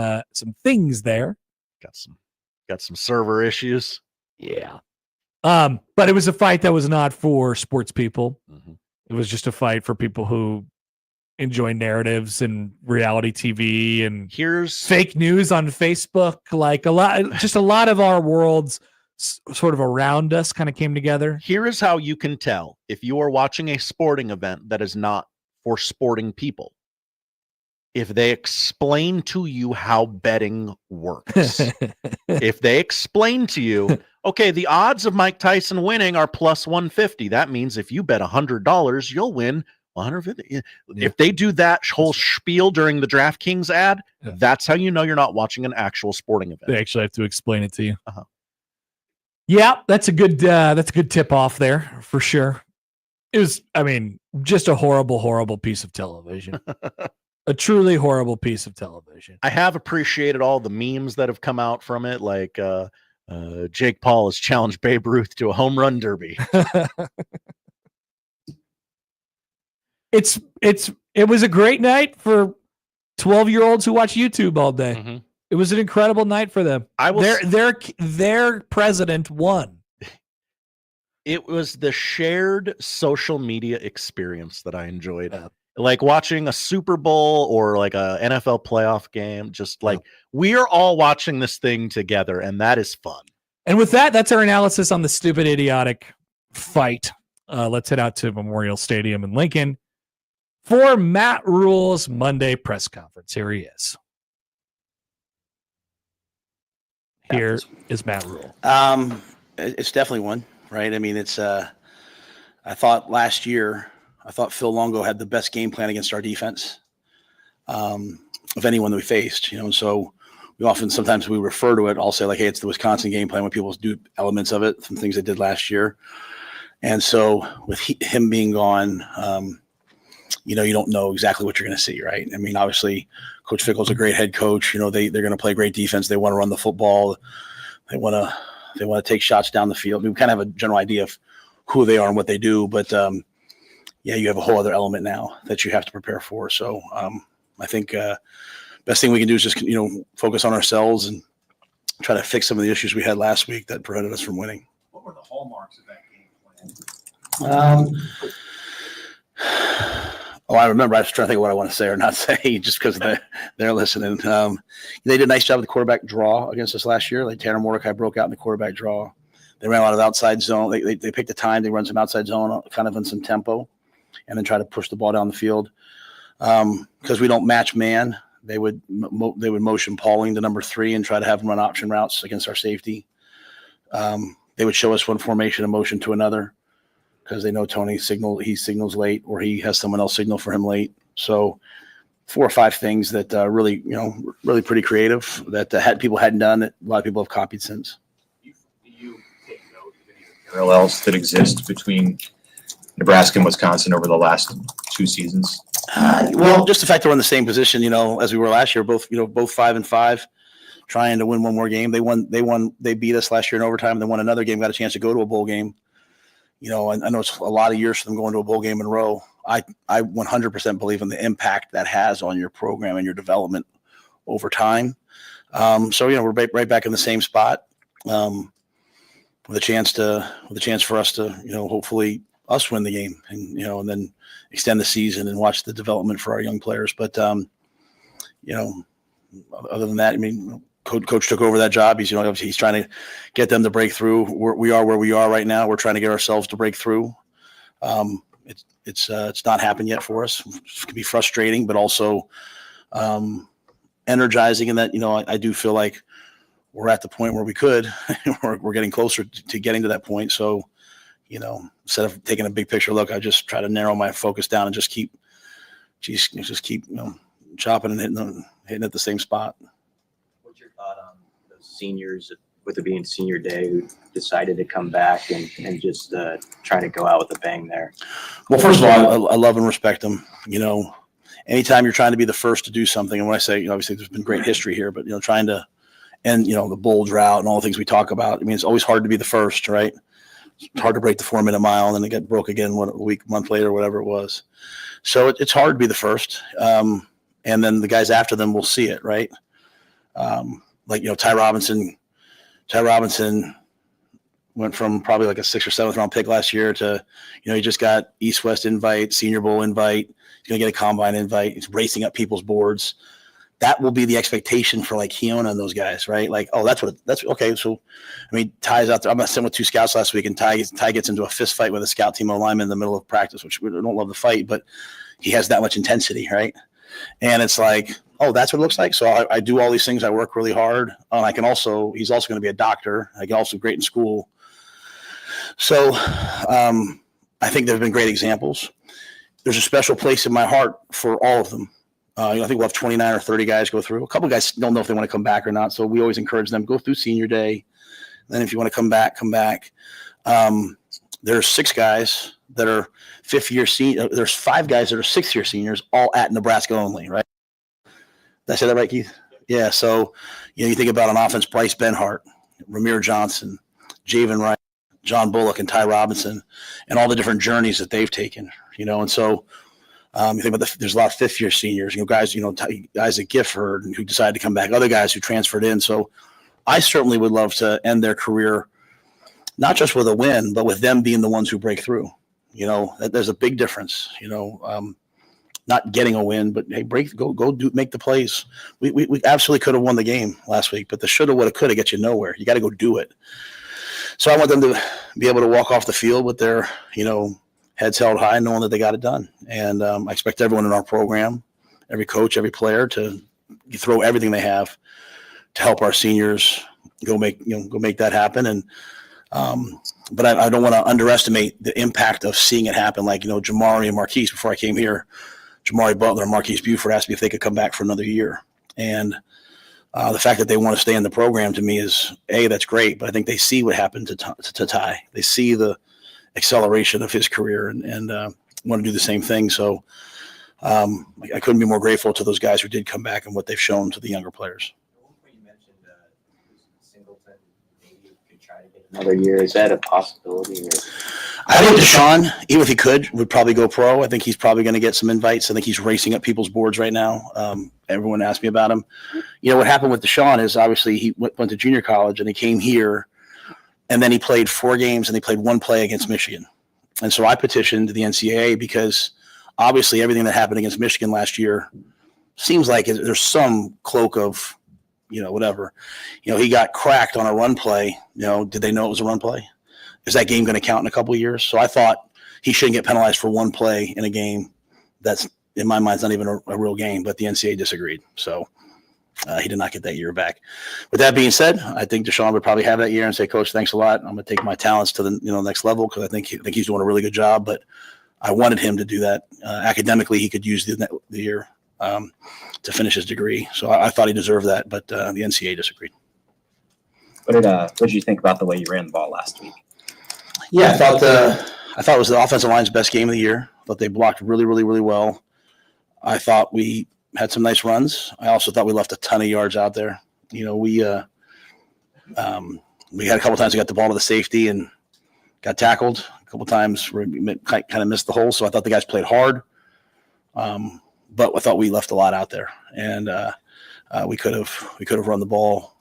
things there. Got some server issues. Yeah. But it was a fight that was not for sports people. Mm-hmm. It was just a fight for people who enjoy narratives and reality TV and fake news on Facebook. Like a lot of our worlds sort of around us kind of came together. Here is how you can tell if you are watching a sporting event that is not for sporting people. If they explain to you how betting works, if they explain to you, okay, the odds of Mike Tyson winning are plus 150. That means if you bet $100, you'll win 150. Yeah. If they do that whole spiel during the DraftKings ad, that's how you know you're not watching an actual sporting event. They actually have to explain it to you. Yeah, that's a good tip off there for sure. It was, just a horrible piece of television. A truly horrible piece of television. I have appreciated all the memes that have come out from it, like Jake Paul has challenged Babe Ruth to a home run derby. It was a great night for 12-year-olds who watch YouTube all day. Mm-hmm. It was an incredible night for them. Their president won. It was the shared social media experience that I enjoyed. Like watching a Super Bowl or like a NFL playoff game, just like we are all watching this thing together, and that is fun. And with that, that's our analysis on the stupid, idiotic fight. Let's head out to Memorial Stadium in Lincoln for Matt Rhule's Monday press conference. Here he is. Here is Matt Rhule. It's definitely one, right? It's I thought last year, Phil Longo had the best game plan against our defense of anyone that we faced, and so sometimes we refer to it. I'll say like, hey, it's the Wisconsin game plan when people do elements of it, some things they did last year. And so with him being gone, you don't know exactly what you're going to see, right? Obviously Coach Fickell's a great head coach. They're going to play great defense. They want to run the football. They want to take shots down the field. We kind of have a general idea of who they are and what they do, but you have a whole other element now that you have to prepare for. So I think best thing we can do is just, focus on ourselves and try to fix some of the issues we had last week that prevented us from winning. What were the hallmarks of that game plan? I remember. I was trying to think of what I want to say or not say just because they're listening. They did a nice job with the quarterback draw against us last year. Like Tanner Mordecai broke out in the quarterback draw. They ran a lot of outside zone. They picked the time. They run some outside zone kind of in some tempo and then try to push the ball down the field. because we don't match man. They would motion Pauling to number 3 and try to have him run option routes against our safety. They would show us one formation and motion to another because they know he signals late, or he has someone else signal for him late. So 4 or 5 things that really pretty creative that people hadn't done that a lot of people have copied since. Do you take note of any parallels that exist between Nebraska and Wisconsin over the last 2 seasons? Well, just the fact that we're in the same position, as we were last year, both 5-5, trying to win one more game. They beat us last year in overtime. They won another game, got a chance to go to a bowl game. I know it's a lot of years for them going to a bowl game in a row. I 100% believe in the impact that has on your program and your development over time. So we're right back in the same spot, with a chance for us to hopefully us win the game and then extend the season and watch the development for our young players. But other than that, Coach took over that job. He's trying to get them to break through. We are where we are right now. We're trying to get ourselves to break through. It's not happened yet for us. It can be frustrating, but also energizing in that, I do feel like we're at the point where we could. we're getting closer to getting to that point. So, instead of taking a big picture look, I just try to narrow my focus down and just keep chopping and hitting at the same spot. What's your thought on those seniors, with it being senior day, who decided to come back and just try to go out with a bang there? Well, first of all, I love and respect them. Anytime you're trying to be the first to do something, and when I say, obviously there's been great history here, but, trying to end, the bowl drought and all the things we talk about. It's always hard to be the first, right? It's hard to break the 4-minute mile, and then it got broke again month later, whatever it was. So it's hard to be the first. And then the guys after them will see it, right? Ty Robinson went from probably like a 6th or 7th round pick last year to, he just got East-West invite, Senior Bowl invite. He's going to get a combine invite. He's racing up people's boards. That will be the expectation for Keona and those guys, right? That's okay. So, Ty's out there. I'm sitting with 2 scouts last week, and Ty gets into a fist fight with a scout team lineman in the middle of practice, which we don't love the fight, but he has that much intensity, right? And it's that's what it looks like. So I do all these things. I work really hard. He's also going to be a doctor. I get also great in school. So I think there have been great examples. There's a special place in my heart for all of them. I think we'll have 29 or 30 guys go through. A couple of guys don't know if they want to come back or not. So we always encourage them, go through senior day. Then if you want to come back, come back. There's 6 guys that are 5th-year senior. There's 5 guys that are 6th-year seniors, all at Nebraska only, right? Did I say that right, Keith? Yeah. So, you think about on offense, Bryce Benhart, Ramir Johnson, Javen Wright, John Bullock, and Ty Robinson, and all the different journeys that they've taken, and so you think about there's a lot of 5th-year seniors, guys, guys at Gifford who decided to come back, other guys who transferred in. So I certainly would love to end their career, not just with a win, but with them being the ones who break through. There's a big difference, not getting a win, but hey, make the plays. We absolutely could have won the game last week, but the shoulda, woulda, coulda gets you nowhere. You got to go do it. So I want them to be able to walk off the field with their, heads held high, knowing that they got it done. And I expect everyone in our program, every coach, every player, to throw everything they have to help our seniors go make that happen. And but I don't want to underestimate the impact of seeing it happen. Jamari and Marquise, before I came here, Jamari Butler and Marquise Buford asked me if they could come back for another year. And the fact that they want to stay in the program, to me, is that's great. But I think they see what happened to Ty. They see the acceleration of his career and want to do the same thing. So I couldn't be more grateful to those guys who did come back and what they've shown to the younger players. You mentioned Singleton maybe could try to get another year. Is that a possibility? I think Deshaun, even if he could, would probably go pro. I think he's probably going to get some invites. I think he's racing up people's boards right now. Everyone asked me about him. What happened with Deshaun is obviously he went to junior college and he came here, and then he played 4 games and he played 1 play against Michigan. And so I petitioned the NCAA because obviously everything that happened against Michigan last year seems like there's some cloak of, whatever. He got cracked on a run play. Did they know it was a run play? Is that game going to count in a couple of years? So I thought he shouldn't get penalized for 1 play in a game that's in my mind, it's not even a real game, but the NCAA disagreed. So he did not get that year back. With that being said, I think Deshaun would probably have that year and say, Coach, thanks a lot. I'm going to take my talents to the next level because I think he's doing a really good job. But I wanted him to do that. Academically, he could use the year to finish his degree. So I thought he deserved that, but the NCAA disagreed. What did you think about the way you ran the ball last week? Yeah, I thought it was the offensive line's best game of the year. I thought they blocked really, really, really well. I thought we had some nice runs. I also thought we left a ton of yards out there. We had a couple times we got the ball to the safety and got tackled. A couple times we kind of missed the hole. So I thought the guys played hard. But I thought we left a lot out there, and we could have run the ball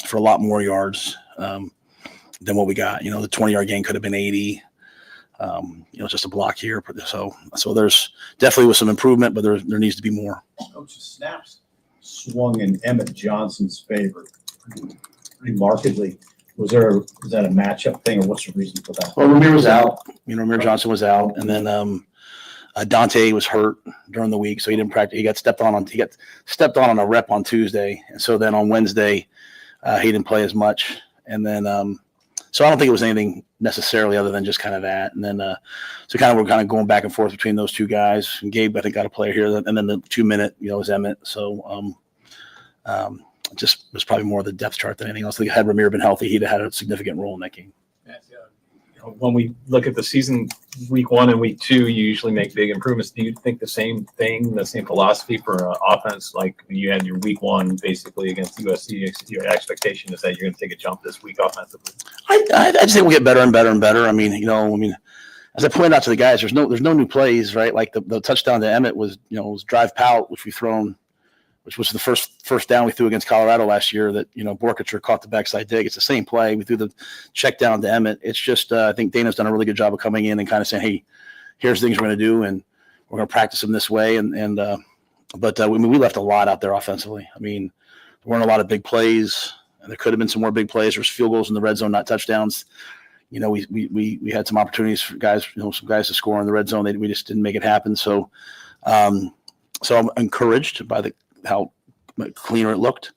for a lot more yards than what we got. The 20-yard gain could have been 80. Just a block here. So there's definitely was some improvement, but there needs to be more. Coach, the snaps swung in Emmett Johnson's favor pretty markedly. Was that a matchup thing, or what's the reason for that? Well, Ramir was out. Ramir Johnson was out, and then Dante was hurt during the week, so he didn't practice. He got stepped on a rep on Tuesday, and so then on Wednesday he didn't play as much, and then so I don't think it was anything necessarily other than just kind of that. And then so we're kind of going back and forth between those two guys. And Gabe, I think, got a player here, and then the 2-minute, was Emmett. So just was probably more of the depth chart than anything else. I think had Ramir been healthy, he'd have had a significant role in that game. When we look at the season, week 1 and week 2, you usually make big improvements. Do you think the same thing, the same philosophy for offense? Like you had your week 1 basically against USC, your expectation is that you're going to take a jump this week offensively. I just think we'll get better and better and better. I mean, as I pointed out to the guys, there's no new plays, right? Like the touchdown to Emmett was drive pout, which was the first down we threw against Colorado last year that, Borkacher caught the backside dig. It's the same play. We threw the check down to Emmett. It's just, I think Dana's done a really good job of coming in and kind of saying, hey, here's things we're going to do, and we're going to practice them this way. But we left a lot out there offensively. I mean, there weren't a lot of big plays, and there could have been some more big plays. There was field goals in the red zone, not touchdowns. We had some opportunities for guys, some guys to score in the red zone. We just didn't make it happen. So I'm encouraged by how cleaner it looked,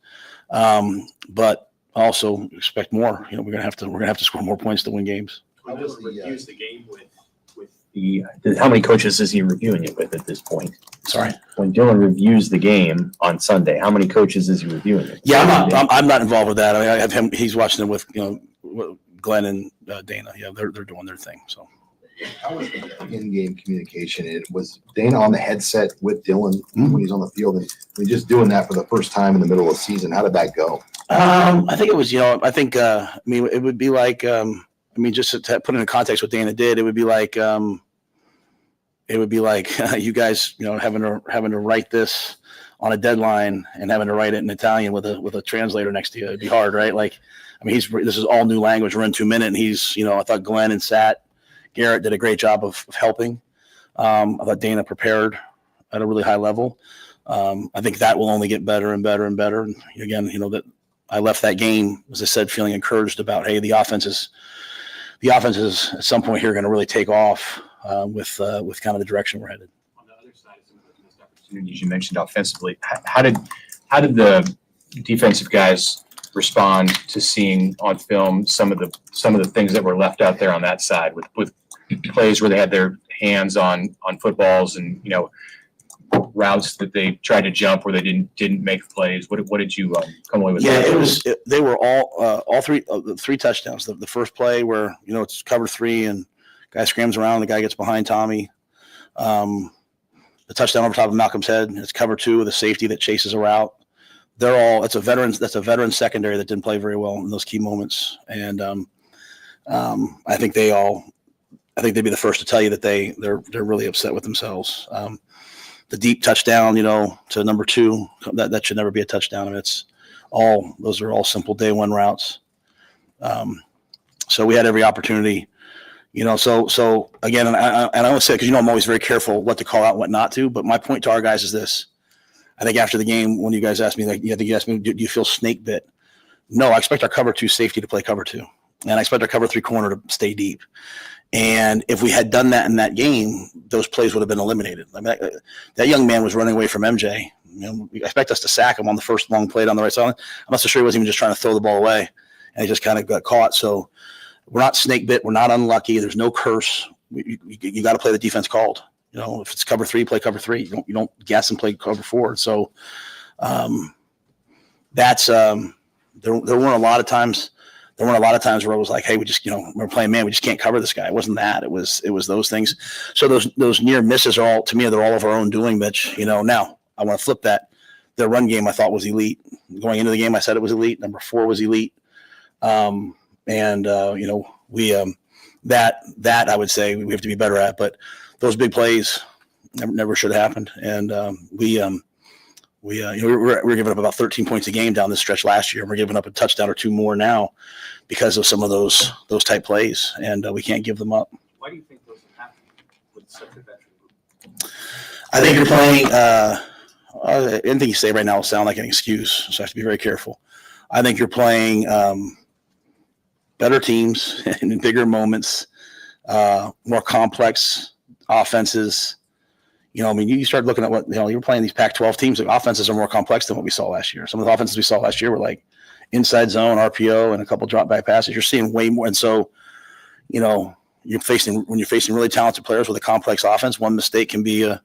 but also expect more. We're gonna have to score more points to win games. How reviews the game with how many coaches is he reviewing it with at this point? Sorry, when Dylan reviews the game on Sunday, how many coaches is he reviewing it? Yeah, I'm not involved with that. I mean, I have him. He's watching it with Glenn and Dana. Yeah, they're doing their thing. So. How was the in-game communication? Was Dana on the headset with Dylan when he's on the field, and just doing that for the first time in the middle of the season? How did that go? I think it was, it would be like, just to put it in context what Dana did, it would be like you guys, having to write this on a deadline and having to write it in Italian with a translator next to you. It'd be hard, right? This is all new language. We're in 2 minutes, and I thought Glenn and Garrett did a great job of helping. I thought Dana prepared at a really high level. I think that will only get better and better and better. And again, that I left that game, as I said, feeling encouraged about, hey, the offense is at some point here going to really take off with kind of the direction we're headed. On the other side of some of those missed opportunities you mentioned offensively, how did the defensive guys respond to seeing on film some of the things that were left out there on that side with plays where they had their hands on footballs and routes that they tried to jump where they didn't make plays? What did you come away with? Yeah, they were all three touchdowns. The first play where it's cover 3 and guy scrams around, the guy gets behind Tommy. The touchdown over top of Malcolm's head. It's cover 2 with a safety that chases a route. That's a veteran secondary that didn't play very well in those key moments. And I think they'd be the first to tell you that they're really upset with themselves. The deep touchdown, to number 2, that should never be a touchdown. I mean, those are all simple day 1 routes. So we had every opportunity, so again, and I always say, because I'm always very careful what to call out and what not to, but my point to our guys is this. I think after the game, when you guys asked me, do you feel snake bit? No, I expect our cover 2 safety to play cover 2. And I expect our cover 3 corner to stay deep. And if we had done that in that game, those plays would have been eliminated. I mean, that young man was running away from MJ. You know, we expect us to sack him on the first long play down the right side. I'm not so sure he wasn't even just trying to throw the ball away, and he just kind of got caught. So we're not snake bit. We're not unlucky. There's no curse. You got to play the defense called. You know, if it's cover 3, play cover 3. You don't guess and play cover 4. So that's there weren't a lot of times. There weren't a lot of times where it was like, hey, we just, you know, we're playing man, we just can't cover this guy. It wasn't that. It was those things. So those near misses are all, to me, they're all of our own doing, Mitch. You know, now I want to flip that. Their run game I thought was elite. Going into the game, I said it was elite. Number 4 was elite. You know, we that I would say we have to be better at. But those big plays never should have happened. And you know, we're giving up about 13 points a game down this stretch last year. And we're giving up a touchdown or 2 more now because of some of those type plays, and we can't give them up. Why do you think those happen with such a veteran group? I think you're playing. Anything you say right now will sound like an excuse, so I have to be very careful. I think you're playing better teams in bigger moments, more complex offenses. You know, I mean, you start looking at what, you know, you're playing these Pac-12 teams. The offenses are more complex than what we saw last year. Some of the offenses we saw last year were like inside zone, RPO, and a couple drop back passes. You're seeing way more. And so, you know, when you're facing really talented players with a complex offense, one mistake can be a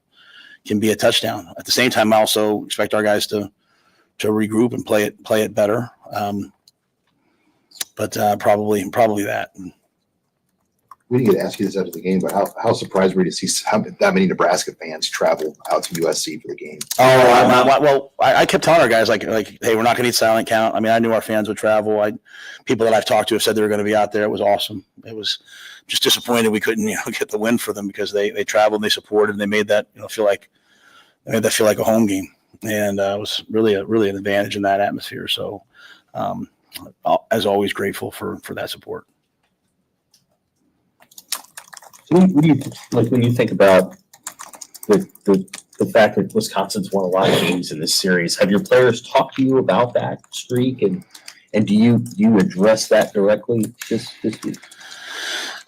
touchdown. At the same time, I also expect our guys to regroup and play it better. But probably that. We didn't get to ask you this after the game, but how surprised were you to see that many Nebraska fans travel out to USC for the game? I kept telling our guys like, hey, we're not going to need silent count. I mean, I knew our fans would travel. People that I've talked to have said they were going to be out there. It was awesome. It was just disappointed we couldn't, you know, get the win for them because they traveled and they supported and they made that, you know, feel like a home game, and it was really an advantage in that atmosphere. So, as always, grateful for that support. So what do you like when you think about the fact that Wisconsin's won a lot of games in this series? Have your players talked to you about that streak, and do you address that directly this week?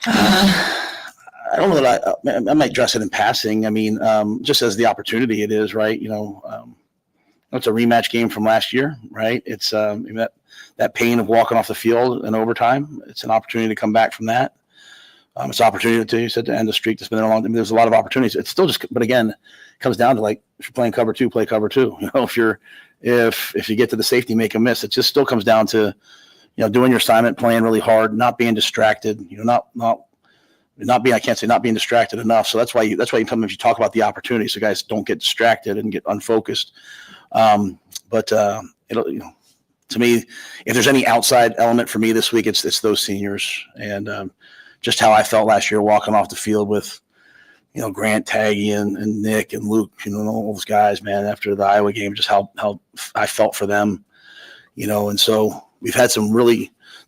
I don't know that I might address it in passing. I mean, just as the opportunity it is, right? You know, it's a rematch game from last year, right? It's that pain of walking off the field in overtime. It's an opportunity to come back from that. It's an opportunity to end the streak that's been there a long time. There's a lot of opportunities. It's still just, but again, it comes down to like, if you're playing cover 2, play cover 2. You know, if you get to the safety, make a miss. It just still comes down to, you know, doing your assignment, playing really hard, not being distracted. You know, not being distracted enough. So that's why sometimes you talk about the opportunity, so guys don't get distracted and get unfocused. It'll, you know, to me, if there's any outside element for me this week, it's those seniors and just how I felt last year walking off the field with, you know, Grant, Taggy, and Nick and Luke, you know, all those guys, man, after the Iowa game, just how I felt for them, you know. And so it's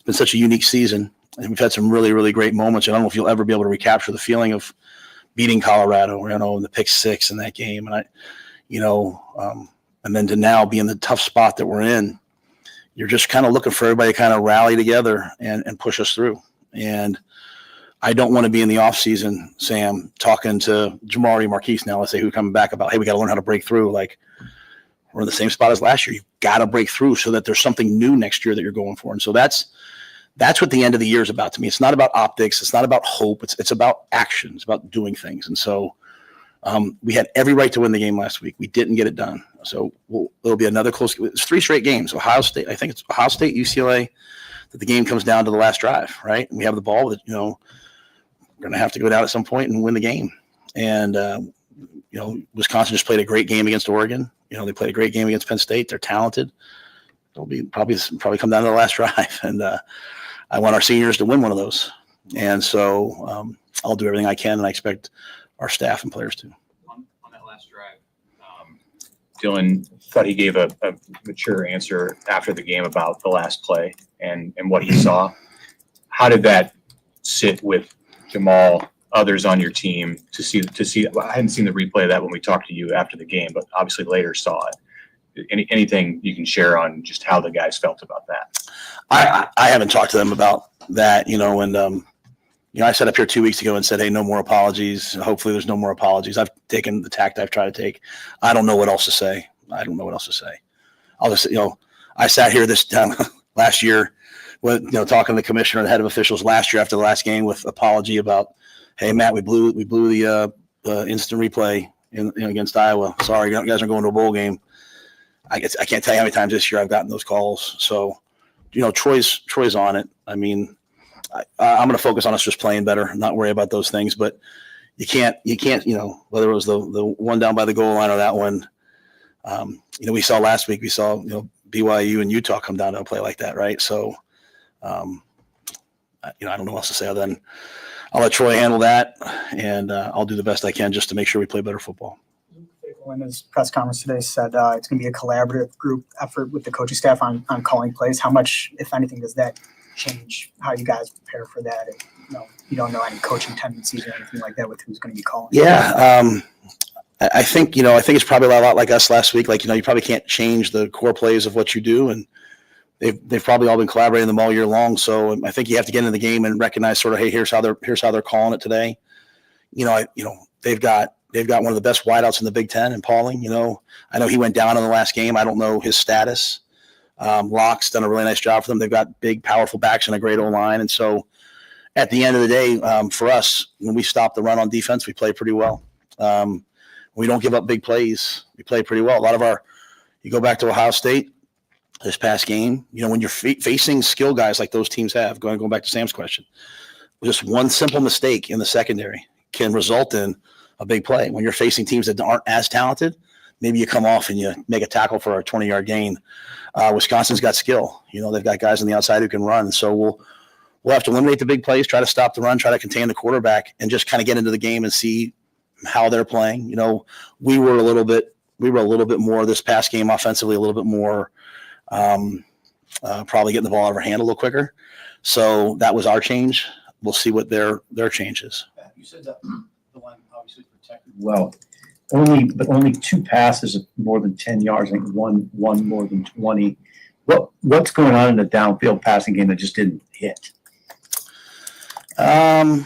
been such a unique season, and we've had some really, really great moments. I don't know if you'll ever be able to recapture the feeling of beating Colorado, you know, in the pick 6 in that game. And and then to now be in the tough spot that we're in, you're just kind of looking for everybody to kind of rally together and push us through. And I don't want to be in the offseason, Sam, talking to Jamari Marquise now, let's say, who coming back about, hey, we got to learn how to break through. Like, we're in the same spot as last year. You've got to break through so that there's something new next year that you're going for. And so that's what the end of the year is about to me. It's not about optics. It's not about hope. It's about action. It's about doing things. And so we had every right to win the game last week. We didn't get it done. So there'll be another close. It's 3 straight games. Ohio State, I think it's Ohio State, UCLA, that the game comes down to the last drive, right? And we have the ball that, you know, we're going to have to go down at some point and win the game. And, you know, Wisconsin just played a great game against Oregon. You know, they played a great game against Penn State. They're talented. It'll be probably come down to the last drive. And I want our seniors to win one of those. And so I'll do everything I can, and I expect our staff and players to. On that last drive, Dylan thought he gave a mature answer after the game about the last play and what he saw. How did that sit with Jamal, others on your team to see? I hadn't seen the replay of that when we talked to you after the game, but obviously later saw it. Anything you can share on just how the guys felt about that? I haven't talked to them about that, you know, and I sat up here 2 weeks ago and said, hey, no more apologies. Hopefully there's no more apologies. I've taken the tact I've tried to take. I don't know what else to say. I'll just, I sat here this time last year with, talking to the commissioner, the head of officials last year after the last game with apology about, hey, Matt, we blew the instant replay against Iowa. Sorry, you guys are going to a bowl game. I can't tell you how many times this year I've gotten those calls. So, Troy's on it. I mean, I'm going to focus on us just playing better, not worry about those things. But you can't, whether it was the one down by the goal line or that one, we saw last week, BYU and Utah come down to a play like that, right? So, I don't know what else to say other than I'll let Troy handle that, and I'll do the best I can just to make sure we play better football. In his press conference today said it's going to be a collaborative group effort with the coaching staff on calling plays. How much, if anything, does that change how you guys prepare for that? And, you don't know any coaching tendencies or anything like that with who's going to be calling. Yeah. I think it's probably a lot like us last week. Like, you probably can't change the core plays of what you do. And they've probably all been collaborating them all year long. So I think you have to get into the game and recognize sort of, hey, here's how they're calling it today. They've got one of the best wideouts in the Big Ten in Pauling. I know he went down in the last game. I don't know his status. Locke's done a really nice job for them. They've got big, powerful backs and a great O-line. And so at the end of the day, for us, when we stop the run on defense, we play pretty well. We don't give up big plays. We play pretty well. A lot of you go back to Ohio State this past game, when you're facing skill guys like those teams have, going back to Sam's question, just one simple mistake in the secondary can result in a big play. When you're facing teams that aren't as talented, maybe you come off and you make a tackle for a 20-yard gain. Wisconsin's got skill. They've got guys on the outside who can run. So we'll have to eliminate the big plays, try to stop the run, try to contain the quarterback, and just kind of get into the game and see how they're playing. We were a little bit more this past game offensively, a little bit more probably getting the ball out of our hand a little quicker. So that was our change. We'll see what their change is. You said that the line obviously protected well. Only two passes of more than 10 yards. I think one more than 20. What's going on in the downfield passing game that just didn't hit? I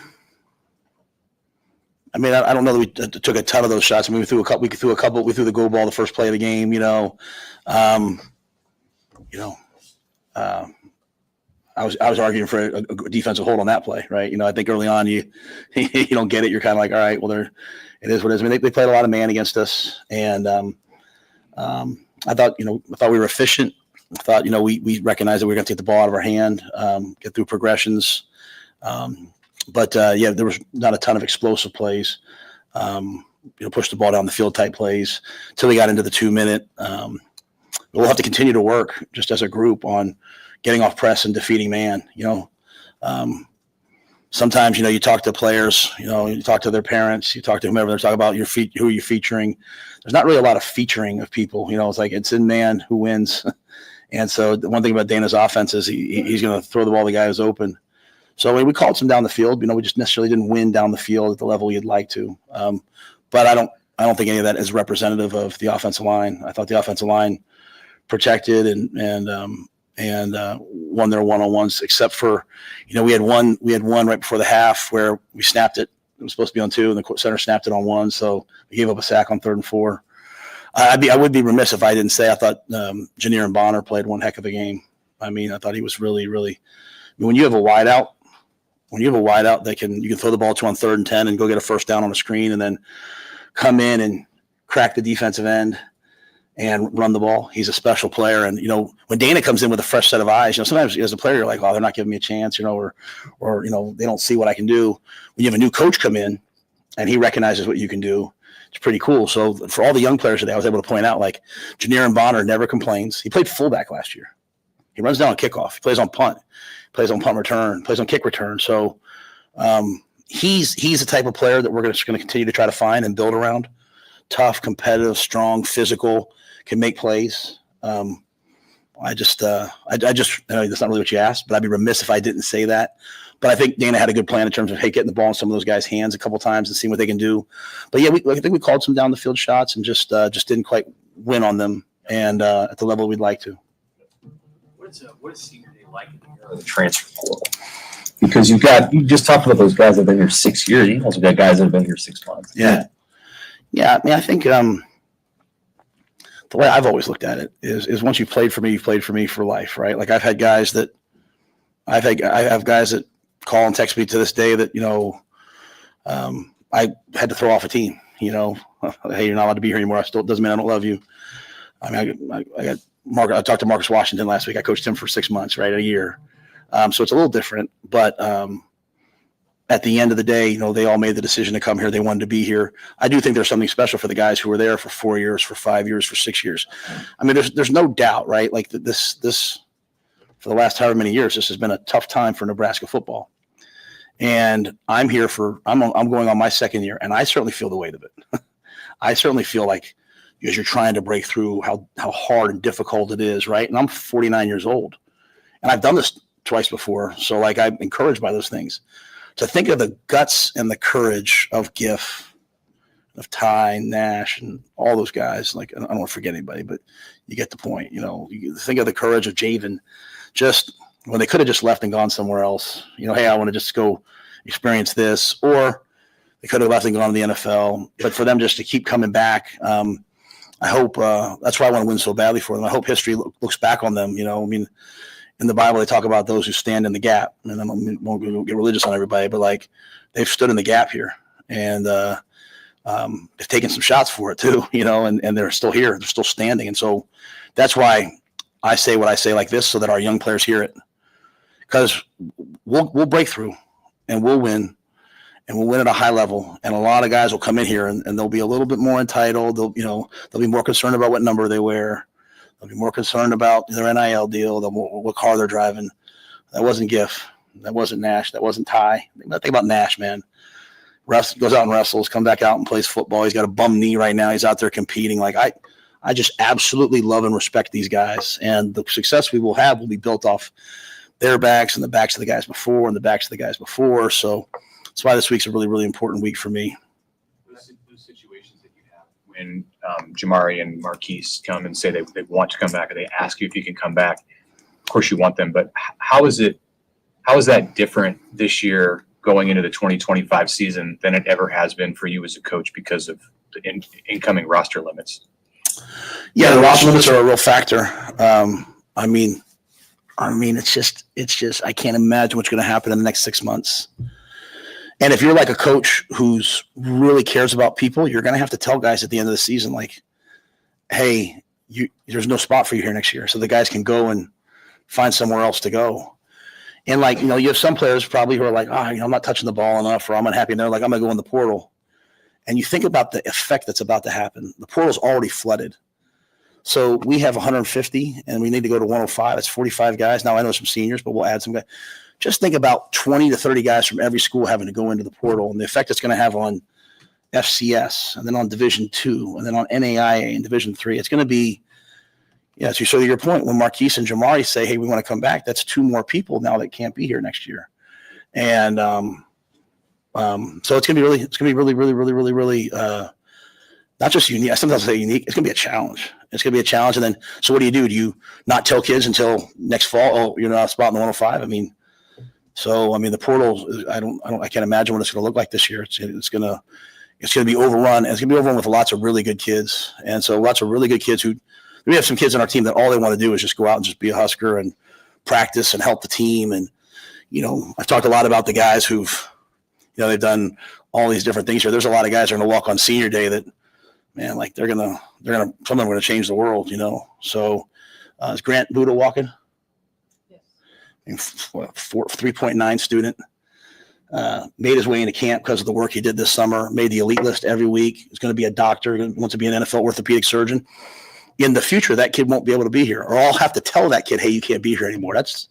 don't know that we took a ton of those shots. We threw a couple. We threw the go ball the first play of the game. I was arguing for a defensive hold on that play, right? I think early on you don't get it. You're kind of like, all right, well, it is what it is. I mean, they played a lot of man against us, and I thought we were efficient. I thought we recognized that we were going to take the ball out of our hand, get through progressions, but there was not a ton of explosive plays. Push the ball down the field type plays until we got into the 2-minute. We'll have to continue to work just as a group on getting off press and defeating man. Sometimes, you talk to players, you talk to their parents, you talk to whomever, they're talking about who you're featuring. There's not really a lot of featuring of people, it's like it's in man who wins. And so the one thing about Dana's offense is he's going to throw the ball to the guy who's open. So we called some down the field, we just necessarily didn't win down the field at the level you'd like to. But I don't think any of that is representative of the offensive line. I thought the offensive line protected and won their one-on-ones, except for, we had one right before the half where we snapped it. It was supposed to be on 2, and the center snapped it on 1. So we gave up a sack on 3rd and 4. I would be remiss if I didn't say I thought Janier and Bonner played one heck of a game. I thought he was really, really. When you have a wideout that you can throw the ball to on 3rd and 10 and go get a first down on a screen, and then come in and crack the defensive end and run the ball. He's a special player. And, when Dana comes in with a fresh set of eyes, sometimes as a player, you're like, oh, they're not giving me a chance, or they don't see what I can do. When you have a new coach come in and he recognizes what you can do, it's pretty cool. So for all the young players today, I was able to point out, like, Janier and Bonner never complains. He played fullback last year. He runs down a kickoff. He plays on punt. He plays on punt return. Plays on kick return. So he's the type of player that we're just going to continue to try to find and build around. Tough, competitive, strong, physical, can make plays. I know that's not really what you asked, but I'd be remiss if I didn't say that. But I think Dana had a good plan in terms of, hey, getting the ball in some of those guys' hands a couple times and seeing what they can do. But yeah, I think we called some down the field shots and just didn't quite win on them and at the level we'd like to. What is senior day like in the transfer portal? Because you just talked about those guys that have been here 6 years. You also got guys that have been here 6 months. Yeah. Yeah. I mean, I think the way I've always looked at it is once you've played for me, you've played for me for life, right? Like I have guys that call and text me to this day that, I had to throw off a team, hey, you're not allowed to be here anymore. It doesn't mean I don't love you. I mean, I talked to Marcus Washington last week. I coached him for 6 months, right? A year. So it's a little different, but at the end of the day, they all made the decision to come here. They wanted to be here. I do think there's something special for the guys who were there for 4 years, for 5 years, for 6 years. I mean, there's no doubt, right? Like this for the last however many years, this has been a tough time for Nebraska football. And I'm here I'm going on my second year, and I certainly feel the weight of it. I certainly feel like as you're trying to break through how hard and difficult it is, right? And I'm 49 years old, and I've done this twice before. So like I'm encouraged by those things. To think of the guts and the courage of Giff, of Ty, Nash, and all those guys. Like I don't want to forget anybody, but you get the point. You think of the courage of Javen, just when they could have just left and gone somewhere else. Hey, I want to just go experience this, or they could have left and gone to the NFL. But for them just to keep coming back, I hope that's why I want to win so badly for them. I hope history looks back on them. I mean, in the Bible, they talk about those who stand in the gap, and I won't get religious on everybody, but like they've stood in the gap here, and they've taken some shots for it too, and they're still here. They're still standing. And so that's why I say what I say like this, so that our young players hear it, because we'll break through and we'll win. And we'll win at a high level, and a lot of guys will come in here and they'll be a little bit more entitled. They'll be more concerned about what number they wear. They'll be more concerned about their NIL deal, what car they're driving. That wasn't Giff. That wasn't Nash. That wasn't Ty. Think about Nash, man. Goes out and wrestles, come back out and plays football. He's got a bum knee right now. He's out there competing. Like I just absolutely love and respect these guys, and the success we will have will be built off their backs and the backs of the guys before and the backs of the guys before. So that's why this week's a really, really important week for me. Those situations that you have when Jamari and Marquise come and say they want to come back, or they ask you if you can come back. Of course you want them, but how is that different this year going into the 2025 season than it ever has been for you as a coach because of the incoming roster limits? Yeah, the roster limits are a real factor. I mean, it's just I can't imagine what's going to happen in the next 6 months. And if you're like a coach who's really cares about people, you're going to have to tell guys at the end of the season, like, hey, there's no spot for you here next year. So the guys can go and find somewhere else to go. And like, you have some players probably who are like, I'm not touching the ball enough, or I'm unhappy. And they're like, I'm going to go in the portal. And you think about the effect that's about to happen. The portal's already flooded. So we have 150 and we need to go to 105. That's 45 guys. Now I know some seniors, but we'll add some guys. Just think about 20 to 30 guys from every school having to go into the portal, and the effect it's going to have on FCS, and then on Division II, and then on NAIA and Division III. It's going to be, so your point, when Marquise and Jamari say, hey, we want to come back, that's 2 more people now that can't be here next year. And so it's going to be really, not just unique. I sometimes say unique. It's going to be a challenge. It's going to be a challenge. And then, so what do? Do you not tell kids until next fall, oh, you're not a spot in the 105? The portal, I can't imagine what it's going to look like this year. It's going to be overrun. And it's going to be overrun with lots of really good kids. And so lots of really good kids we have some kids on our team that all they want to do is just go out and just be a Husker and practice and help the team. And, I've talked a lot about the guys who've, they've done all these different things here. There's a lot of guys that are going to walk on senior day that, man, like some of them are going to change the world, So is Grant Buddha walking? 3.9 student, made his way into camp because of the work he did this summer, made the elite list every week. He's going to be a doctor, wants to be an NFL orthopedic surgeon. In the future, that kid won't be able to be here, or I'll have to tell that kid, hey, you can't be here anymore. That's,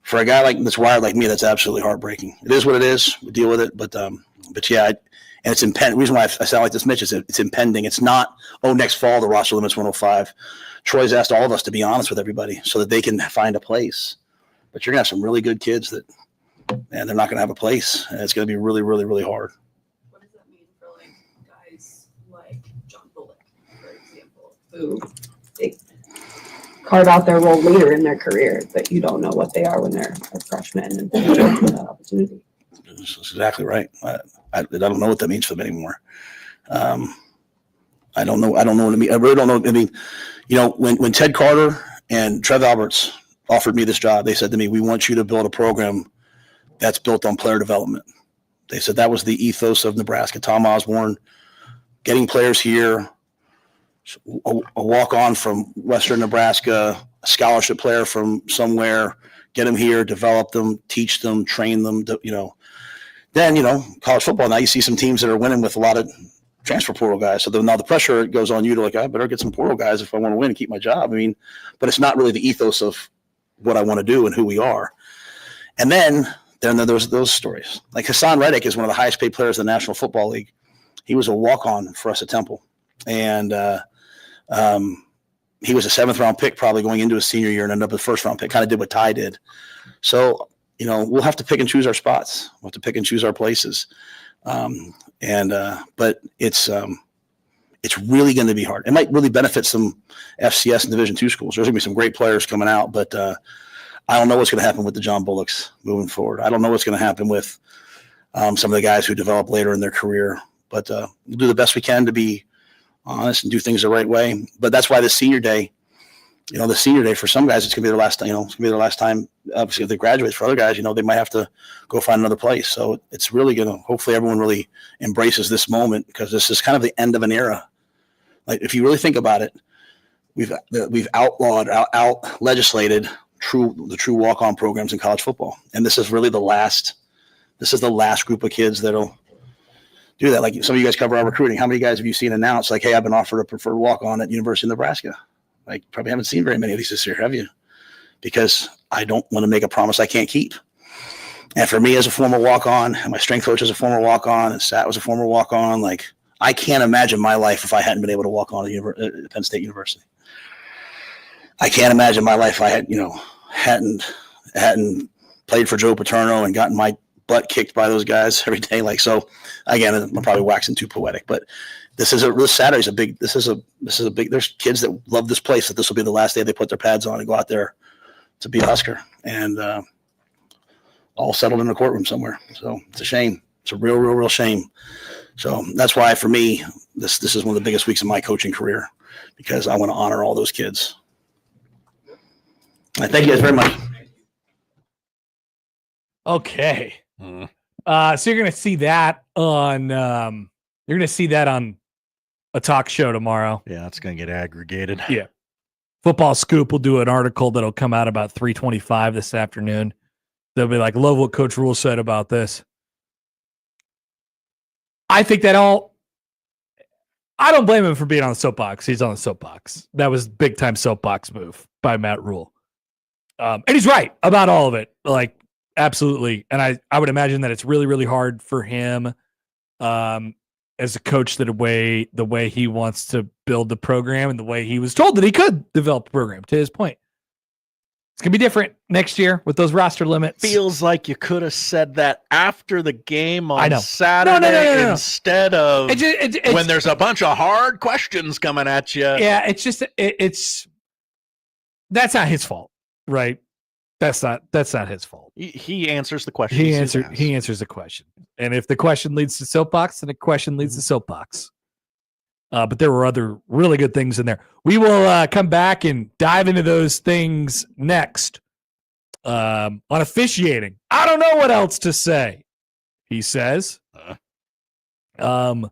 for a guy that's wired like me, that's absolutely heartbreaking. It is what it is. We deal with it. But yeah, and it's impending. The reason why I sound like this, Mitch, is it's impending. It's not, next fall, the roster limit's 105. Troy's asked all of us to be honest with everybody so that they can find a place. But you're going to have some really good kids that, man, they're not going to have a place. And it's going to be really, really, really hard. What does that mean for guys like John Bullock, for example, who carve out their role later in their career, but you don't know what they are when they're a freshman and that opportunity. That's exactly right. I don't know what that means for them anymore. I don't know. I don't know what it means. I really don't know. I mean, when Ted Carter and Trev Alberts offered me this job, they said to me, "We want you to build a program that's built on player development." They said that was the ethos of Nebraska. Tom Osborne, getting players here, a walk-on from Western Nebraska, a scholarship player from somewhere, get them here, develop them, teach them, train them. Then college football. Now you see some teams that are winning with a lot of transfer portal guys. So now the pressure goes on you to I better get some portal guys if I want to win and keep my job. I mean, but it's not really the ethos of what I want to do and who we are. And then there's those stories. Like Hassan Reddick is one of the highest paid players in the National Football League. He was a walk-on for us at Temple. And he was a 7th-round pick probably going into his senior year and ended up a 1st-round pick, kind of did what Ty did. So, we'll have to pick and choose our spots. We'll have to pick and choose our places. But it's really going to be hard. It might really benefit some FCS and Division II schools. There's going to be some great players coming out, but I don't know what's going to happen with the John Bullocks moving forward. I don't know what's going to happen with some of the guys who develop later in their career, but we'll do the best we can to be honest and do things the right way. But that's why the senior day, for some guys, it's going to be their last time, it's going to be their last time. Obviously, if they graduate. For other guys, they might have to go find another place. So it's really going to, hopefully everyone really embraces this moment, because this is kind of the end of an era. Like, if you really think about it, we've outlawed, out legislated the true walk-on programs in college football. And this is really the last group of kids that'll do that. Like, some of you guys cover our recruiting. How many guys have you seen announced like, hey, I've been offered a preferred walk-on at University of Nebraska? Like, probably haven't seen very many of these this year, have you? Because I don't want to make a promise I can't keep. And for me as a former walk-on, and my strength coach is a former walk-on, and Sat was a former walk-on, like, I can't imagine my life if I hadn't been able to walk on at Penn State University. I can't imagine my life if I hadn't played for Joe Paterno and gotten my butt kicked by those guys every day. Like, so again, I'm probably waxing too poetic, but this Saturday's there's kids that love this place, that this will be the last day they put their pads on and go out there to be Husker, and all settled in a courtroom somewhere. So it's a shame. It's a real shame. So that's why, for me, this is one of the biggest weeks of my coaching career, because I want to honor all those kids. I thank you guys very much. Okay. So you're going to see that on a talk show tomorrow. Yeah, it's going to get aggregated. Yeah. Football Scoop will do an article that'll come out about 3:25 this afternoon. They'll be like, love what Coach Rhule said about this. I think I don't blame him for being on the soapbox. He's on the soapbox. That was big time soapbox move by Matt Rhule. And he's right about all of it. Like, absolutely. And I would imagine that it's really, really hard for him as a coach, the way he wants to build the program and the way he was told that he could develop a program, to his point. It's going to be different next year with those roster limits. Feels like you could have said that after the game on know. Saturday No. instead of It's when there's a bunch of hard questions coming at you. Yeah, it's just that's not his fault, right? That's not his fault. He answers the question. He answers the question. And if the question leads to soapbox, then the question leads to soapbox. But there were other really good things in there. We will come back and dive into those things next. On officiating, I don't know what else to say, he says. On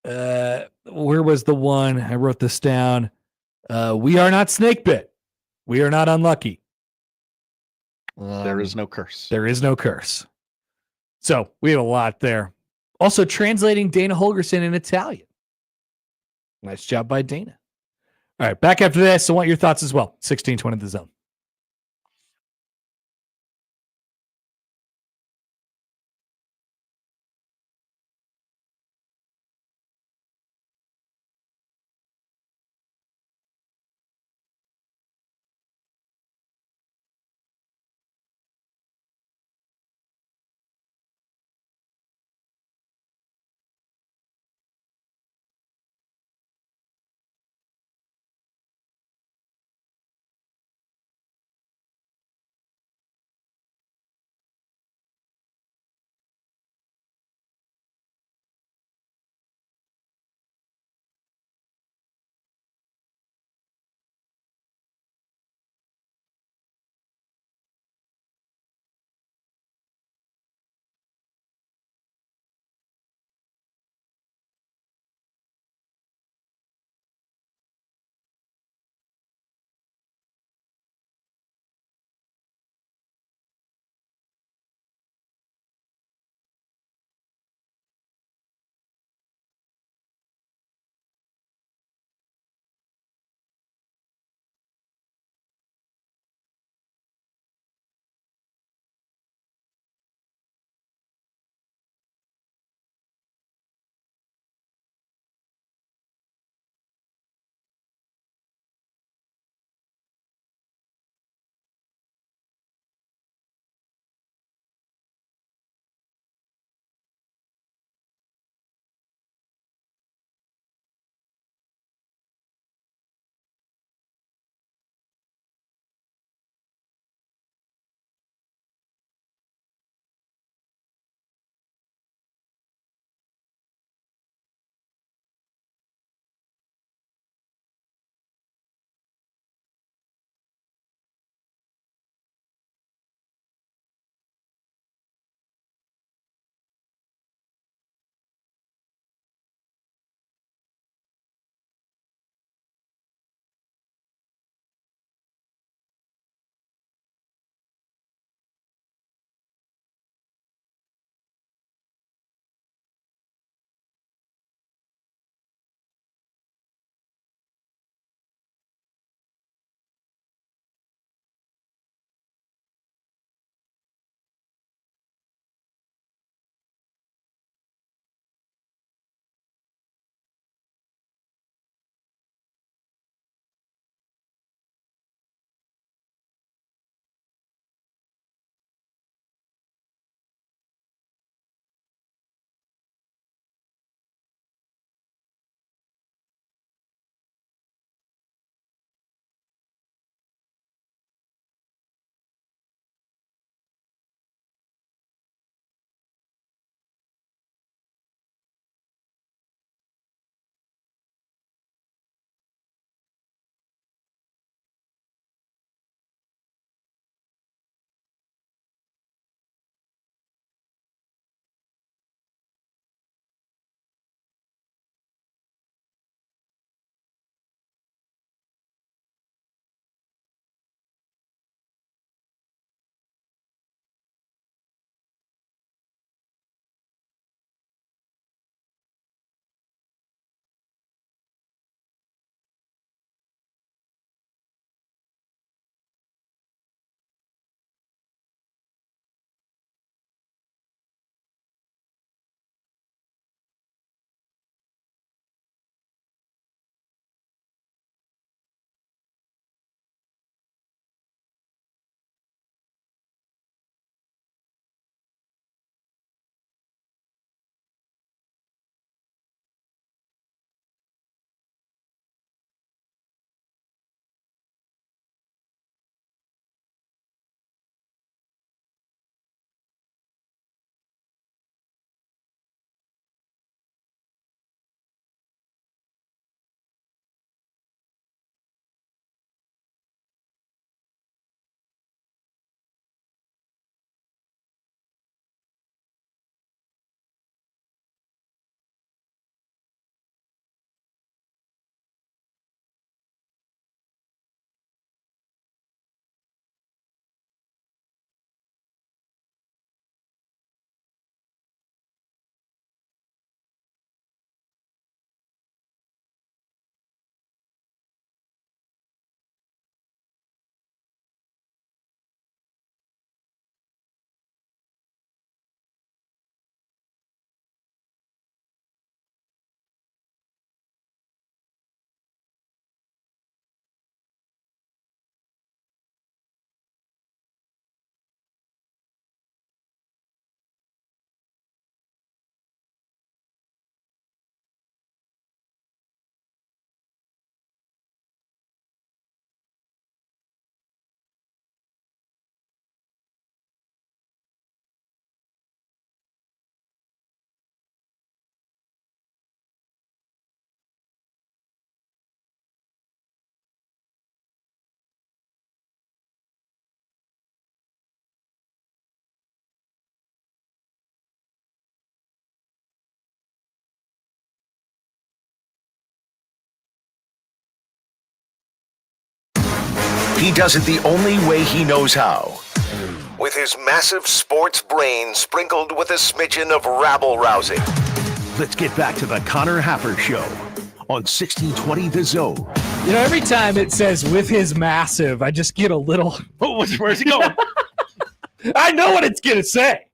where was the one? I wrote this down. We are not snake bit. We are not unlucky. There is no curse. There is no curse. So we have a lot there. Also translating Dana Holgerson in Italian. Nice job by Dana. All right, back after this. I want your thoughts as well. 1620 The Zone. He does it the only way he knows how. With his massive sports brain sprinkled with a smidgen of rabble-rousing. Let's get back to the Connor Happer Show on 1620 The Zone. You know, every time it says with his massive, I just get a little. Where's he going? I know what it's going to say.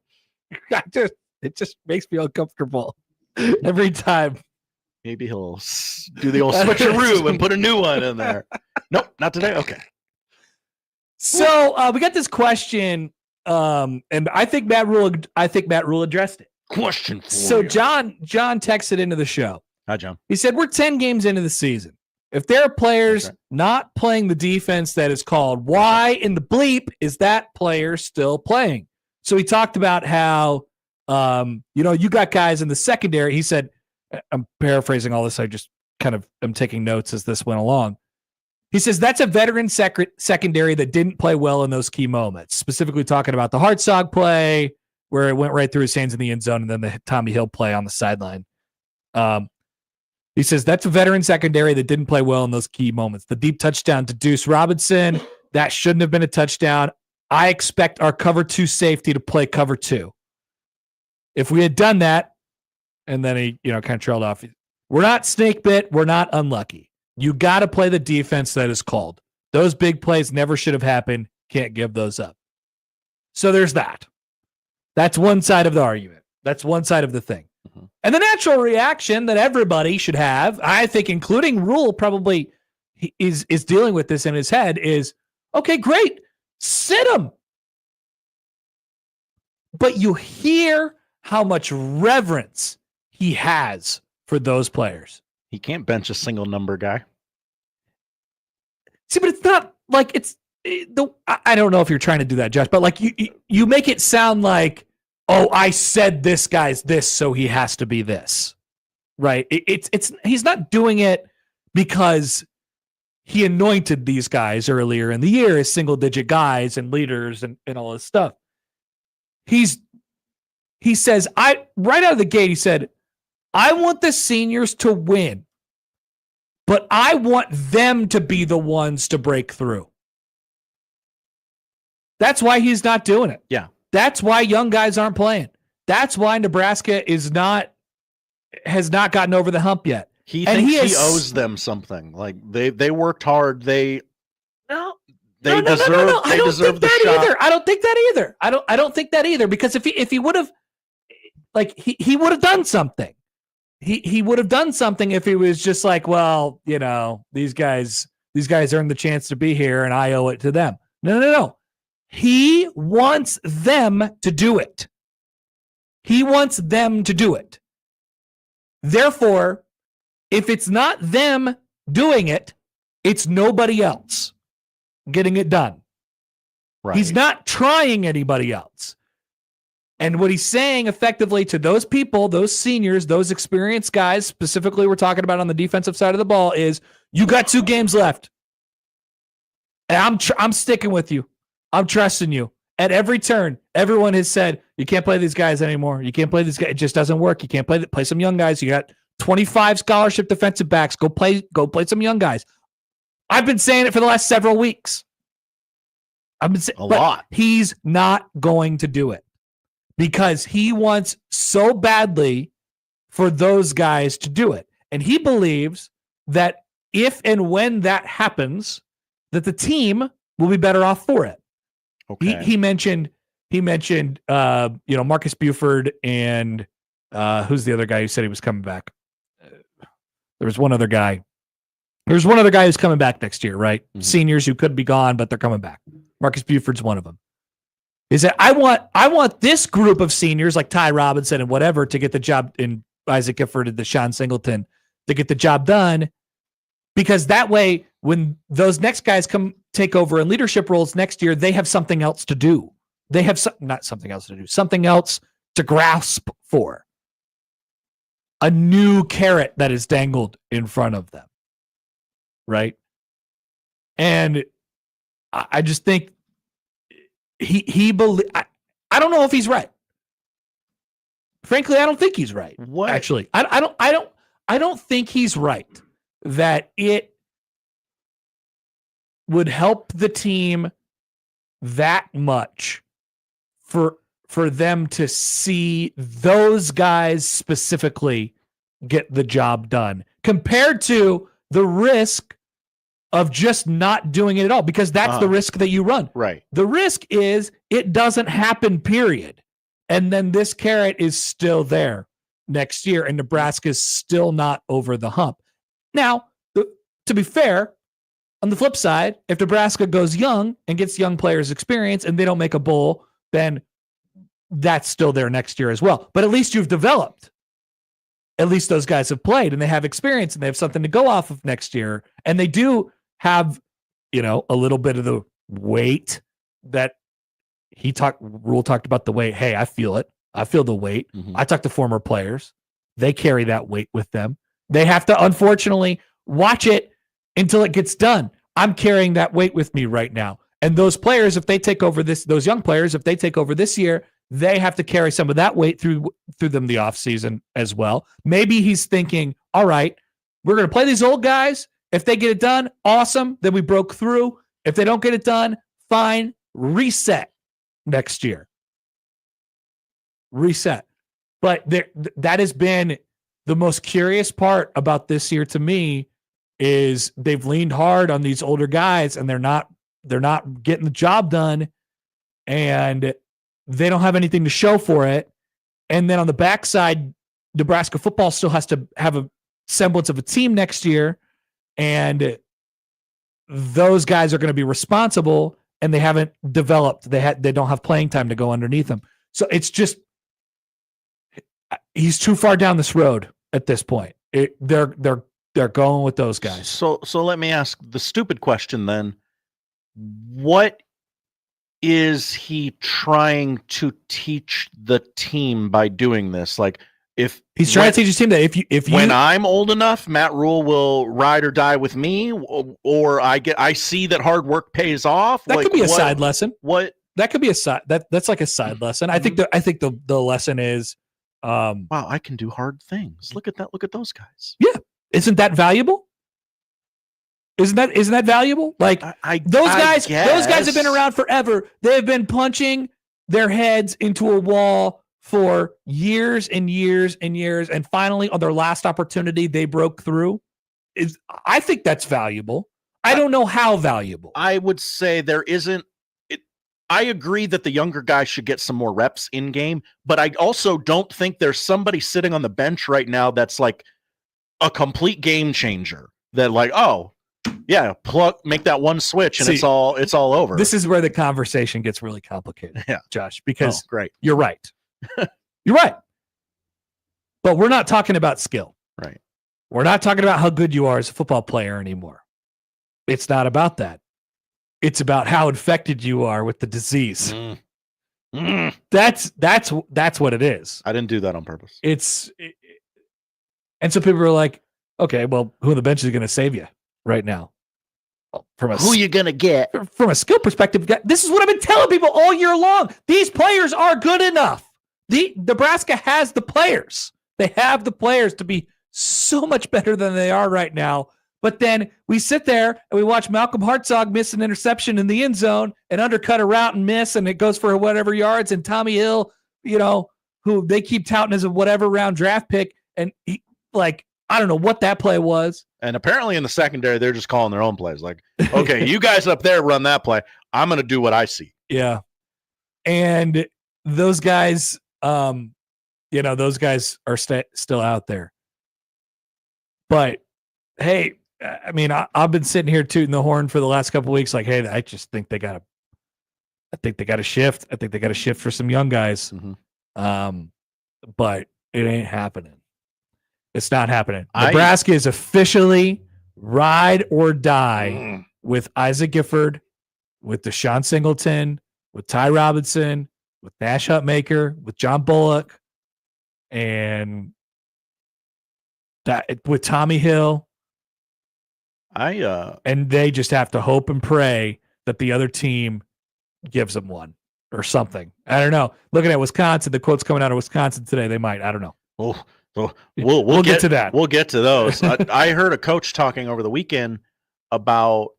It just makes me uncomfortable every time. Maybe he'll do the old switcheroo and put a new one in there. Nope, not today. Okay. So we got this question, and I think Matt Rhule addressed it. Question for So you. John texted into the show. Hi, John. He said, we're 10 games into the season. If there are players not playing the defense that is called, why in the bleep is that player still playing? So he talked about how, you got guys in the secondary. He said, I'm paraphrasing all this. I just kind of am taking notes as this went along. He says, that's a veteran secondary that didn't play well in those key moments, specifically talking about the Hartzog play where it went right through his hands in the end zone and then the Tommy Hill play on the sideline. He says, that's a veteran secondary that didn't play well in those key moments. The deep touchdown to Deuce Robinson, that shouldn't have been a touchdown. I expect our cover 2 safety to play cover 2. If we had done that, and then he, kind of trailed off. We're not snake bit. We're not unlucky. You got to play the defense that is called. Those big plays never should have happened. Can't give those up. So there's that. That's one side of the argument. That's one side of the thing. Mm-hmm. And the natural reaction that everybody should have, I think, including Rhule, probably is dealing with this in his head is, okay, great. Sit him. But you hear how much reverence he has for those players. He can't bench a single number guy. See, but it's not like I don't know if you're trying to do that, Josh, but like you make it sound like, oh, I said this guy's this, so he has to be this, right? He's not doing it because he anointed these guys earlier in the year as single-digit guys and leaders and all this stuff. He says, right out of the gate, he said, I want the seniors to win, but I want them to be the ones to break through. That's why he's not doing it. Yeah. That's why young guys aren't playing. That's why Nebraska has not gotten over the hump yet. He thinks he owes them something. Like they worked hard. They deserve the shot. Either. I don't think that either. I don't think that either, because if he would have, like, he would have done something. He would have done something if he was just like, well, these guys earned the chance to be here and I owe it to them. No. He wants them to do it. He wants them to do it. Therefore, if it's not them doing it, it's nobody else getting it done. Right. He's not trying anybody else. And what he's saying effectively to those people, those seniors, those experienced guys, specifically we're talking about on the defensive side of the ball, is you got 2 games left. And I'm sticking with you. I'm trusting you. At every turn, everyone has said, you can't play these guys anymore. You can't play these guys. It just doesn't work. You can't play some young guys. You got 25 scholarship defensive backs. Go play some young guys. I've been saying it for the last several weeks. I've been saying a lot. He's not going to do it because he wants so badly for those guys to do it. And he believes that if and when that happens, that the team will be better off for it. Okay. He mentioned Marcus Buford and who's the other guy who said he was coming back? There was one other guy. There's one other guy who's coming back next year, right? Mm-hmm. Seniors who could be gone, but they're coming back. Marcus Buford's one of them. He said, I want this group of seniors like Ty Robinson and whatever to get the job, in Isaac Gifford and Deshaun Singleton to get the job done, because that way when those next guys come take over in leadership roles next year, they have something else to do. They have something else to grasp for. A new carrot that is dangled in front of them. Right? And I just think he believes. I don't know if he's right. Frankly, I don't think he's right. What? Actually, I don't think he's right that would help the team that much for them to see those guys specifically get the job done compared to the risk of just not doing it at all, because that's the risk that you run. Right. The risk is it doesn't happen, period. And then this carrot is still there next year, and Nebraska is still not over the hump. Now, to be fair, on the flip side, if Nebraska goes young and gets young players experience and they don't make a bowl, then that's still there next year as well. But at least you've developed. At least those guys have played and they have experience and they have something to go off of next year. And they do have, a little bit of the weight that Rhule talked about the weight. Hey, I feel it. I feel the weight. Mm-hmm. I talked to former players. They carry that weight with them. They have to, unfortunately, watch it until it gets done. I'm carrying that weight with me right now. And those players, if they take over those young players, if they take over this year, they have to carry some of that weight through them the offseason as well. Maybe he's thinking, all right, we're going to play these old guys. If they get it done, awesome. Then we broke through. If they don't get it done, fine. Reset next year. Reset. But that has been the most curious part about this year to me is they've leaned hard on these older guys and they're not getting the job done and they don't have anything to show for it. And then on the backside, Nebraska football still has to have a semblance of a team next year. And those guys are going to be responsible and they haven't developed. They don't have playing time to go underneath them. So it's just, he's too far down this road at this point. They're going with those guys. So let me ask the stupid question then. What is he trying to teach the team by doing this? Like, if he's trying to teach his team that if you when I'm old enough, Matt Rhule will ride or die with me, or I see that hard work pays off. That could be a side lesson. What that could be a side that's like a side lesson. I think the lesson is wow, I can do hard things. Look at that. Look at those guys. Yeah. Isn't that valuable? Isn't that valuable? Like those guys have been around forever. They've been punching their heads into a wall for years and years and years. And finally, on their last opportunity, they broke through. I think that's valuable. I don't know how valuable. I would say there isn't. I agree that the younger guys should get some more reps in game, but I also don't think there's somebody sitting on the bench right now that's like a complete game changer. That like, oh, yeah, make that one switch and it's all over. This is where the conversation gets really complicated, Josh, because great. You're right. You're right. But we're not talking about skill. Right. We're not talking about how good you are as a football player anymore. It's not about that. It's about how infected you are with the disease. That's what it is. I didn't do that on purpose. And so people are like, okay, well, who on the bench is going to save you right now? Who you going to get? From a skill perspective, this is what I've been telling people all year long. These players are good enough. Nebraska has the players. They have the players to be so much better than they are right now. But then we sit there and we watch Malcolm Hartzog miss an interception in the end zone and undercut a route and miss, and it goes for whatever yards. And Tommy Hill, who they keep touting as a whatever round draft pick, and he, I don't know what that play was. And apparently in the secondary, they're just calling their own plays. Like, okay, you guys up there run that play. I'm going to do what I see. Yeah. And those guys, those guys are still out there. But, hey, I mean, I've been sitting here tooting the horn for the last couple of weeks. Like, hey, I think they got to shift. I think they got to shift for some young guys. Mm-hmm. But it ain't happening. It's not happening. Nebraska is officially ride or die with Isaac Gifford, with Deshaun Singleton, with Ty Robinson, with Nash Hutmaker, with John Bullock, and that with Tommy Hill. And they just have to hope and pray that the other team gives them one or something. I don't know. Looking at Wisconsin, the quote's coming out of Wisconsin today. They might. I don't know. We'll get to that. We'll get to those. I heard a coach talking over the weekend about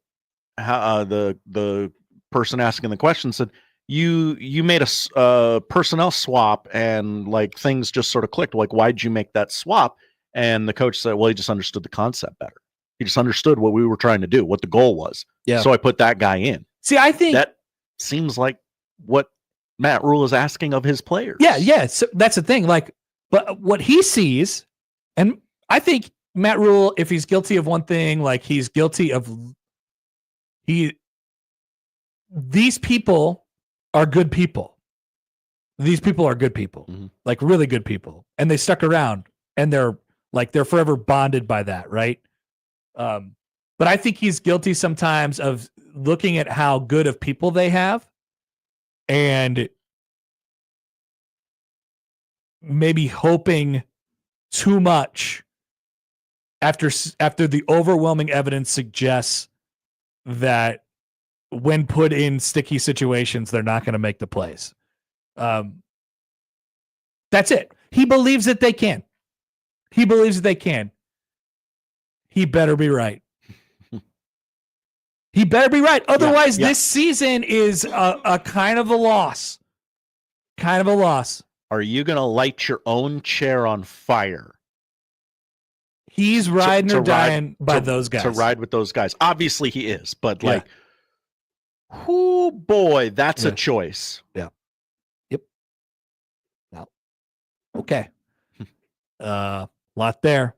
the person asking the question said, you made a personnel swap and like things just sort of clicked. Like, why'd you make that swap? And the coach said, well, he just understood the concept better. He just understood what we were trying to do, what the goal was. Yeah. So I put that guy in. See, I think that seems like what Matt Rhule is asking of his players. Yeah. So that's the thing. Like, but what he sees, and I think Matt Rhule, if he's guilty of one thing, like he's guilty of these people are good people. These people are good people, like really good people, and they stuck around, and they're forever bonded by that, right? But I think he's guilty sometimes of looking at how good of people they have, and maybe hoping too much after the overwhelming evidence suggests that when put in sticky situations, they're not going to make the plays. That's it. He believes that they can. He believes that they can. He better be right. He better be right. Otherwise, this season is a kind of a loss. Kind of a loss. Are you going to light your own chair on fire? He's riding or dying by those guys. To ride with those guys. Obviously he is, but like, oh boy, that's a choice. Yeah. Yep. Now, okay. Lot there.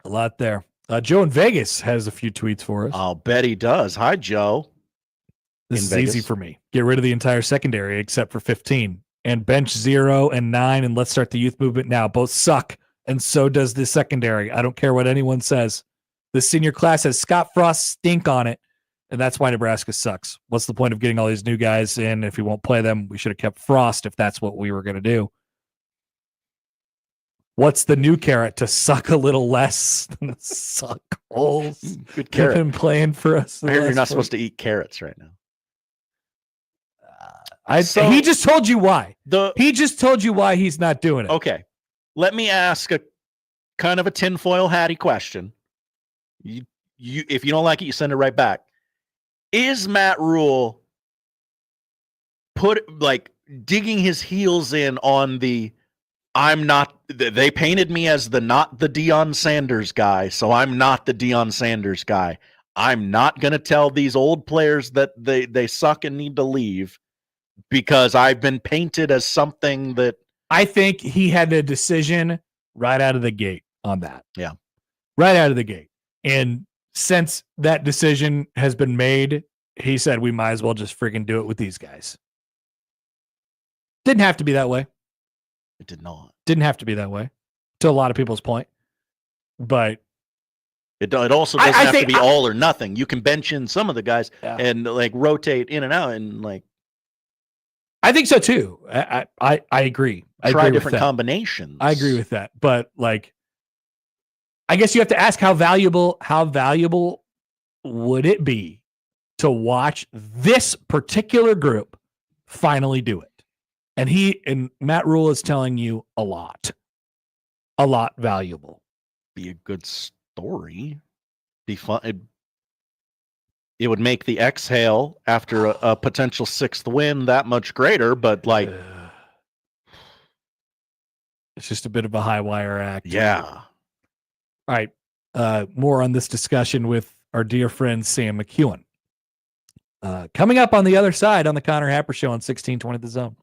A lot there. Joe in Vegas has a few tweets for us. I'll bet he does. Hi, Joe. This is easy for me. Get rid of the entire secondary except for 15 and bench 0 and 9 and let's start the youth movement now. Both suck. And so does the secondary. I don't care what anyone says. The senior class has Scott Frost stink on it, and that's why Nebraska sucks. What's the point of getting all these new guys in if we won't play them? We should have kept Frost if that's what we were going to do. What's the new carrot? To suck a little less than the suck holes. Good carrot. Been playing for us. I hear you're not supposed to eat carrots right now. He just told you why. He just told you why he's not doing it. Okay. Let me ask a kind of a tinfoil hatty question. You, if you don't like it, you send it right back. Is Matt Rhule digging his heels in on the they painted me as not the Deion Sanders guy, so I'm not the Deion Sanders guy. I'm not going to tell these old players that they suck and need to leave because I've been painted as something that I think he had a decision right out of the gate on that. Yeah. Right out of the gate. And since that decision has been made, he said we might as well just freaking do it with these guys. Didn't have to be that way. It did not. Didn't have to be that way, to a lot of people's point. But it also doesn't have to be all or nothing. You can bench in some of the guys and rotate in and out and I think so too. I agree. Try different combinations. I agree with that. But I guess you have to ask how valuable would it be to watch this particular group finally do it? And Matt Rhule is telling you a lot valuable. Be a good story. Be fun. It would make the exhale after a potential 6th win that much greater, but it's just a bit of a high wire act. Yeah. All right. More on this discussion with our dear friend Sam McKewon. Coming up on the other side on the Connor Happer Show on 1620 The Zone.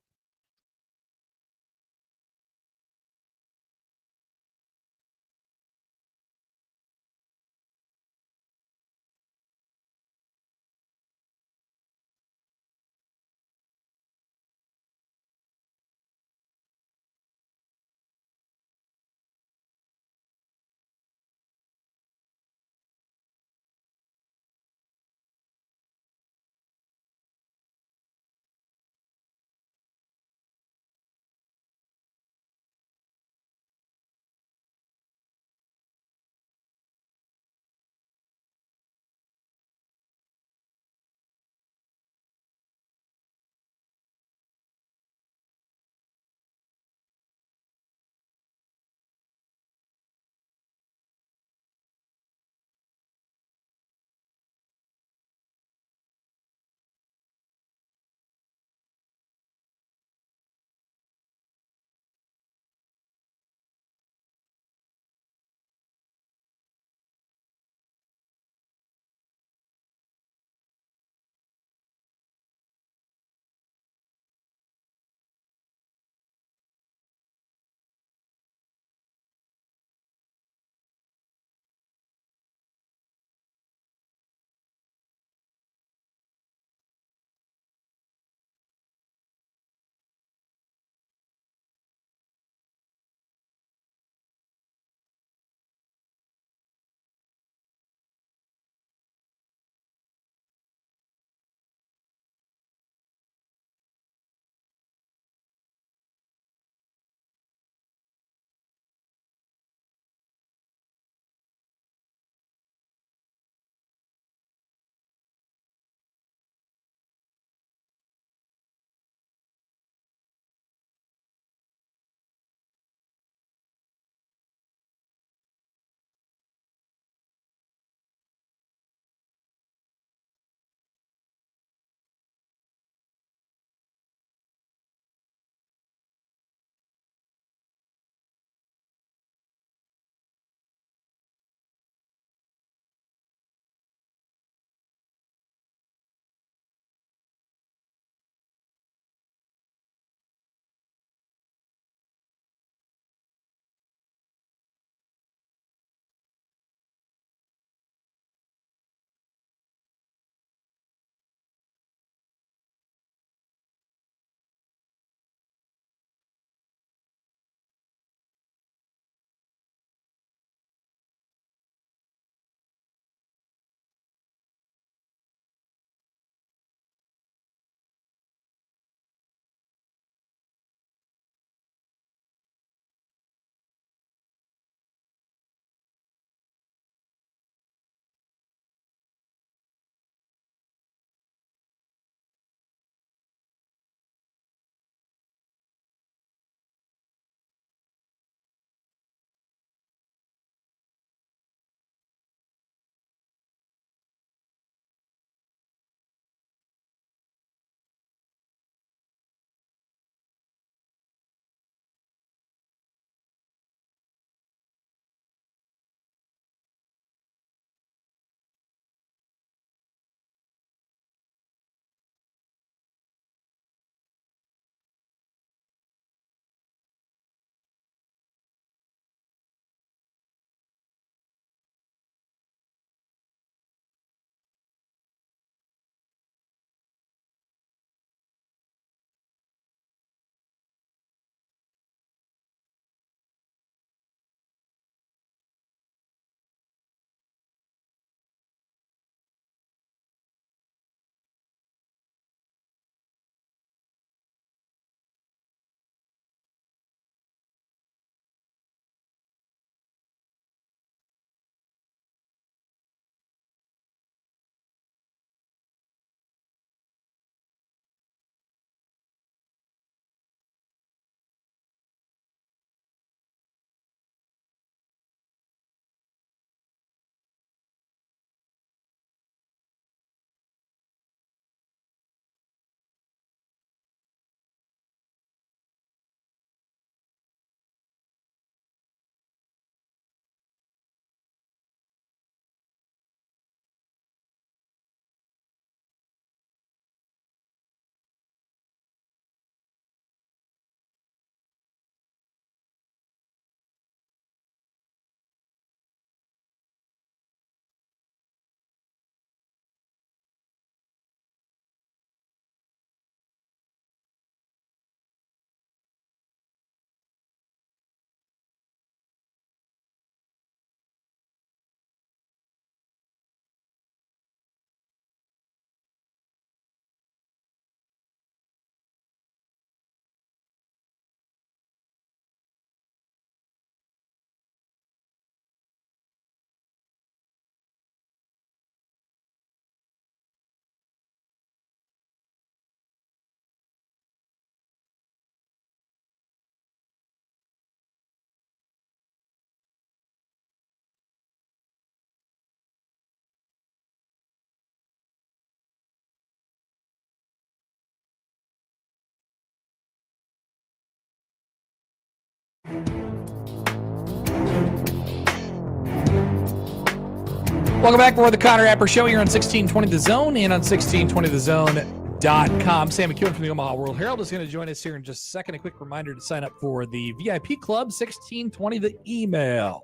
Welcome back for the Connor Happer Show here on 1620 The Zone and on 1620thezone.com. Sam McKewon from the Omaha World Herald is going to join us here in just a second. A quick reminder to sign up for the VIP Club 1620, the email.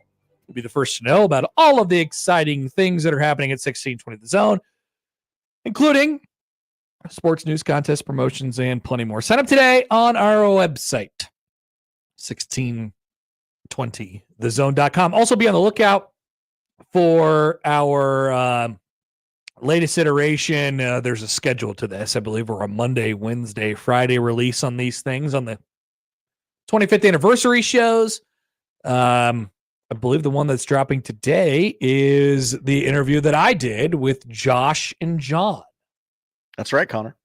You'll be the first to know about all of the exciting things that are happening at 1620 The Zone, including sports news, contests, promotions, and plenty more. Sign up today on our website, 1620thezone.com. Also be on the lookout for our latest iteration. There's a schedule to this. I believe we're a Monday, Wednesday, Friday release on these things on the 25th anniversary shows. I believe the one that's dropping today is the interview that I did with Josh and John. That's right, Connor.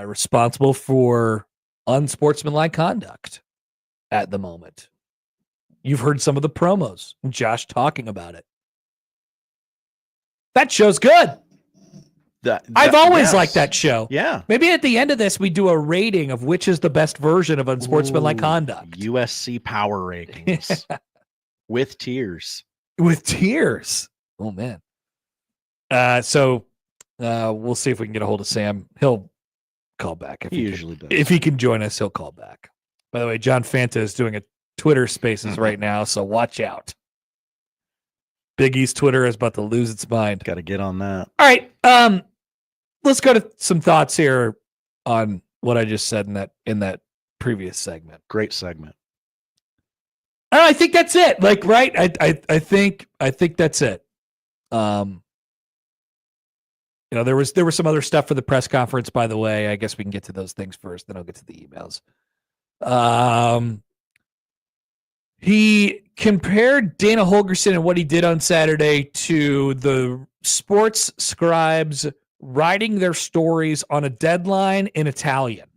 Responsible for unsportsmanlike conduct at the moment. You've heard some of the promos, Josh talking about it. That show's good. I've always liked that show. Yeah. Maybe at the end of this, we do a rating of which is the best version of unsportsmanlike conduct. USC power rankings with tears. With tears. Oh, man. So we'll see if we can get a hold of Sam. He'll call back. If He usually does. If he can join us, he'll call back. By the way, John Fanta is doing a Twitter Spaces right now, so watch out. Big East Twitter is about to lose its mind. Got to get on that. All right, let's go to some thoughts here on what I just said in that previous segment. Great segment. I think that's it. Like, right? I think that's it. There was some other stuff for the press conference, by the way. I guess we can get to those things first, then I'll get to the emails. He compared Dana Holgerson and what he did on Saturday to the sports scribes writing their stories on a deadline in Italian.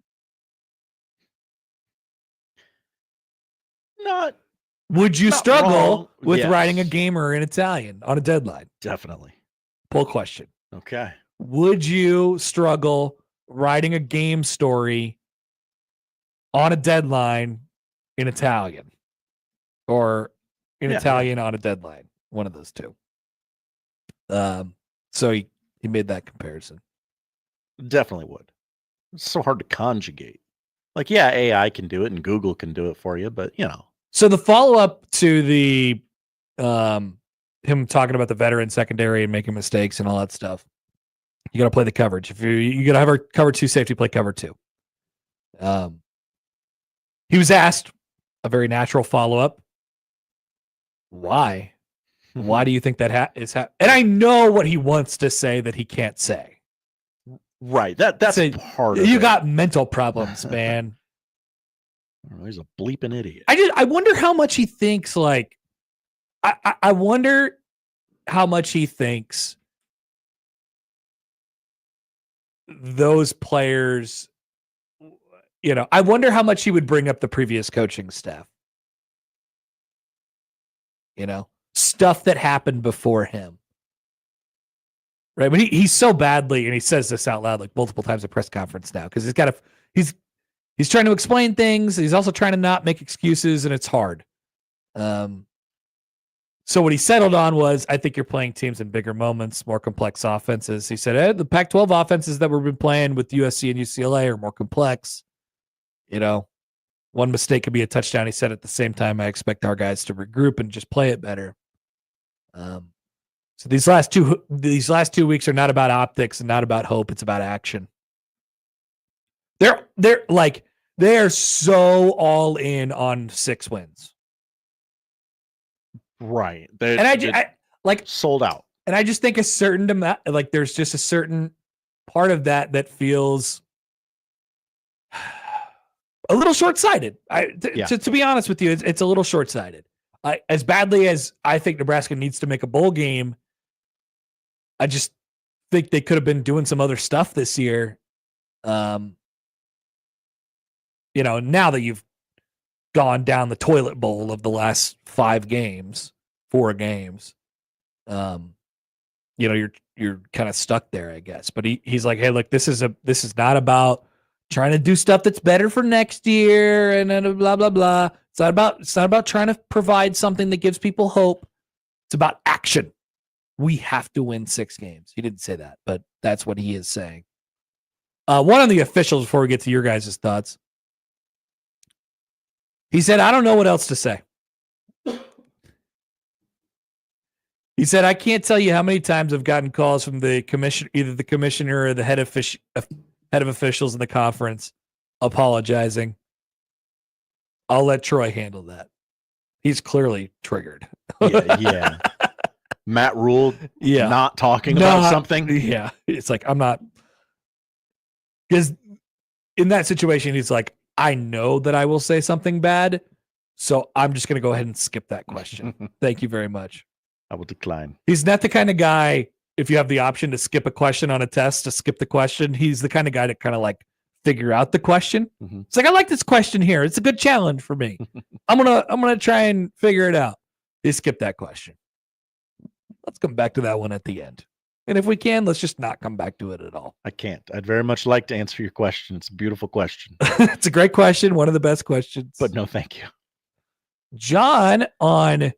Would you struggle wrong. with Yes. writing a gamer in Italian on a deadline? Definitely. Poll question. Okay. Would you struggle writing a game story on a deadline in Italian? Or in Yeah. Italian on a deadline? One of those two. So he made that comparison. Definitely would. It's so hard to conjugate. Like, yeah, AI can do it and Google can do it for you, but So the follow-up to the him talking about the veteran secondary and making mistakes and all that stuff, you got to play the coverage. If you got to have a cover 2 safety, play cover 2. He was asked a very natural follow-up. Why? Why do you think that is happening? And I know what he wants to say that he can't say. Right. That's part of You it. got mental problems, man. He's a bleeping idiot. I wonder how much he thinks, like, I wonder how much he thinks those players, I wonder how much he would bring up the previous coaching staff. Stuff that happened before him. Right. But he's so badly, and he says this out loud like multiple times at press conference now, because he's trying to explain things. He's also trying to not make excuses, and it's hard. So what he settled on was, I think you're playing teams in bigger moments, more complex offenses. He said, the Pac-12 offenses that we've been playing with USC and UCLA are more complex. One mistake could be a touchdown. He said at the same time, I expect our guys to regroup and just play it better. So these last 2 weeks are not about optics and not about hope. It's about action. They're so all in on 6 wins. Right. And I sold out. And I just think a certain amount, like there's just a certain part of that feels a little short-sighted. To be honest with you, it's a little short-sighted. As badly as I think Nebraska needs to make a bowl game, I just think they could have been doing some other stuff this year. Now that you've gone down the toilet bowl of the last 4 games, you're kind of stuck there, I guess. But he's like, hey, look, this is not about trying to do stuff that's better for next year and then blah, blah, blah. It's not about trying to provide something that gives people hope. It's about action. We have to win 6 games. He didn't say that, but that's what he is saying. One of the officials, before we get to your guys' thoughts, he said, I don't know what else to say. He said, I can't tell you how many times I've gotten calls from the commission, either the commissioner or the head of officials in the conference apologizing. I'll let Troy handle that. He's clearly triggered. Yeah. Matt Rhule not talking about something. Yeah. It's like, I'm not. Because in that situation, he's like, I know that I will say something bad, so I'm just going to go ahead and skip that question. Thank you very much. I will decline. He's not the kind of guy, if you have the option to skip a question on a test, to skip the question. He's the kind of guy to kind of like figure out the question. Mm-hmm. It's like, I like this question here. It's a good challenge for me. I'm gonna try and figure it out. He skipped that question. Let's come back to that one at the end. And if we can, let's just not come back to it at all. I can't. I'd very much like to answer your question. It's a beautiful question. It's a great question. One of the best questions. But no, thank you. John on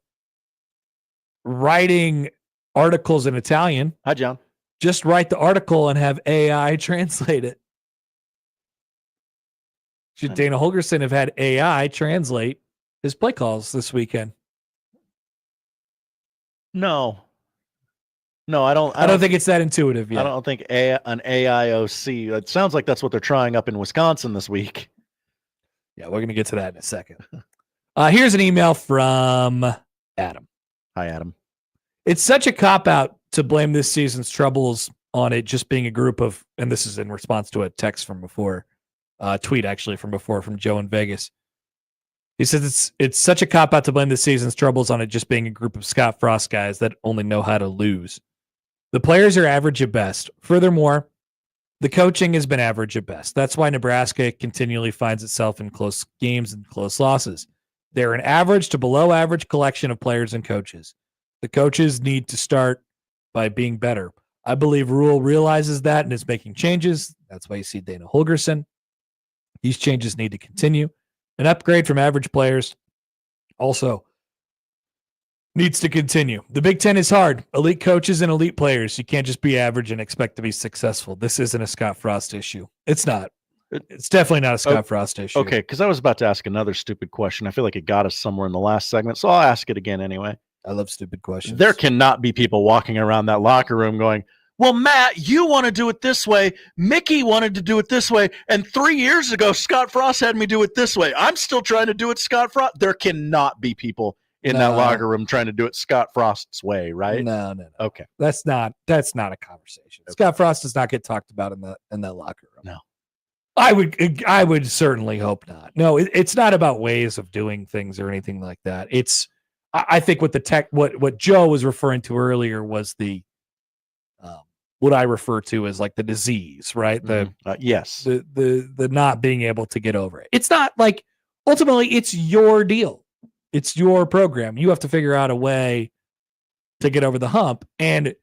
writing articles in Italian. Hi, John. Just write the article and have AI translate it. Should Dana Holgerson have had AI translate his play calls this weekend? No, I don't think it's that intuitive yet. I don't think an AIOC. It sounds like that's what they're trying up in Wisconsin this week. Yeah, we're going to get to that in a second. Here's an email from Adam. Hi, Adam. It's such a cop-out to blame this season's troubles on it just being a group of, and this is in response to a text from before, tweet actually from before from Joe in Vegas. He says it's such a cop-out to blame this season's troubles on it just being a group of Scott Frost guys that only know how to lose. The players are average at best. Furthermore, the coaching has been average at best. That's why Nebraska continually finds itself in close games and close losses. They're an average to below average collection of players and coaches. The coaches need to start by being better. I believe Rhule realizes that and is making changes. That's why you see Dana Holgerson. These changes need to continue. An upgrade from average players also needs to continue. The Big Ten is hard. Elite coaches and elite players. You can't just be average and expect to be successful. This isn't a Scott Frost issue. It's not. It's definitely not a Scott Frost issue. Okay, because I was about to ask another stupid question. I feel like it got us somewhere in the last segment, so I'll ask it again anyway. I love stupid questions. There cannot be people walking around that locker room going, well, Matt, you want to do it this way. Mickey wanted to do it this way. And 3 years ago, Scott Frost had me do it this way. I'm still trying to do it Scott Frost. There cannot be people in that locker room trying to do it Scott Frost's way, right? No. Okay. That's not a conversation. Okay. Scott Frost does not get talked about in that locker room. No. I would certainly hope not. No, it's not about ways of doing things or anything like that. It's, I think what Joe was referring to earlier was the what I refer to as like the disease, right? Yes. The not being able to get over it. It's not like, ultimately it's your deal. It's your program. You have to figure out a way to get over the hump. And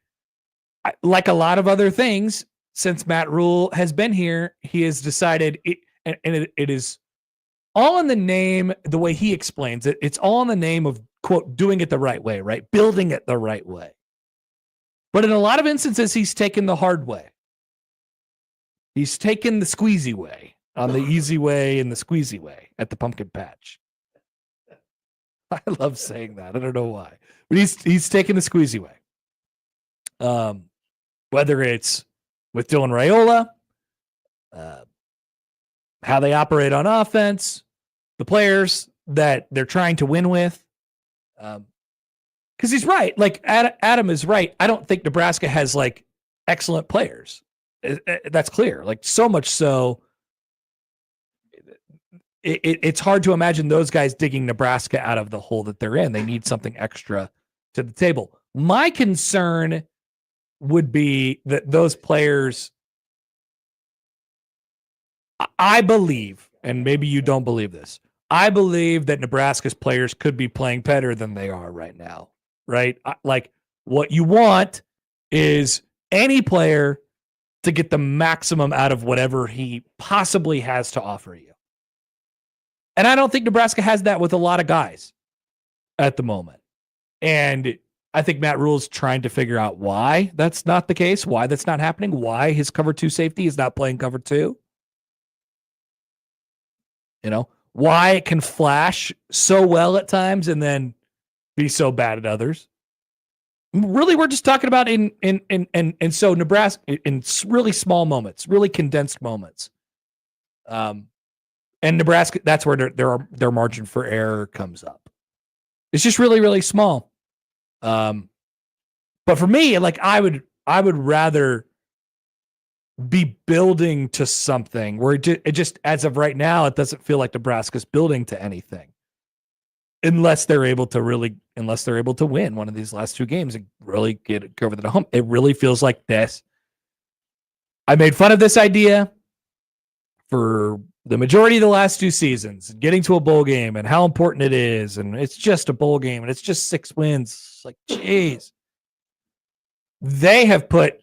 like a lot of other things, since Matt Rhule has been here, he has decided it is all in the name, the way he explains it, it's all in the name of, quote, doing it the right way, right? Building it the right way. But in a lot of instances, he's taken the hard way. He's taken the squeezy way, on the easy way and the squeezy way at the pumpkin patch. I love saying that. I don't know why. But he's taken the squeezy way. Whether it's with Dylan Raiola, how they operate on offense, the players that they're trying to win with. Because he's right. Like Adam is right. I don't think Nebraska has like excellent players. That's clear. Like so much so, it's hard to imagine those guys digging Nebraska out of the hole that they're in. They need something extra to the table. My concern would be that those players, I believe, and maybe you don't believe this, I believe that Nebraska's players could be playing better than they are right now, right? Like what you want is any player to get the maximum out of whatever he possibly has to offer you. And I don't think Nebraska has that with a lot of guys at the moment. And I think Matt Rhule is trying to figure out why that's not the case, why that's not happening, why his cover 2 safety is not playing cover 2. You know, why it can flash so well at times and then be so bad at others. Really, we're just talking about in so Nebraska in really small moments, really condensed moments. And Nebraska, that's where their margin for error comes up. It's just really, really small. But for me, like I would rather be building to something where it just as of right now, it doesn't feel like Nebraska's building to anything. Unless they're able to win one of these last 2 games and really get over the hump. It really feels like this. I made fun of this idea for the majority of the last 2 seasons, getting to a bowl game and how important it is. And it's just a bowl game and it's just 6 wins. It's like, geez. They have put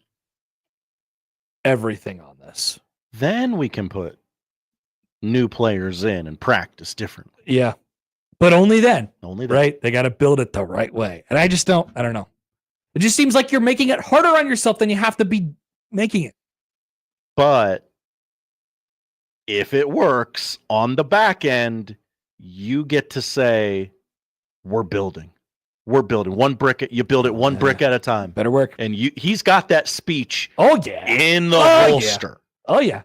everything on this. Then we can put new players in and practice differently. Yeah. But only then. Only then. Right? They got to build it the right way. And I don't know. It just seems like you're making it harder on yourself than you have to be making it. But if it works on the back end, you get to say, we're building. We're building one brick. You build it one brick at a time. Better work. And he's got that speech in the holster. Yeah. Oh, yeah.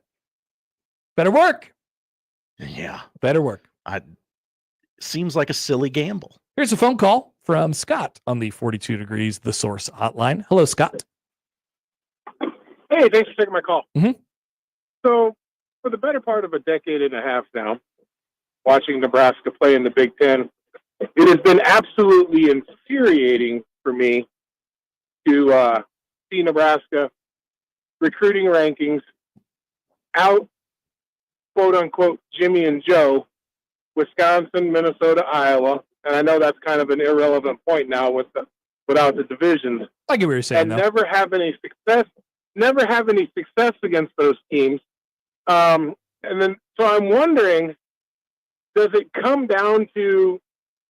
Better work. Yeah. Better work. Seems like a silly gamble. Here's a phone call from Scott on the 42 Degrees The Source hotline. Hello, Scott. Hey, thanks for taking my call. Mm-hmm. So, for the better part of a decade and a half now, watching Nebraska play in the Big Ten, it has been absolutely infuriating for me to see Nebraska recruiting rankings out, quote unquote, Jimmy and Joe, Wisconsin, Minnesota, Iowa, and I know that's kind of an irrelevant point now without the divisions. I get what you're saying. And never have any success against those teams. And then, so I'm wondering, does it come down to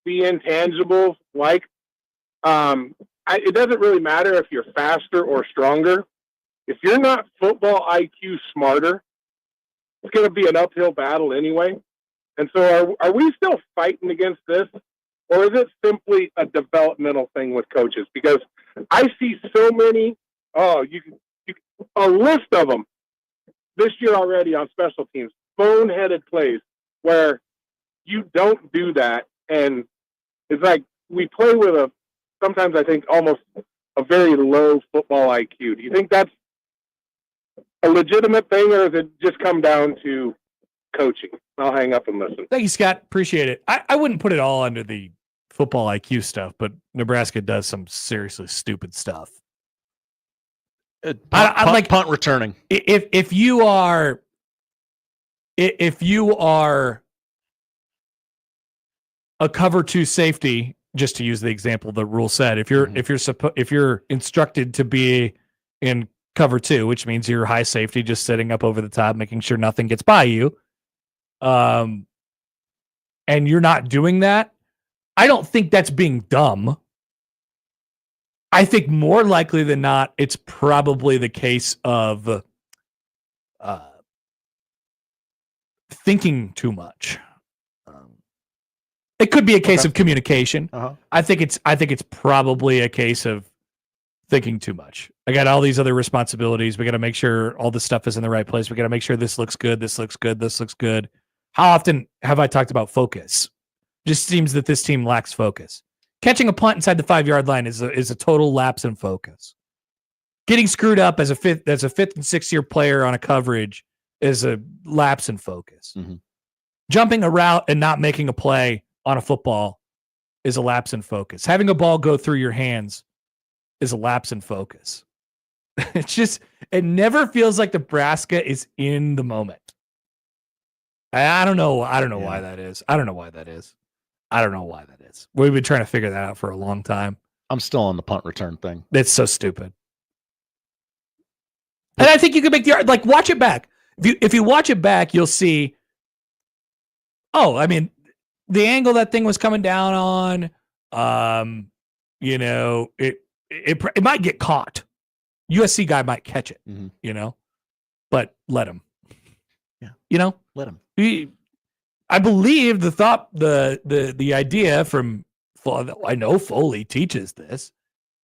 the intangibles? Like, it doesn't really matter if you're faster or stronger. If you're not football IQ smarter, it's going to be an uphill battle anyway. And so are we still fighting against this, or is it simply a developmental thing with coaches? Because I see so many, a list of them this year already on special teams, boneheaded plays where you don't do that. And it's like we play with sometimes I think almost a very low football IQ. Do you think that's a legitimate thing, or does it just come down to coaching? I'll hang up and listen. Thank you, Scott. Appreciate it. I wouldn't put it all under the football IQ stuff, but Nebraska does some seriously stupid stuff. Punt returning. If you are a cover 2 safety, just to use the example the Rhule said, if you're instructed to be in cover 2, which means you're high safety, just sitting up over the top, making sure nothing gets by you, and you're not doing that, I don't think that's being dumb. I think more likely than not, it's probably the case of thinking too much. It could be a case of communication. Uh-huh. I think it's probably a case of thinking too much. I got all these other responsibilities. We got to make sure all this stuff is in the right place. We got to make sure this looks good. This looks good. This looks good. How often have I talked about focus? Just seems that this team lacks focus. Catching a punt inside the 5-yard line is a total lapse in focus. Getting screwed up as a fifth and 6th year player on a coverage is a lapse in focus. Mm-hmm. Jumping a route and not making a play on a football is a lapse in focus. Having a ball go through your hands is a lapse in focus. It never feels like Nebraska is in the moment. I don't know why that is. I don't know why that is. We've been trying to figure that out for a long time. I'm still on the punt return thing. It's so stupid. And I think you can make the like watch it back. If you watch it back, you'll see. Oh, I mean, the angle that thing was coming down on, it might get caught. USC guy might catch it, but let him. Yeah, let him. I believe the idea from I know Foley teaches this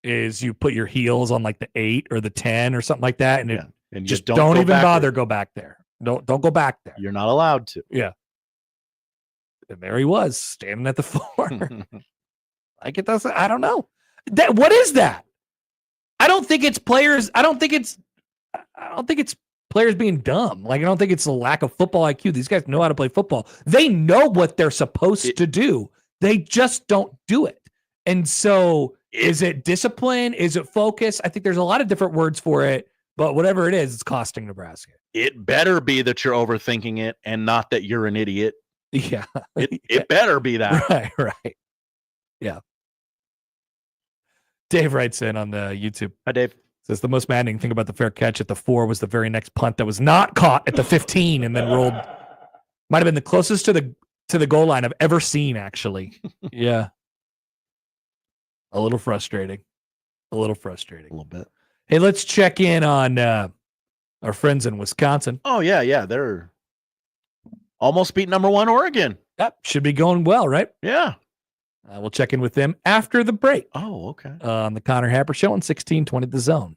is you put your heels on like the 8 or the 10 or something like that, and and just don't don't go even backward. bother go back there. Don't go back there. You're not allowed to. Yeah. And there he was standing at the 4. Like it doesn't. I don't know. What is that? I don't think it's players. I don't think it's players being dumb. Like I don't think it's a lack of football IQ. These guys know how to play football. They know what they're supposed to do. They just don't do it. And so, is it discipline? Is it focus? I think there's a lot of different words for it. But whatever it is, it's costing Nebraska. It better be that you're overthinking it and not that you're an idiot. Yeah. It better be that. Right. Yeah. Dave writes in on the YouTube. Hi, Dave. Says the most maddening thing about the fair catch at the 4 was the very next punt that was not caught at the 15 and then rolled. Might have been the closest to the goal line I've ever seen, actually. Yeah. A little frustrating. A little bit. Hey, let's check in on our friends in Wisconsin. Oh, yeah. They're almost beat number 1 Oregon. Yep. Should be going well, right? Yeah. We'll check in with them after the break. Oh, okay. On the Connor Happer Show on 1620 The Zone.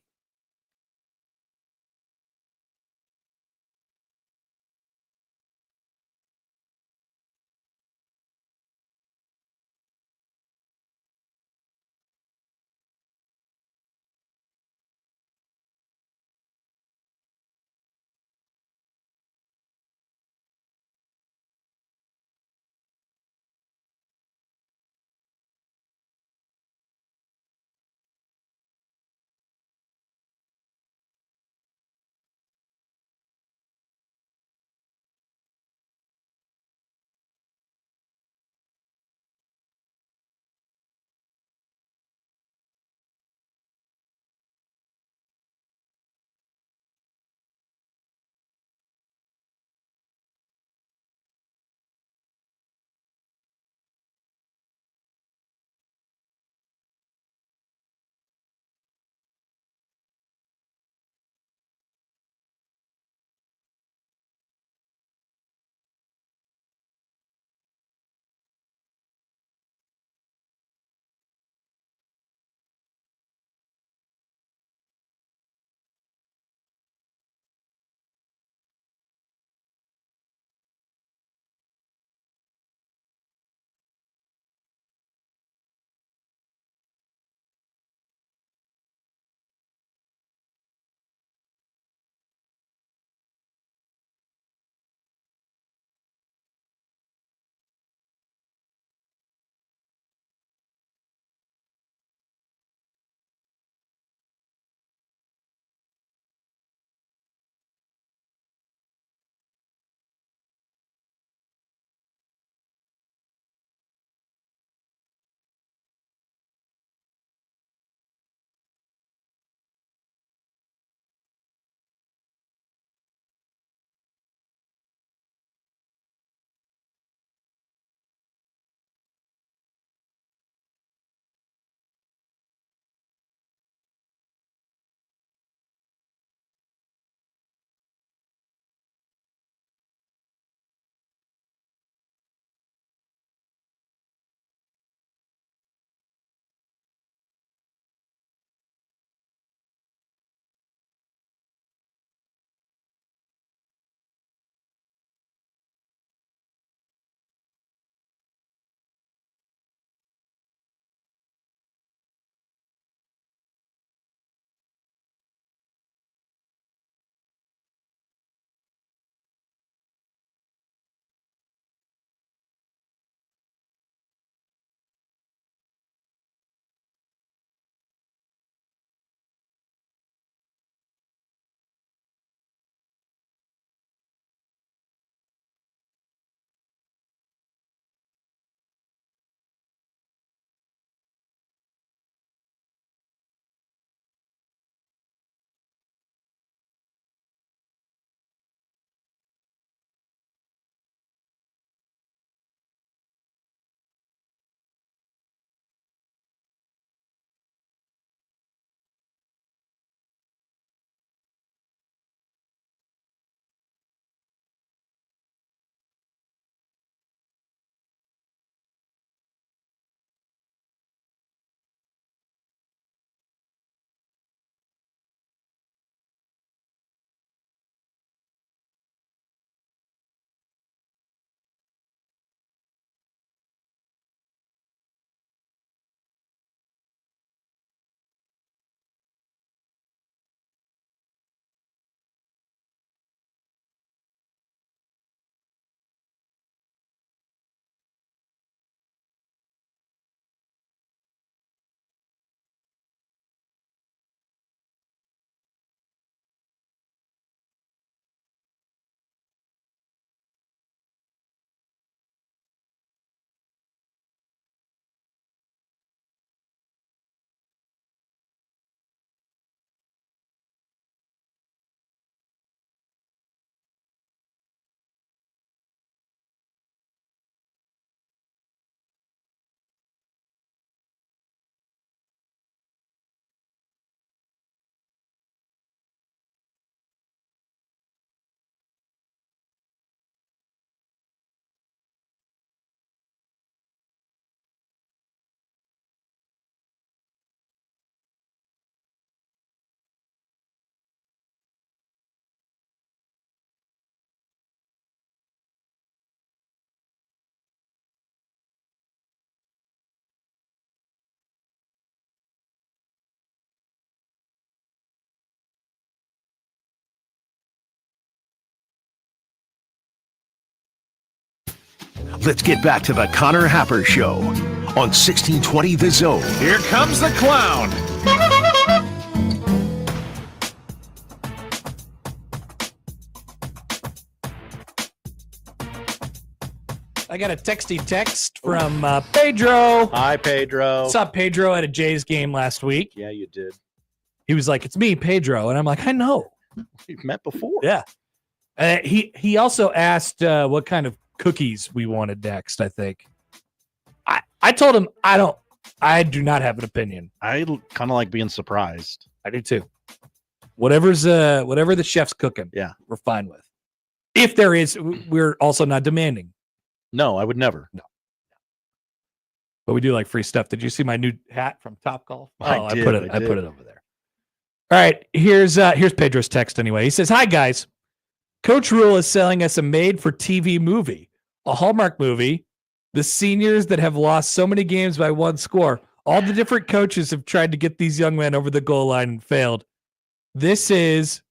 Let's get back to the Connor Happer Show on 1620 The Zone. Here comes the clown. I got a texty text from Pedro. Hi, Pedro. What's up, Pedro? At a Jays game last week. Yeah, you did. He was like, "It's me, Pedro," and I'm like, "I know. We've met before." Yeah. He also asked what kind of cookies we wanted next. I think. I told him I do not have an opinion. I kind of like being surprised. I do too. Whatever the chef's cooking, yeah, we're fine with. If there is, we're also not demanding. No, I would never. No. But we do like free stuff. Did you see my new hat from Topgolf? I did, put it over there. All right, here's Pedro's text anyway. He says, "Hi guys. Coach Rhule is selling us a made-for-TV movie, a Hallmark movie. The seniors that have lost so many games by one score. All the different coaches have tried to get these young men over the goal line and failed. This is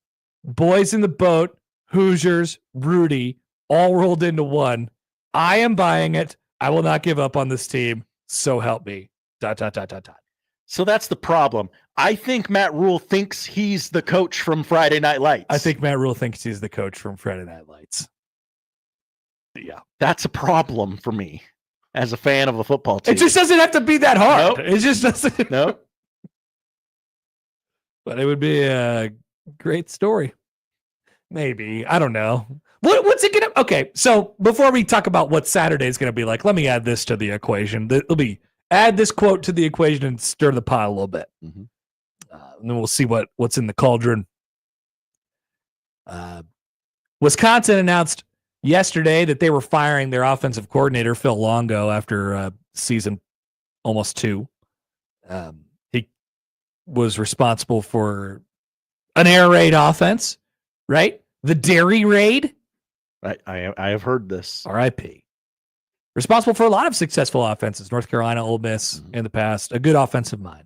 Boys in the Boat, Hoosiers, Rudy, all rolled into one. I am buying it. I will not give up on this team. So help me. ... So that's the problem. I think Matt Rhule thinks he's the coach from Friday Night Lights. I think Matt Rhule thinks he's the coach from Friday Night Lights. Yeah. That's a problem for me as a fan of a football team. It just doesn't have to be that hard. Nope. It just doesn't. Nope. But it would be a great story. Maybe. I don't know. What's it going to... Okay, so before we talk about what Saturday is going to be like, let me add this to the equation. Add this quote to the equation and stir the pot a little bit. Mm-hmm. And then we'll see what's in the cauldron. Wisconsin announced yesterday that they were firing their offensive coordinator, Phil Longo, after season almost 2. He was responsible for an air raid offense, right? The dairy raid. I have heard this. R.I.P. Responsible for a lot of successful offenses. North Carolina, Ole Miss in the past. A good offensive mind.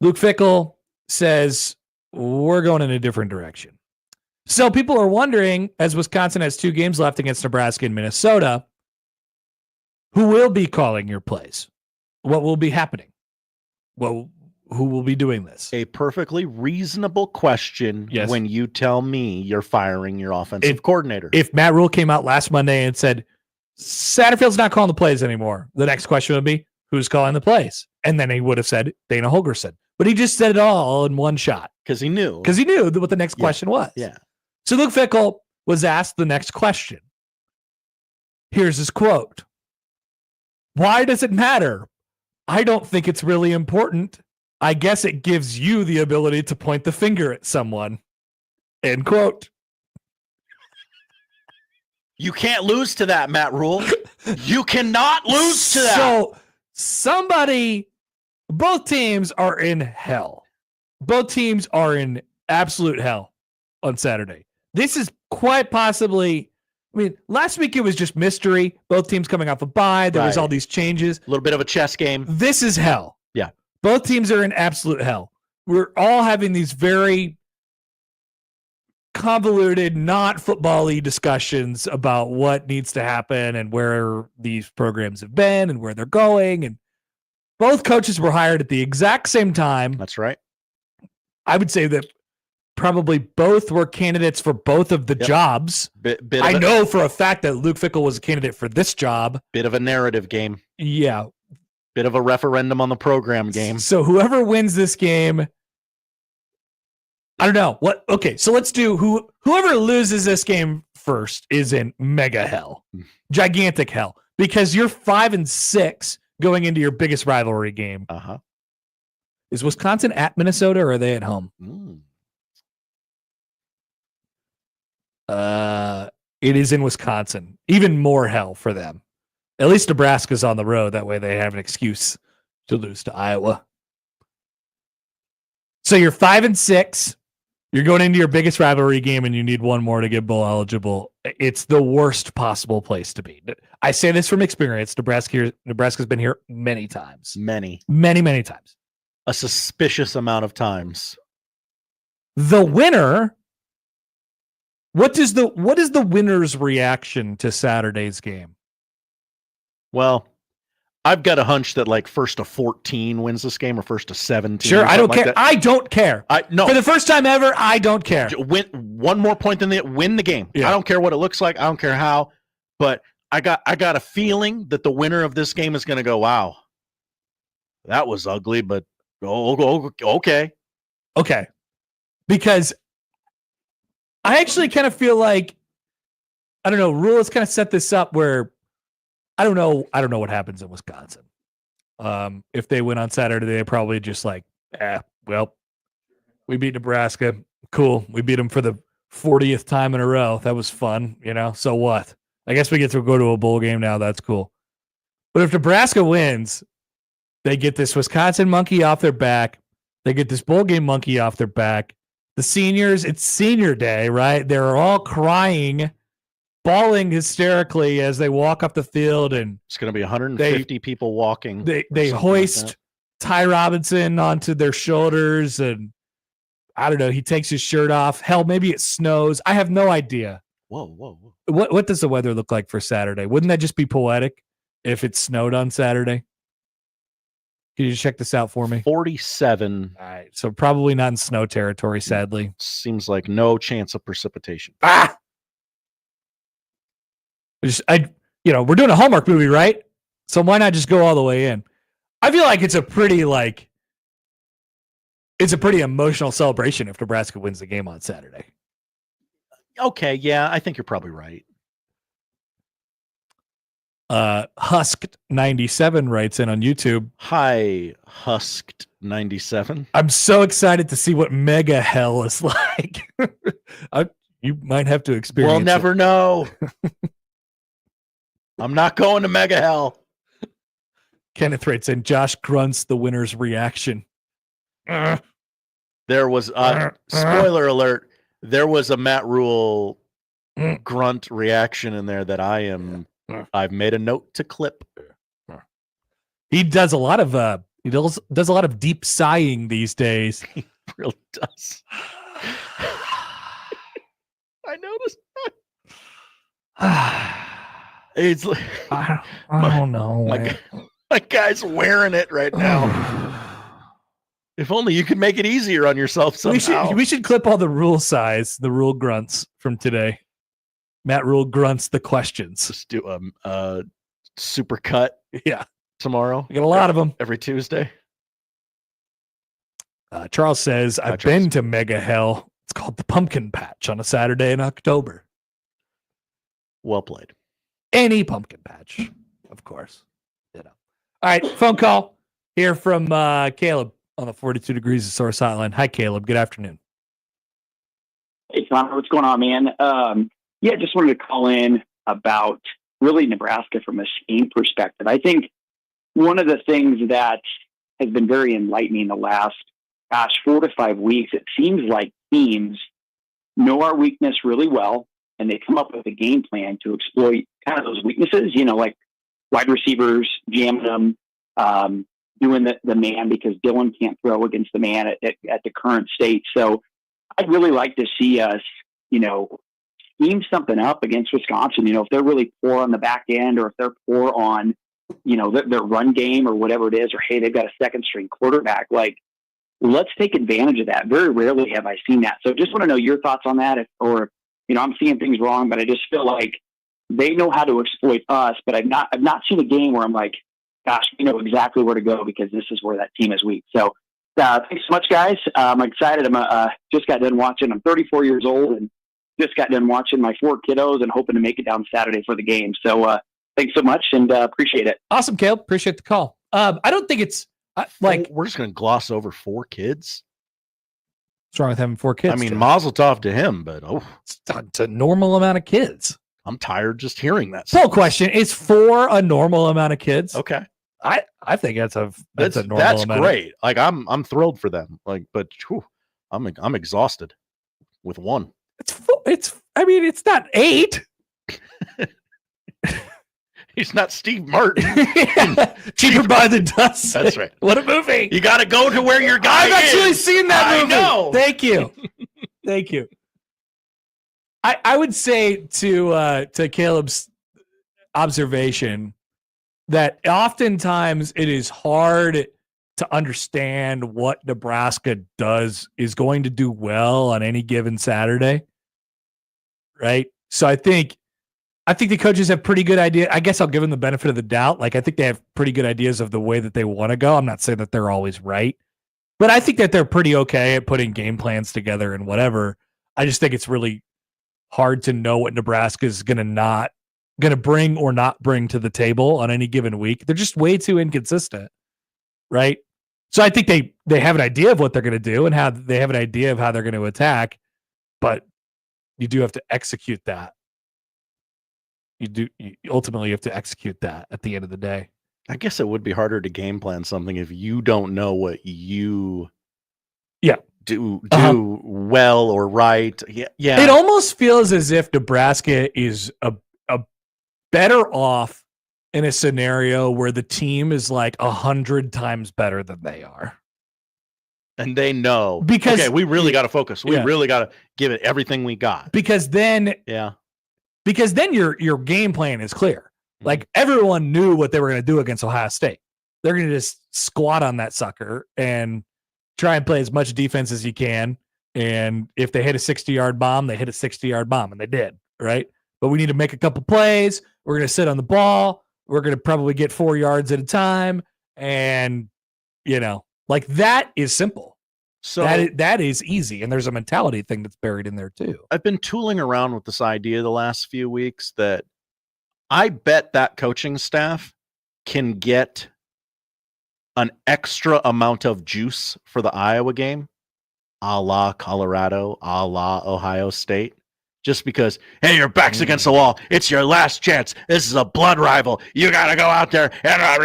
Luke Fickell says, we're going in a different direction. So people are wondering, as Wisconsin has 2 games left against Nebraska and Minnesota, who will be calling your plays? What will be happening? Who will be doing this? A perfectly reasonable question when you tell me you're firing your offensive coordinator. If Matt Rhule came out last Monday and said, Satterfield's not calling the plays anymore, the next question would be, who's calling the plays? And then he would have said Dana Holgorsen. But he just said it all in one shot. Because he knew. What the next question was. Yeah. So Luke Fickell was asked the next question. Here's his quote. Why does it matter? I don't think it's really important. I guess it gives you the ability to point the finger at someone. End quote. You can't lose to that, Matt Rhule. You cannot lose to that. So both teams are in hell. Both teams are in absolute hell on Saturday. This is quite possibly, last week it was just mystery. Both teams coming off a bye. There was all these changes. A little bit of a chess game. This is hell. Yeah. Both teams are in absolute hell. We're all having these very convoluted, not football-y discussions about what needs to happen and where these programs have been and where they're going. And both coaches were hired at the exact same time. That's right. I would say that probably both were candidates for both of the jobs. I know for a fact that Luke Fickell was a candidate for this job. Bit of a narrative game. Yeah. Bit of a referendum on the program game. So whoever wins this game, I don't know. So let's do whoever loses this game first is in mega hell. Gigantic hell. Because you're 5-6 going into your biggest rivalry game. Uh-huh. Is Wisconsin at Minnesota or are they at home? It is in Wisconsin. Even more hell for them. At least Nebraska's on the road. That way they have an excuse to lose to Iowa. So you're 5-6. You're going into your biggest rivalry game and you need one more to get bowl eligible. It's the worst possible place to be. I say this from experience. Nebraska's been here many times. Many times. A suspicious amount of times. The winner. What is the winner's reaction to Saturday's game? Well, I've got a hunch that like first to 14 wins this game or first to 17. Sure, I don't care. Like I don't care. No. For the first time ever, I don't care. Win one more point than win the game. Yeah. I don't care what it looks like. I don't care how, but I got a feeling that the winner of this game is going to go, wow, that was ugly, but okay. Okay. Because I actually kind of feel like, I don't know, Rhule has kind of set this up where I don't know what happens in Wisconsin. If they win on Saturday, they probably just like, well, we beat Nebraska. Cool. We beat them for the 40th time in a row. That was fun, so what? I guess we get to go to a bowl game now. That's cool. But if Nebraska wins, they get this Wisconsin monkey off their back. They get this bowl game monkey off their back. The seniors, it's senior day, right? They're all crying, bawling hysterically as they walk up the field, and it's going to be 150 people walking. They hoist like Ty Robinson onto their shoulders, and I don't know. He takes his shirt off. Hell, maybe it snows. I have no idea. Whoa. What does the weather look like for Saturday? Wouldn't that just be poetic if it snowed on Saturday? Can you check this out for me? 47. All right, so probably not in snow territory, sadly. Seems like no chance of precipitation. We're doing a Hallmark movie, right? So why not just go all the way in? I feel like it's a pretty emotional celebration if Nebraska wins the game on Saturday. Okay, yeah, I think you're probably right. Husked 97 writes in on YouTube. Hi, Husked 97. I'm so excited to see what mega hell is like. You might have to experience We'll never know. I'm not going to mega hell. Kenneth writes in, Josh grunts the winner's reaction. There was spoiler alert. There was a Matt Rhule grunt reaction in there that I've made a note to clip. He does a lot of does a lot of deep sighing these days. He really does. I noticed that. It's like, I don't know. My guy's wearing it right now. If only you could make it easier on yourself somehow. We should clip all the Rhule grunts from today. Matt Rhule grunts the questions. Just do a super cut. Yeah. Tomorrow. We got a lot of them. Every Tuesday. Charles says, I've been to Mega Hell. It's called the Pumpkin Patch on a Saturday in October. Well played. Any pumpkin patch, of course. All right, phone call here from Caleb on the 42 Degrees of Source hotline. Hi, Caleb. Good afternoon. Hey, Connor. What's going on, man? Just wanted to call in about really Nebraska from a scheme perspective. I think one of the things that has been very enlightening the last, 4 to 5 weeks, it seems like teams know our weakness really well, and they come up with a game plan to exploit kind of those weaknesses, like wide receivers, jamming them, doing the man because Dylan can't throw against the man at the current state. So I'd really like to see us, scheme something up against Wisconsin. If they're really poor on the back end, or if they're poor on, their run game or whatever it is, or hey, they've got a second string quarterback, let's take advantage of that. Very rarely have I seen that. So just want to know your thoughts on that, or I'm seeing things wrong, but I just feel like they know how to exploit us, but I've not seen a game where I'm like, gosh, we know exactly where to go because this is where that team is weak. So thanks so much, guys. I'm excited. I'm just got done watching. I'm 34 years old and just got done watching my 4 kiddos and hoping to make it down Saturday for the game. So thanks so much and appreciate it. Awesome, Caleb. Appreciate the call. I don't think it's we're just going to gloss over 4 kids. What's wrong with having 4 kids? I mean, mazel tov to him, but it's a normal amount of kids. I'm tired just hearing that. Full question: is 4 a normal amount of kids? Okay, I think that's a normal. That's amount great. I'm thrilled for them. But I'm exhausted with 1. It's not 8. He's not Steve Martin. Cheaper by the dozen. That's right. What a movie. You got to go to where your guy I've actually seen that movie. I know. Thank you. Thank you. I would say to Caleb's observation, that oftentimes it is hard to understand what Nebraska is going to do well on any given Saturday. Right. So I think the coaches have pretty good idea. I guess I'll give them the benefit of the doubt. Like, I think they have pretty good ideas of the way that they want to go. I'm not saying that they're always right, but I think that they're pretty okay at putting game plans together and whatever. I just think it's really hard to know what Nebraska is going to bring or not bring to the table on any given week. They're just way too inconsistent. Right. So I think they have an idea of what they're going to do and how they have an idea of how they're going to attack, but you do have to execute that. You ultimately have to execute that at the end of the day. I guess it would be harder to game plan something if you don't know what you do well or right. Yeah. It almost feels as if Nebraska is a better off in a scenario where the team is like 100 times better than they are. And they know, because okay, we really got to focus. We really got to give it everything we got. Because then your game plan is clear. Like, everyone knew what they were going to do against Ohio State. They're going to just squat on that sucker and try and play as much defense as you can. And if they hit a 60-yard bomb, they hit a 60-yard bomb, and they did, right? But we need to make a couple plays. We're going to sit on the ball. We're going to probably get 4 yards at a time. And, like, that is simple. So that is easy. And there's a mentality thing that's buried in there too. I've been tooling around with this idea the last few weeks that I bet that coaching staff can get an extra amount of juice for the Iowa game, a la Colorado, a la Ohio State. Just because, hey, your back's against the wall. It's your last chance. This is a blood rival. You got to go out there. I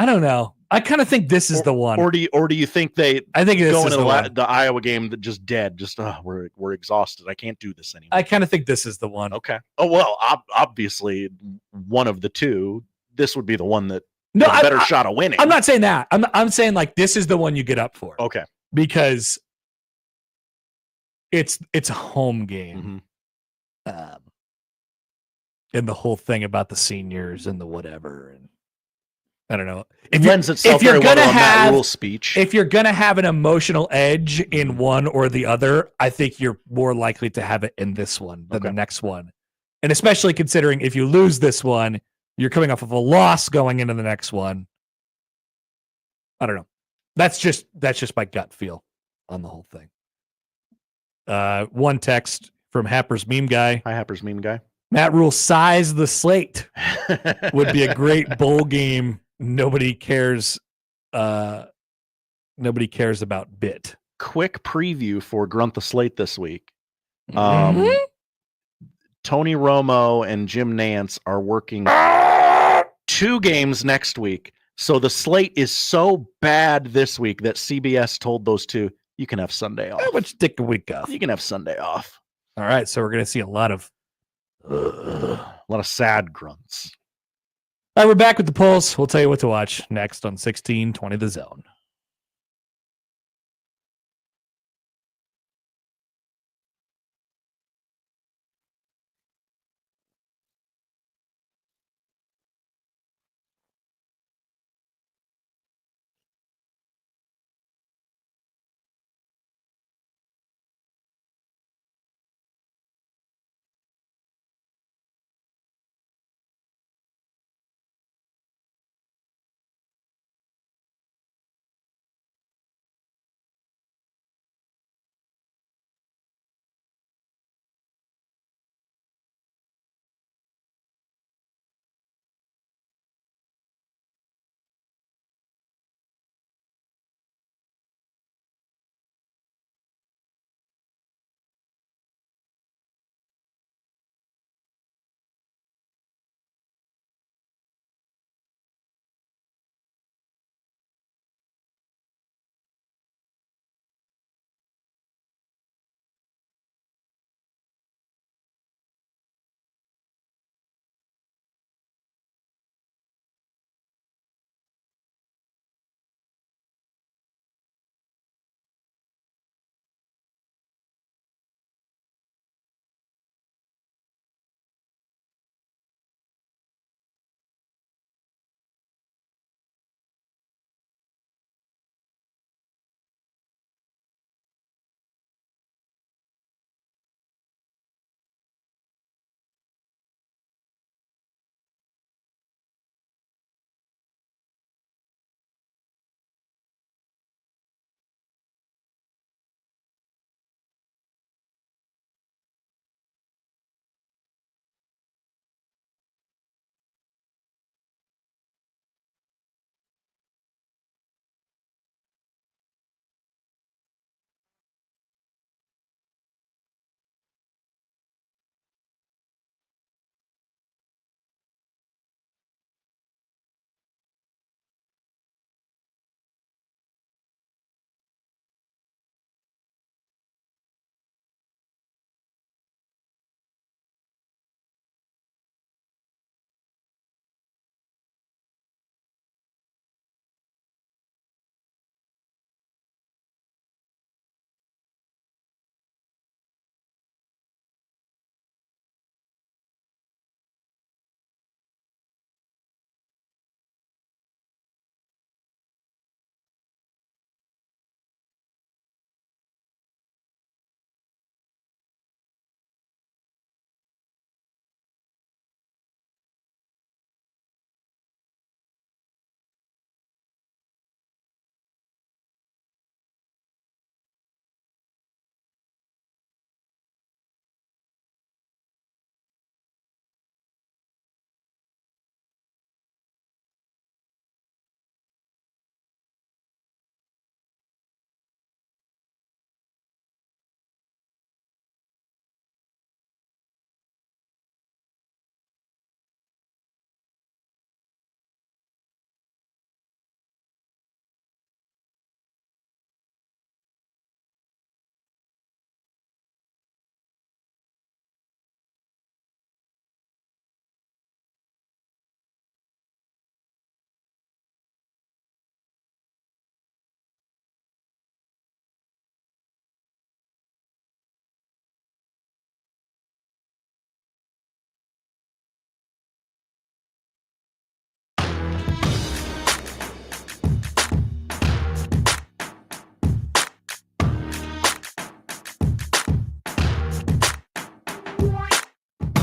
don't know. I kind of think this is the one. Or do you think they? I think this go is into the the Iowa game that just dead. Just we're exhausted. I can't do this anymore. I kind of think this is the one. Okay. Oh well, obviously one of the two. This would be the one that has a better shot of winning. I'm not saying that. I'm saying like this is the one you get up for. Okay. Because it's a home game. And the whole thing about the seniors and the whatever, and I don't know. It lends itself very well to a Matt Rhule speech. If you're gonna have an emotional edge in one or the other, I think you're more likely to have it in this one than the next one. And especially considering if you lose this one, you're coming off of a loss going into the next one. I don't know. That's just my gut feel on the whole thing. One text from Happer's meme guy. Hi, Happer's meme guy. Matt Rhule size the slate. Would be a great bowl game. Nobody cares about bit. Quick preview for Grunt the Slate this week. Tony Romo and Jim Nance are working 2 games next week. So the slate is so bad this week that CBS told those two, you can have Sunday off. How much take a week off? You can have Sunday off. All right. So we're going to see a lot of sad grunts. All right, we're back with the Pulse. We'll tell you what to watch next on 1620 The Zone.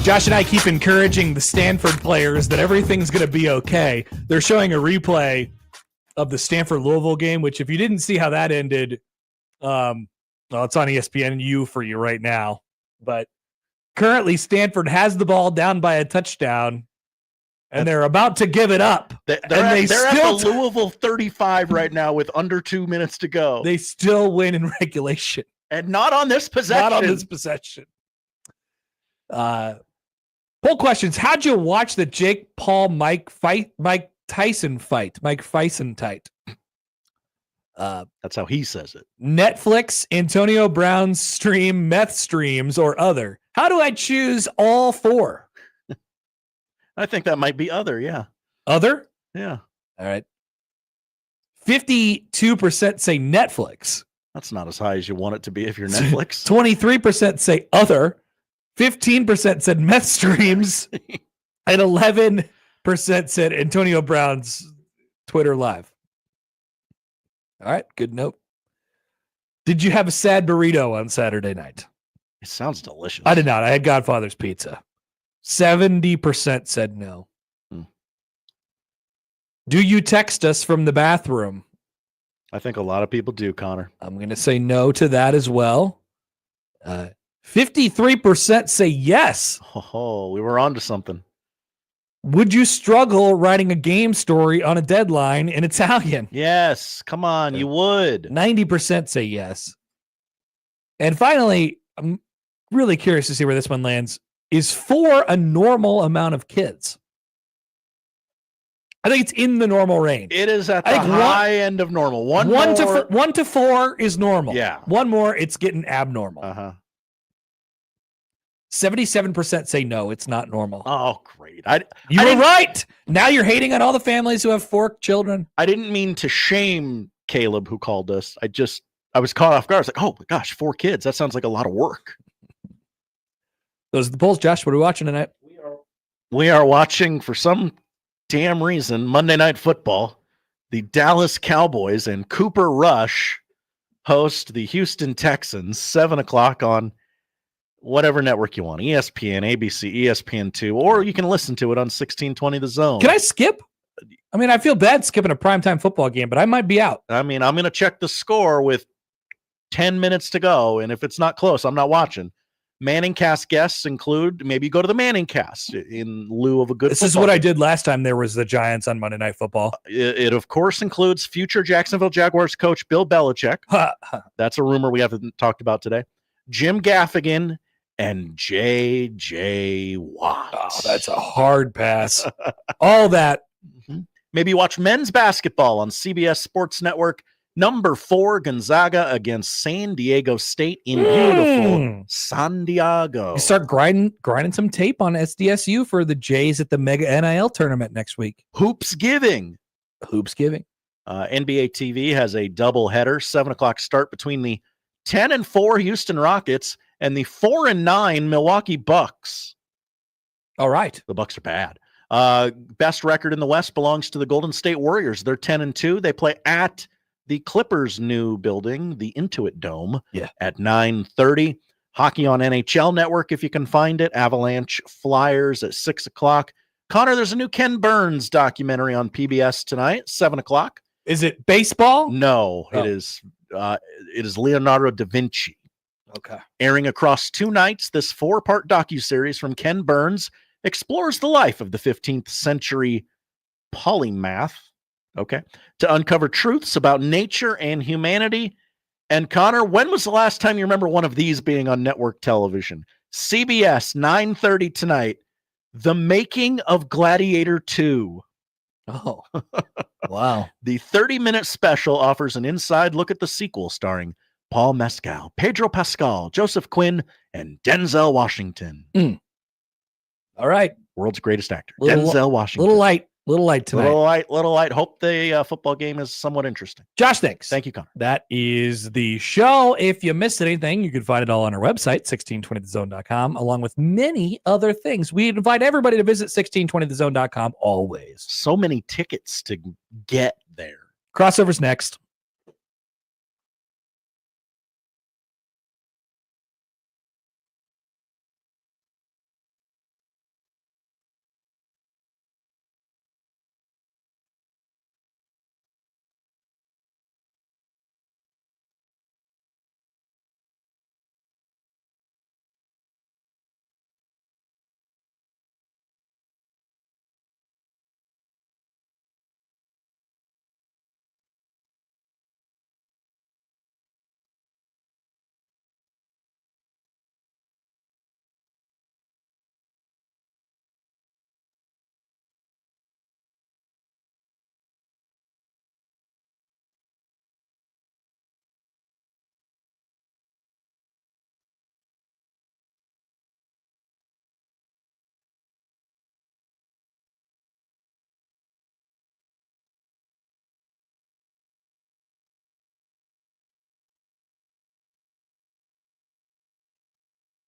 Josh and I keep encouraging the Stanford players that everything's going to be okay. They're showing a replay of the Stanford-Louisville game, which if you didn't see how that ended, well, it's on ESPNU for you right now. But currently, Stanford has the ball down by a touchdown, and they're about to give it up. They're at the Louisville 35 right now with under 2 minutes to go. They still win in regulation. And not on this possession. Not on this possession. Poll questions. How'd you watch the Jake Paul Mike Tyson fight? Mike Tyson fight. That's how he says it. Netflix, Antonio Brown's stream, meth streams, or other. How do I choose all four? I think that might be other, yeah. Other? Yeah. All right. 52% say Netflix. That's not as high as you want it to be if you're Netflix. 23% say other. 15% said meth streams. And 11% said Antonio Brown's Twitter Live. All right, good note. Did you have a sad burrito on Saturday night? It sounds delicious. I did not. I had Godfather's Pizza. 70% said no. Do you text us from the bathroom? I think a lot of people do, Connor. I'm going to say no to that as well. 53% say yes. Oh, we were on to something. Would you struggle writing a game story on a deadline in Italian? Yes, come on, you would. 90% say yes. And finally, I'm really curious to see where this one lands. Is 4 a normal amount of kids? I think it's in the normal range. It is at the high end of normal. One to 4 is normal. Yeah. One more, it's getting abnormal. 77% say no, it's not normal. Oh, great. You were right. Now you're hating on all the families who have 4 children. I didn't mean to shame Caleb who called us. I was caught off guard. I was like, oh my gosh, 4 kids. That sounds like a lot of work. Those are the polls. Josh, what are we watching tonight? We are watching, for some damn reason, Monday Night Football. The Dallas Cowboys and Cooper Rush host the Houston Texans, 7 o'clock on whatever network you want, ESPN, ABC, ESPN2, or you can listen to it on 1620 The Zone. Can I skip? I mean, I feel bad skipping a primetime football game, but I might be out. I mean, I'm going to check the score with 10 minutes to go, and if it's not close, I'm not watching. Manning Cast guests include, maybe go to the Manning Cast in lieu of a good This is what I did last time there was the Giants on Monday Night Football. It of course, includes future Jacksonville Jaguars coach Bill Belichick. That's a rumor we haven't talked about today. Jim Gaffigan and J.J. Watt. Oh, that's a hard pass. All that. Maybe watch men's basketball on CBS Sports Network. Number 4, Gonzaga against San Diego State in beautiful San Diego. You start grinding some tape on SDSU for the Jays at the Mega NIL tournament next week. Hoopsgiving. NBA TV has a double header, 7 o'clock start between the 10-4 Houston Rockets and the 4-9 Milwaukee Bucks. All right. The Bucks are bad. Best record in the West belongs to the Golden State Warriors. They're 10-2. They play at the Clippers' new building, the Intuit Dome, at 9:30. Hockey on NHL Network, if you can find it. Avalanche Flyers at 6 o'clock. Connor, there's a new Ken Burns documentary on PBS tonight, 7 o'clock. Is it baseball? No, it is Leonardo da Vinci. Okay. Airing across 2 nights, this 4-part docuseries from Ken Burns explores the life of the 15th century polymath, to uncover truths about nature and humanity. And Connor, when was the last time you remember one of these being on network television? CBS, 9:30 tonight, The Making of Gladiator 2. Oh, wow. The 30-minute special offers an inside look at the sequel starring Paul Mescal, Pedro Pascal, Joseph Quinn, and Denzel Washington. All right. World's greatest actor, Denzel Washington. Little light tonight. Little light. Hope the football game is somewhat interesting. Josh, thanks. Thank you, Connor. That is the show. If you missed anything, you can find it all on our website, 1620thezone.com, along with many other things. We invite everybody to visit 1620thezone.com always. So many tickets to get there. Crossovers next.